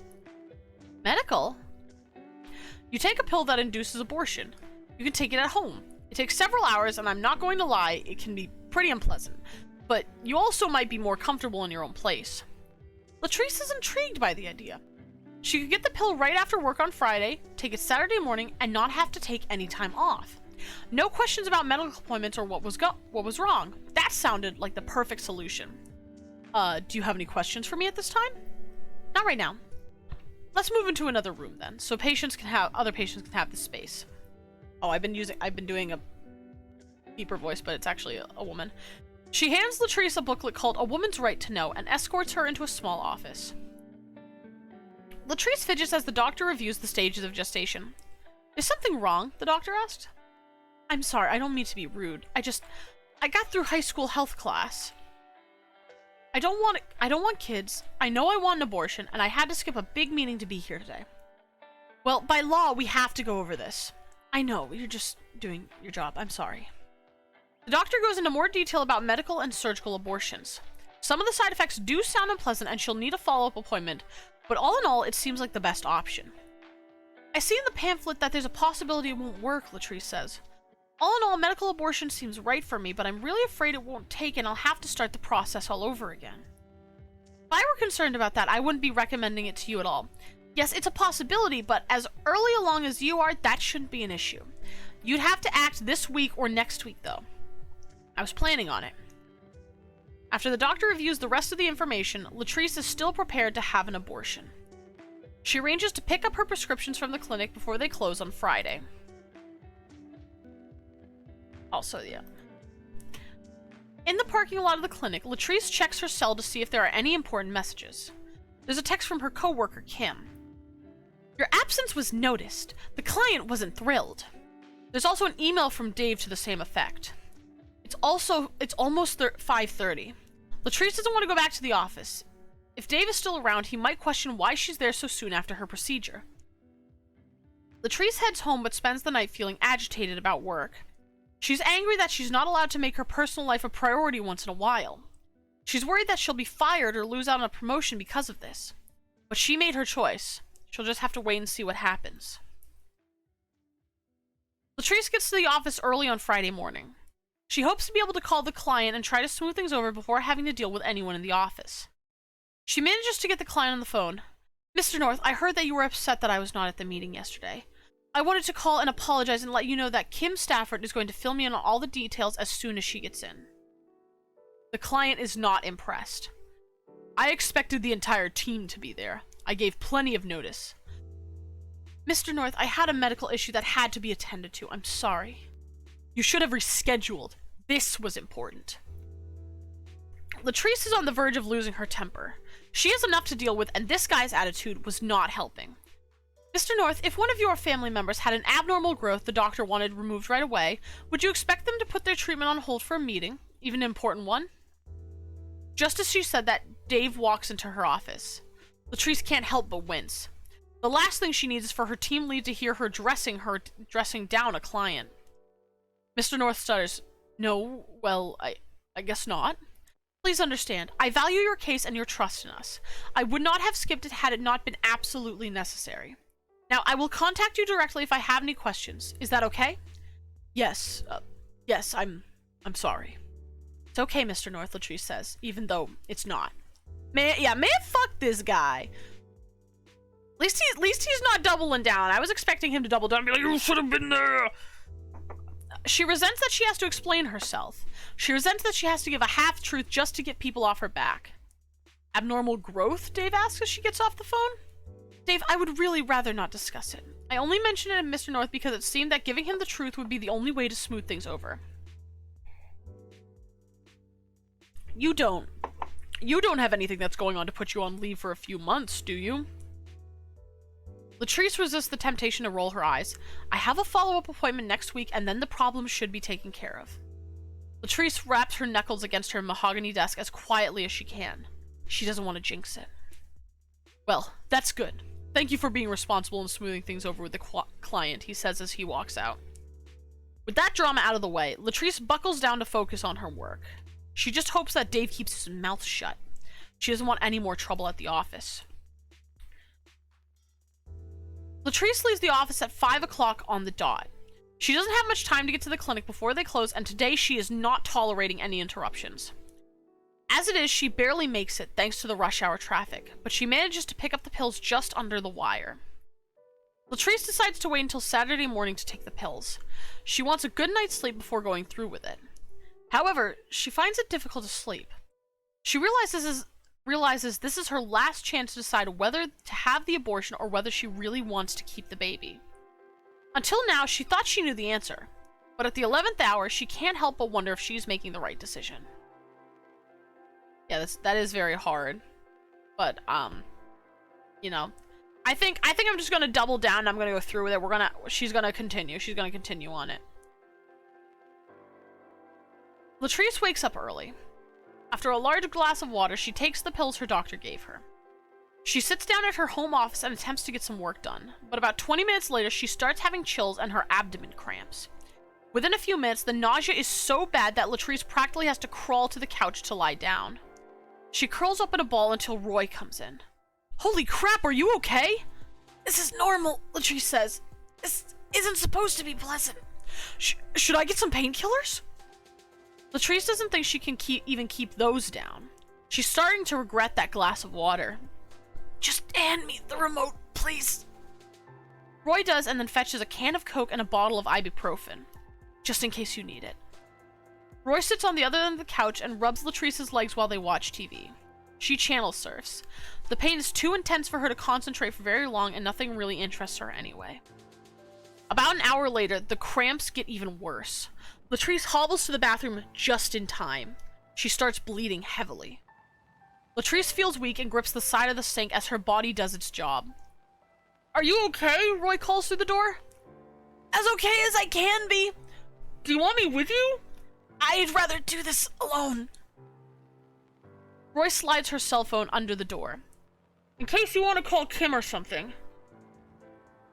Medical? You take a pill that induces abortion. You can take it at home. It takes several hours, and I'm not going to lie, it can be pretty unpleasant. But you also might be more comfortable in your own place. Latrice is intrigued by the idea. She could get the pill right after work on Friday, take it Saturday morning, and not have to take any time off. No questions about medical appointments or what was wrong. That sounded like the perfect solution. Do you have any questions for me at this time? Not right now. Let's move into another room then, so other patients can have the space. Oh, I've been doing a deeper voice, but it's actually a woman. She hands Latrice a booklet called A Woman's Right to Know and escorts her into a small office. Latrice fidgets as the doctor reviews the stages of gestation. Is something wrong? The doctor asked. I'm sorry, I don't mean to be rude. I got through high school health class. I don't want kids. I know I want an abortion, and I had to skip a big meeting to be here today. Well, by law, we have to go over this. I know, you're just doing your job. I'm sorry. The doctor goes into more detail about medical and surgical abortions. Some of the side effects do sound unpleasant and she'll need a follow-up appointment, but all in all, it seems like the best option. I see in the pamphlet that there's a possibility it won't work, Latrice says. All in all, medical abortion seems right for me, but I'm really afraid it won't take and I'll have to start the process all over again. If I were concerned about that, I wouldn't be recommending it to you at all. Yes, it's a possibility, but as early along as you are, that shouldn't be an issue. You'd have to act this week or next week, though. I was planning on it. After the doctor reviews the rest of the information, Latrice is still prepared to have an abortion. She arranges to pick up her prescriptions from the clinic before they close on Friday. Also, yeah. In the parking lot of the clinic, Latrice checks her cell to see if there are any important messages. There's a text from her coworker, Kim. Your absence was noticed. The client wasn't thrilled. There's also an email from Dave to the same effect. It's almost 5:30. Latrice doesn't want to go back to the office. If Dave is still around, he might question why she's there so soon after her procedure. Latrice heads home but spends the night feeling agitated about work. She's angry that she's not allowed to make her personal life a priority once in a while. She's worried that she'll be fired or lose out on a promotion because of this. But she made her choice. She'll just have to wait and see what happens. Latrice gets to the office early on Friday morning. She hopes to be able to call the client and try to smooth things over before having to deal with anyone in the office. She manages to get the client on the phone. Mr. North, I heard that you were upset that I was not at the meeting yesterday. I wanted to call and apologize and let you know that Kim Stafford is going to fill me in on all the details as soon as she gets in. The client is not impressed. I expected the entire team to be there. I gave plenty of notice. Mr. North, I had a medical issue that had to be attended to. I'm sorry. You should have rescheduled. This was important. Latrice is on the verge of losing her temper. She has enough to deal with, and this guy's attitude was not helping. Mr. North, if one of your family members had an abnormal growth the doctor wanted removed right away, would you expect them to put their treatment on hold for a meeting, even an important one? Just as she said that, Dave walks into her office. Latrice can't help but wince. The last thing she needs is for her team lead to hear her dressing down a client. Mr. North stutters. No, well, I guess not. Please understand, I value your case and your trust in us. I would not have skipped it had it not been absolutely necessary. Now, I will contact you directly if I have any questions. Is that okay? Yes, yes, I'm sorry. It's okay, Mr. North, Latrice says, even though it's not. Man, fuck this guy. At least he's not doubling down. I was expecting him to double down and be like, you should have been there. She resents that she has to explain herself. She resents that she has to give a half-truth just to get people off her back. Abnormal growth? Dave asks as she gets off the phone. Dave, I would really rather not discuss it. I only mentioned it to Mr. North because it seemed that giving him the truth would be the only way to smooth things over. You don't have anything that's going on to put you on leave for a few months, do you? Latrice resists the temptation to roll her eyes. I have a follow-up appointment next week, and then the problem should be taken care of. Latrice wraps her knuckles against her mahogany desk as quietly as she can. She doesn't want to jinx it. Well, that's good. Thank you for being responsible and smoothing things over with the client, he says as he walks out. With that drama out of the way, Latrice buckles down to focus on her work. She just hopes that Dave keeps his mouth shut. She doesn't want any more trouble at the office. Latrice leaves the office at 5 o'clock on the dot. She doesn't have much time to get to the clinic before they close, and today she is not tolerating any interruptions. As it is, she barely makes it thanks to the rush hour traffic, but she manages to pick up the pills just under the wire. Latrice decides to wait until Saturday morning to take the pills. She wants a good night's sleep before going through with it. However, she finds it difficult to sleep. She realizes this is her last chance to decide whether to have the abortion or whether she really wants to keep the baby. Until now, she thought she knew the answer, but at the 11th hour, she can't help but wonder if she's making the right decision. Yeah, that is very hard, but you know, I think I'm just gonna double down and I'm gonna go through with it. She's gonna continue on it. Latrice wakes up early. After a large glass of water, she takes the pills her doctor gave her. She sits down at her home office and attempts to get some work done, but about 20 minutes later, she starts having chills and her abdomen cramps. Within a few minutes, the nausea is so bad that Latrice practically has to crawl to the couch to lie down. She curls up in a ball until Roy comes in. Holy crap, are you okay? This is normal, Latrice says. This isn't supposed to be pleasant. Should I get some painkillers? Latrice doesn't think she can even keep those down. She's starting to regret that glass of water. Just hand me the remote, please. Roy does, and then fetches a can of Coke and a bottle of ibuprofen, just in case you need it. Roy sits on the other end of the couch and rubs Latrice's legs while they watch TV. She channel surfs. The pain is too intense for her to concentrate for very long, and nothing really interests her anyway. About an hour later, the cramps get even worse. Latrice hobbles to the bathroom just in time. She starts bleeding heavily. Latrice feels weak and grips the side of the sink as her body does its job. Are you okay? Roy calls through the door. As okay as I can be. Do you want me with you? I'd rather do this alone. Roy slides her cell phone under the door. In case you want to call Kim or something.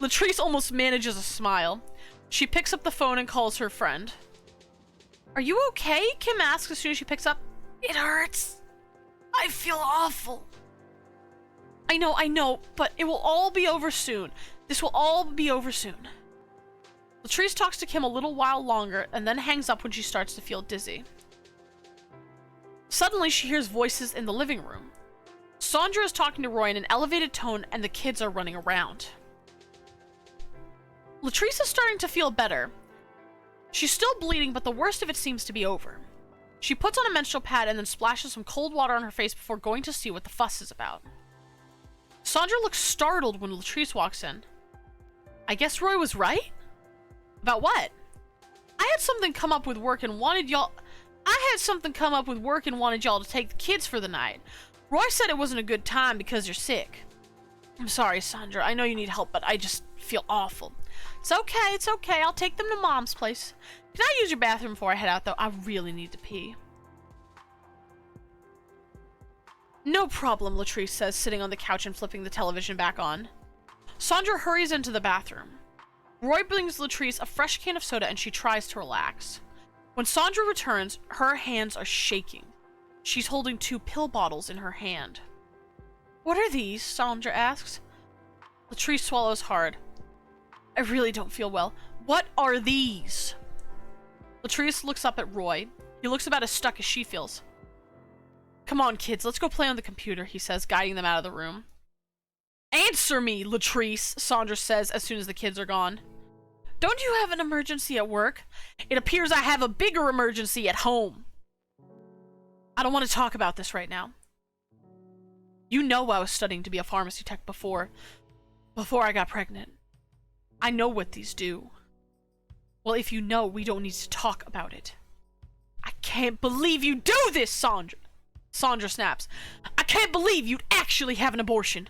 Latrice almost manages a smile. She picks up the phone and calls her friend. Are you okay? Kim asks as soon as she picks up. It hurts. I feel awful. I know, but it will all be over soon. This will all be over soon. Latrice talks to Kim a little while longer and then hangs up when she starts to feel dizzy. Suddenly, she hears voices in the living room. Sandra is talking to Roy in an elevated tone and the kids are running around. Latrice is starting to feel better. She's still bleeding, but the worst of it seems to be over. She puts on a menstrual pad and then splashes some cold water on her face before going to see what the fuss is about. Sandra looks startled when Latrice walks in. I guess Roy was right? About what? I had something come up with work and wanted y'all to take the kids for the night. Roy said it wasn't a good time because you're sick. I'm sorry, Sandra. I know you need help, but I just feel awful. It's okay. I'll take them to Mom's place. Can I use your bathroom before I head out, though? I really need to pee. No problem, Latrice says, sitting on the couch and flipping the television back on. Sandra hurries into the bathroom. Roy brings Latrice a fresh can of soda and she tries to relax. When Sandra returns, her hands are shaking. She's holding 2 pill bottles in her hand. What are these? Sandra asks. Latrice swallows hard. I really don't feel well. What are these? Latrice looks up at Roy. He looks about as stuck as she feels. Come on, kids, let's go play on the computer, he says, guiding them out of the room. Answer me, Latrice, Sandra says as soon as the kids are gone. Don't you have an emergency at work? It appears I have a bigger emergency at home. I don't want to talk about this right now. You know I was studying to be a pharmacy tech before I got pregnant. I know what these do. Well, if you know, we don't need to talk about it. I can't believe you do this, Sandra! Sandra snaps. I can't believe you'd actually have an abortion.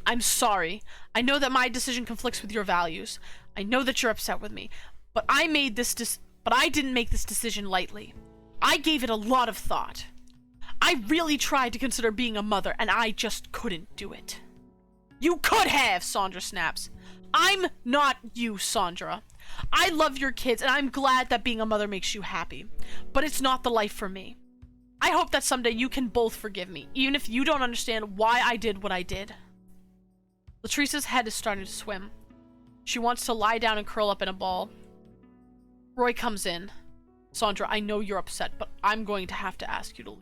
I'm sorry. I know that my decision conflicts with your values. I know that you're upset with me. But I didn't make this decision lightly. I gave it a lot of thought. I really tried to consider being a mother, and I just couldn't do it. You could have, Sandra snaps. I'm not you, Sandra. I love your kids, and I'm glad that being a mother makes you happy. But it's not the life for me. I hope that someday you can both forgive me, even if you don't understand why I did what I did. Latrice's head is starting to swim. She wants to lie down and curl up in a ball. Roy comes in. Sandra, I know you're upset, but I'm going to have to ask you to leave.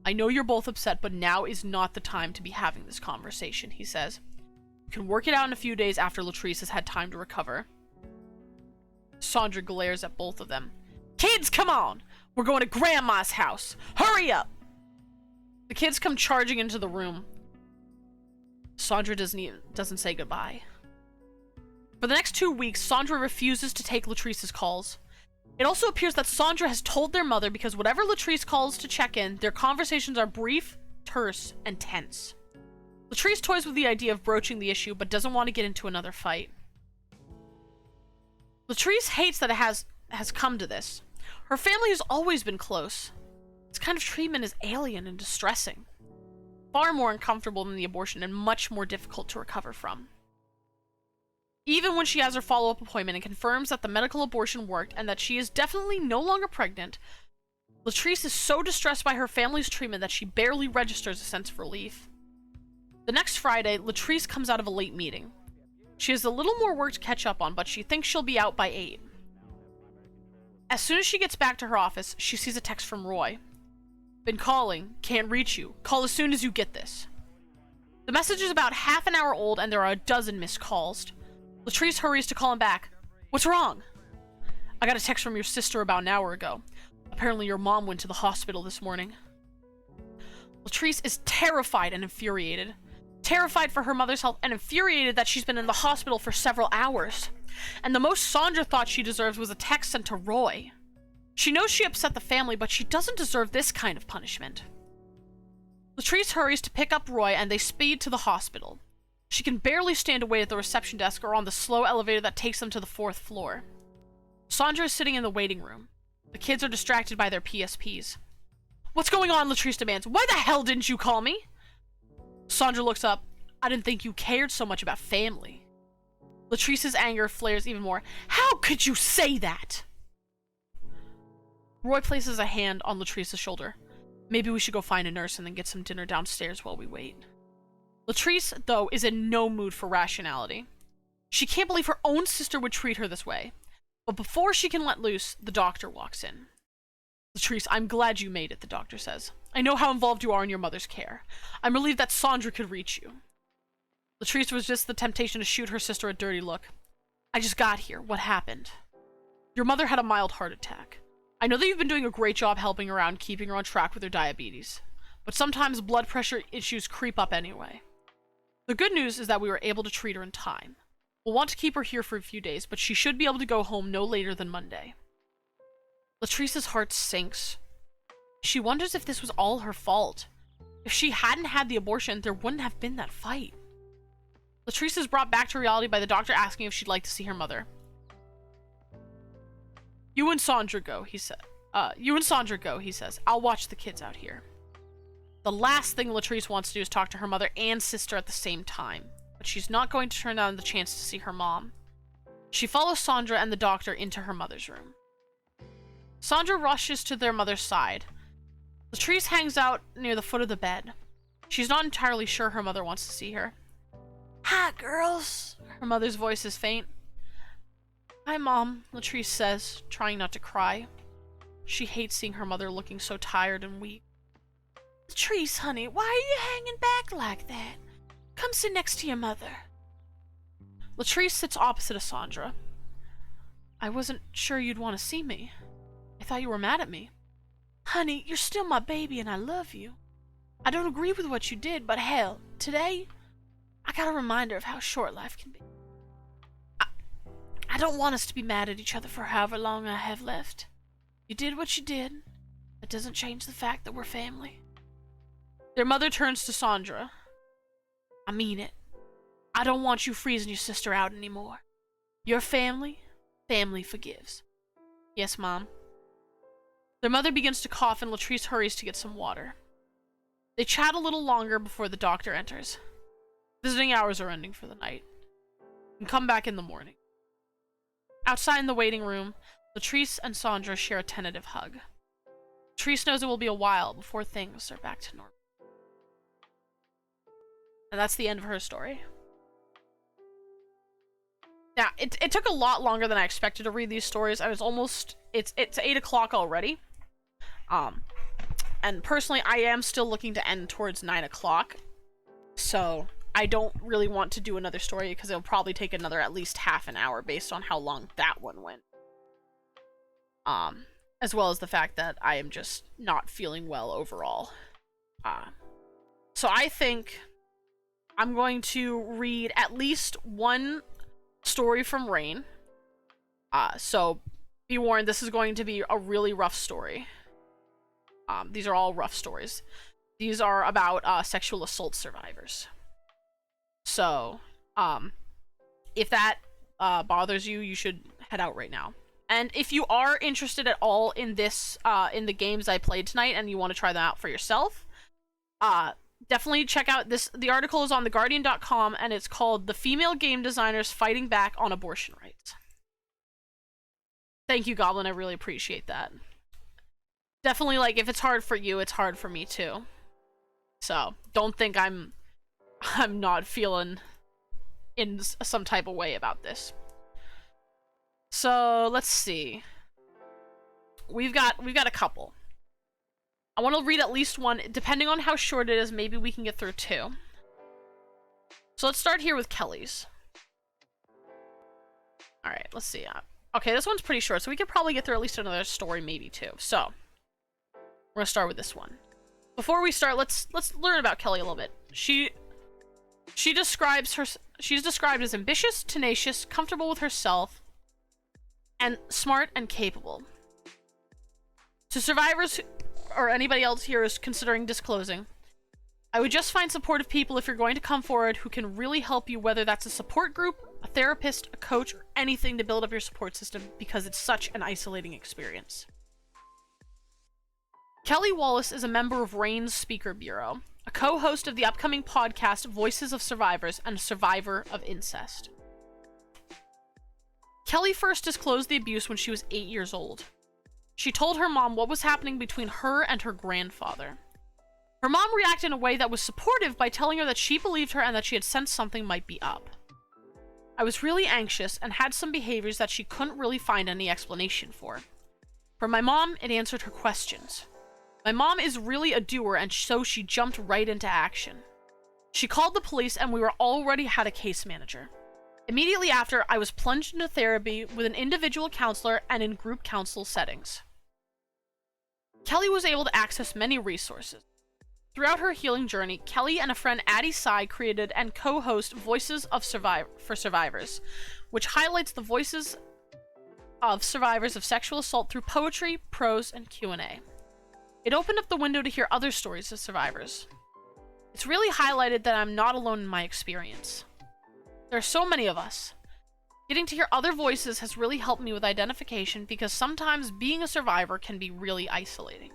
I know you're both upset, but now is not the time to be having this conversation, he says. You can work it out in a few days after Latrice has had time to recover. Sandra glares at both of them. Kids, come on! We're going to Grandma's house! Hurry up! The kids come charging into the room. Sandra doesn't say goodbye. For the next 2 weeks, Sandra refuses to take Latrice's calls. It also appears that Sandra has told their mother because whatever Latrice calls to check in, their conversations are brief, terse, and tense. Latrice toys with the idea of broaching the issue, but doesn't want to get into another fight. Latrice hates that it has come to this. Her family has always been close. This kind of treatment is alien and distressing. Far more uncomfortable than the abortion and much more difficult to recover from. Even when she has her follow-up appointment and confirms that the medical abortion worked and that she is definitely no longer pregnant, Latrice is so distressed by her family's treatment that she barely registers a sense of relief. The next Friday, Latrice comes out of a late meeting. She has a little more work to catch up on, but she thinks she'll be out by 8. As soon as she gets back to her office, she sees a text from Roy. Been calling, can't reach you. Call as soon as you get this. The message is about half an hour old and there are a dozen missed calls. Latrice hurries to call him back. What's wrong? I got a text from your sister about an hour ago. Apparently your mom went to the hospital this morning. Latrice is terrified and infuriated. Terrified for her mother's health and infuriated that she's been in the hospital for several hours. And the most Sandra thought she deserves was a text sent to Roy. She knows she upset the family, but she doesn't deserve this kind of punishment. Latrice hurries to pick up Roy and they speed to the hospital. She can barely stand to wait at the reception desk or on the slow elevator that takes them to the 4th floor. Sandra is sitting in the waiting room. The kids are distracted by their PSPs. What's going on? Latrice demands. Why the hell didn't you call me? Sandra looks up. I didn't think you cared so much about family. Latrice's anger flares even more. How could you say that? Roy places a hand on Latrice's shoulder. Maybe we should go find a nurse and then get some dinner downstairs while we wait. Latrice, though, is in no mood for rationality. She can't believe her own sister would treat her this way. But before she can let loose, the doctor walks in. Latrice, I'm glad you made it, the doctor says. I know how involved you are in your mother's care. I'm relieved that Sandra could reach you. Latrice was just the temptation to shoot her sister a dirty look. I just got here. What happened? Your mother had a mild heart attack. I know that you've been doing a great job helping her out and keeping her on track with her diabetes. But sometimes blood pressure issues creep up anyway. The good news is that we were able to treat her in time. We'll want to keep her here for a few days, but she should be able to go home no later than Monday. Latrice's heart sinks. She wonders if this was all her fault. If she hadn't had the abortion, there wouldn't have been that fight. Latrice is brought back to reality by the doctor asking if she'd like to see her mother. You and Sandra go, he said. He says. I'll watch the kids out here. The last thing Latrice wants to do is talk to her mother and sister at the same time, but she's not going to turn down the chance to see her mom. She follows Sandra and the doctor into her mother's room. Sandra rushes to their mother's side. Latrice hangs out near the foot of the bed. She's not entirely sure her mother wants to see her. Hi, girls. Her mother's voice is faint. Hi, Mom, Latrice says, trying not to cry. She hates seeing her mother looking so tired and weak. Latrice, honey, why are you hanging back like that? Come sit next to your mother. Latrice sits opposite of Sandra. I wasn't sure you'd want to see me. I thought you were mad at me. Honey, you're still my baby and I love you. I don't agree with what you did, but hell, today, I got a reminder of how short life can be. I don't want us to be mad at each other for however long I have left. You did what you did. That doesn't change the fact that we're family. Their mother turns to Sandra. I mean it. I don't want you freezing your sister out anymore. Your family, family forgives. Yes, Mom. Their mother begins to cough and Latrice hurries to get some water. They chat a little longer before the doctor enters. Visiting hours are ending for the night. And come back in the morning. Outside in the waiting room, Latrice and Sandra share a tentative hug. Latrice knows it will be a while before things are back to normal. And that's the end of her story. Now, it took a lot longer than I expected to read these stories. I was almost... It's 8 o'clock already. And personally, I am still looking to end towards 9 o'clock. So, I don't really want to do another story because it'll probably take another at least half an hour based on how long that one went. As well as the fact that I am just not feeling well overall. So I think I'm going to read at least one story from Rain. So be warned, this is going to be a really rough story. These are all rough stories. These are about sexual assault survivors. So, if that bothers you, you should head out right now. And if you are interested at all in this, in the games I played tonight and you want to try them out for yourself, definitely check out this. The article is on theguardian.com and it's called "The Female Game Designers Fighting Back on Abortion Rights." Thank you, Goblin. I really appreciate that. definitely, like, if it's hard for you, it's hard for me too. So don't think I'm not feeling in some type of way about this. So let's see. We've got a couple. I want to read at least one. Depending on how short it is, maybe we can get through two. So let's start here with Kelly's. All right, let's see. Okay, this one's pretty short, so we could probably get through at least another story, maybe two. So we're gonna start with this one. Before we start, let's learn about Kelly a little bit. She's described as ambitious, tenacious, comfortable with herself, and smart and capable. To survivors or anybody else here is considering disclosing, I would just find supportive people if you're going to come forward who can really help you, whether that's a support group, a therapist, a coach, or anything to build up your support system, because it's such an isolating experience. Kelly Wallace is a member of RAIN's Speaker Bureau, a co-host of the upcoming podcast Voices of Survivors, and a survivor of incest. Kelly first disclosed the abuse when she was 8 years old. She told her mom what was happening between her and her grandfather. Her mom reacted in a way that was supportive by telling her that she believed her and that she had sensed something might be up. I was really anxious and had some behaviors that she couldn't really find any explanation for. For my mom, it answered her questions. My mom is really a doer, and so she jumped right into action. She called the police, and we already had a case manager. Immediately after, I was plunged into therapy with an individual counselor and in group counsel settings. Kelly was able to access many resources. Throughout her healing journey, Kelly and a friend Addie Tsai created and co-host Voices of for Survivors, which highlights the voices of survivors of sexual assault through poetry, prose, and Q&A. It opened up the window to hear other stories of survivors. It's really highlighted that I'm not alone in my experience. There are so many of us. Getting to hear other voices has really helped me with identification, because sometimes being a survivor can be really isolating.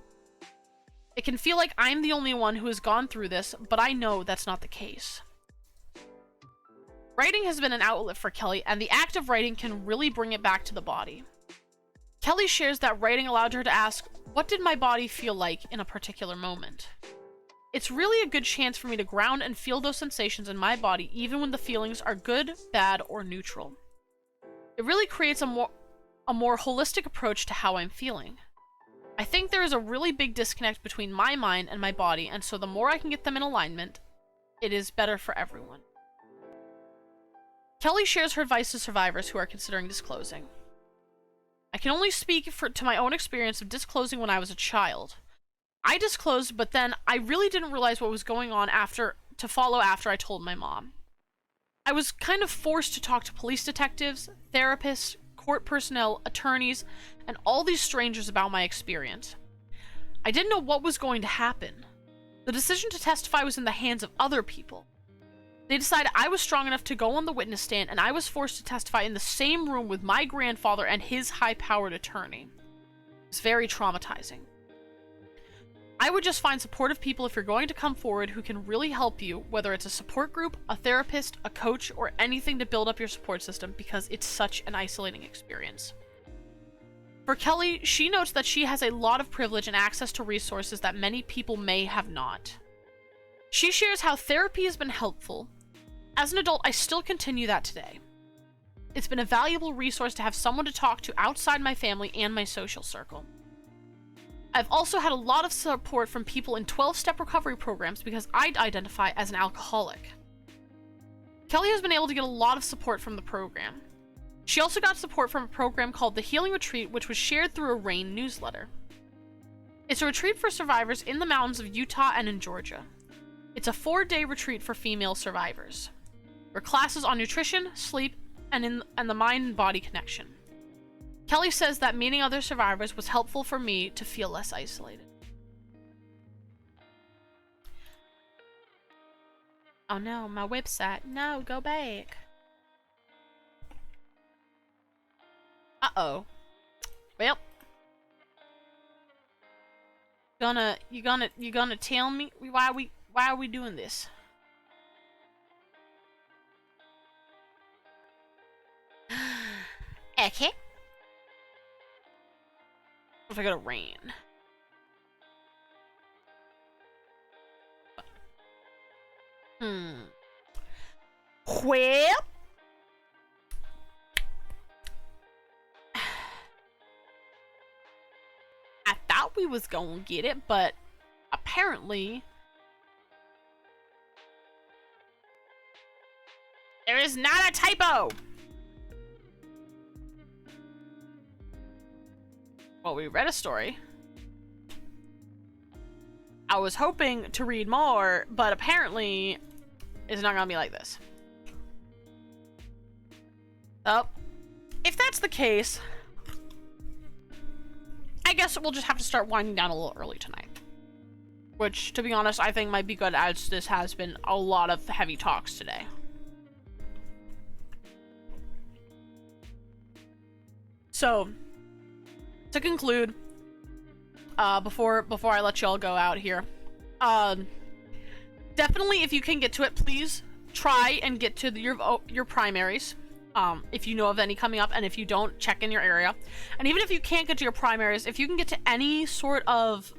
It can feel like I'm the only one who has gone through this, but I know that's not the case. Writing has been an outlet for Kelly, and the act of writing can really bring it back to the body. Kelly shares that writing allowed her to ask, what did my body feel like in a particular moment? It's really a good chance for me to ground and feel those sensations in my body, even when the feelings are good, bad, or neutral. It really creates a more holistic approach to how I'm feeling. I think there is a really big disconnect between my mind and my body, and so the more I can get them in alignment, it is better for everyone. Kelly shares her advice to survivors who are considering disclosing. I can only speak to my own experience of disclosing when I was a child. I disclosed, but then I really didn't realize what was going on to follow after I told my mom. I was kind of forced to talk to police detectives, therapists, court personnel, attorneys, and all these strangers about my experience. I didn't know what was going to happen. The decision to testify was in the hands of other people. They decided I was strong enough to go on the witness stand, and I was forced to testify in the same room with my grandfather and his high-powered attorney. It was very traumatizing. I would just find supportive people if you're going to come forward who can really help you, whether it's a support group, a therapist, a coach, or anything to build up your support system, because it's such an isolating experience. For Kelly, she notes that she has a lot of privilege and access to resources that many people may have not. She shares how therapy has been helpful. As an adult, I still continue that today. It's been a valuable resource to have someone to talk to outside my family and my social circle. I've also had a lot of support from people in 12-step recovery programs because I identify as an alcoholic. Kelly has been able to get a lot of support from the program. She also got support from a program called the Healing Retreat, which was shared through a RAIN newsletter. It's a retreat for survivors in the mountains of Utah and in Georgia. It's a 4-day retreat for female survivors. There are classes on nutrition, sleep, and the mind and body connection. Kelly says that meeting other survivors was helpful for me to feel less isolated. Oh no, my website. No, go back. Uh-oh. Well. You gonna tell me why are we doing this? Okay. What if I go to rain? Well, I thought we was gonna get it, but apparently there is not a typo. Well, we read a story. I was hoping to read more, but apparently it's not gonna be like this. Oh, if that's the case, I guess we'll just have to start winding down a little early tonight. Which, to be honest, I think might be good, as this has been a lot of heavy talks today. So, to conclude, before I let y'all go out here, definitely if you can get to it, please try and get to your primaries. If you know of any coming up, and if you don't, check in your area. And even if you can't get to your primaries, if you can get to any sort of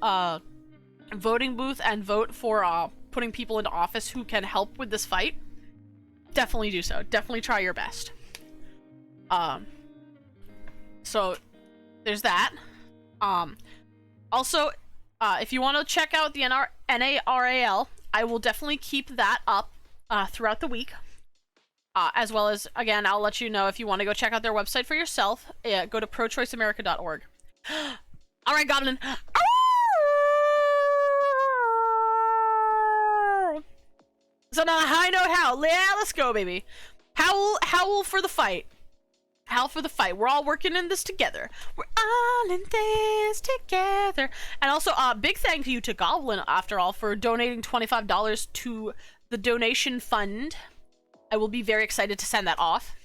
voting booth and vote for putting people into office who can help with this fight, definitely do so. Definitely try your best. So there's that. Also, if you want to check out the NARAL, I will definitely keep that up throughout the week. As well as, again, I'll let you know if you want to go check out their website for yourself. Go to prochoiceamerica.org. All right, Goblin. So on a high note, howl. Yeah, let's go, baby. Howl for the fight. Howl for the fight. We're all working in this together. We're all in this together. And also, big thank you to Goblin, after all, for donating $25 to the donation fund. I will be very excited to send that off.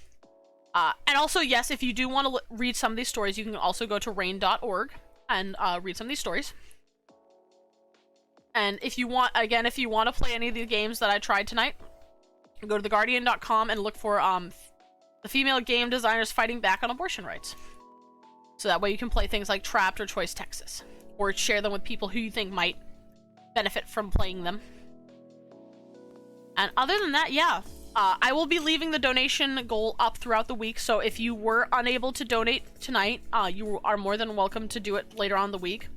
And also, yes, if you do want to read some of these stories, you can also go to rain.org and read some of these stories. And if you want, again, if you want to play any of the games that I tried tonight, go to theguardian.com and look for the female game designers fighting back on abortion rights. So that way you can play things like Trapped or Choice Texas, or share them with people who you think might benefit from playing them. And other than that, yeah, I will be leaving the donation goal up throughout the week. So if you were unable to donate tonight, you are more than welcome to do it later on in the week.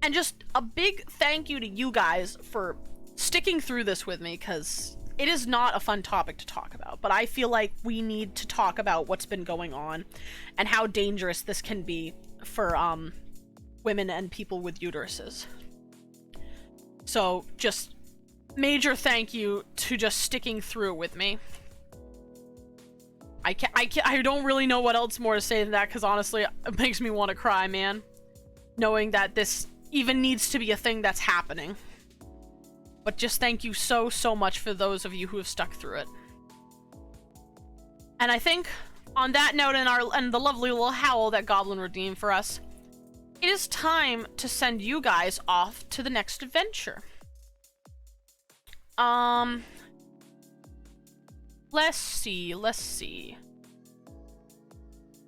And just a big thank you to you guys for sticking through this with me, because it is not a fun topic to talk about, but I feel like we need to talk about what's been going on and how dangerous this can be for women and people with uteruses. So just major thank you to just sticking through with me. I don't really know what else more to say than that, because honestly, it makes me want to cry, man. Knowing that this even needs to be a thing that's happening. But just thank you so much for those of you who have stuck through it. And I think on that note, and the lovely little howl that Goblin redeemed for us, it is time to send you guys off to the next adventure. Let's see.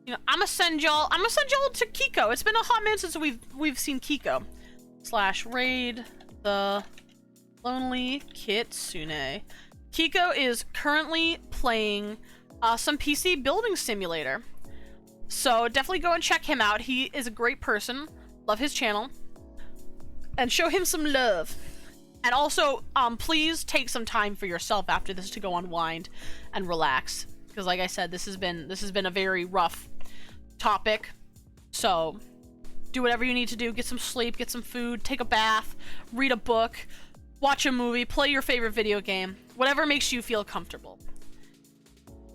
You know, I'm gonna send y'all to Kiko. It's been a hot minute since we've seen Kiko. /raid the lonely kitsune. Kiko is currently playing some PC building simulator. So definitely go and check him out. He is a great person. Love his channel. And show him some love. And also, please take some time for yourself after this to go unwind and relax. Because like I said, this has been a very rough topic. So do whatever you need to do. Get some sleep, get some food, take a bath, read a book, watch a movie, play your favorite video game, whatever makes you feel comfortable.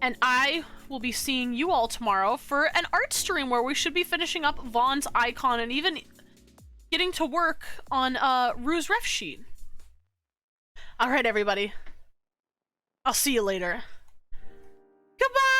And I will be seeing you all tomorrow for an art stream where we should be finishing up Vaughn's icon and even getting to work on Rue's ref sheet. Alright, everybody. I'll see you later. Goodbye!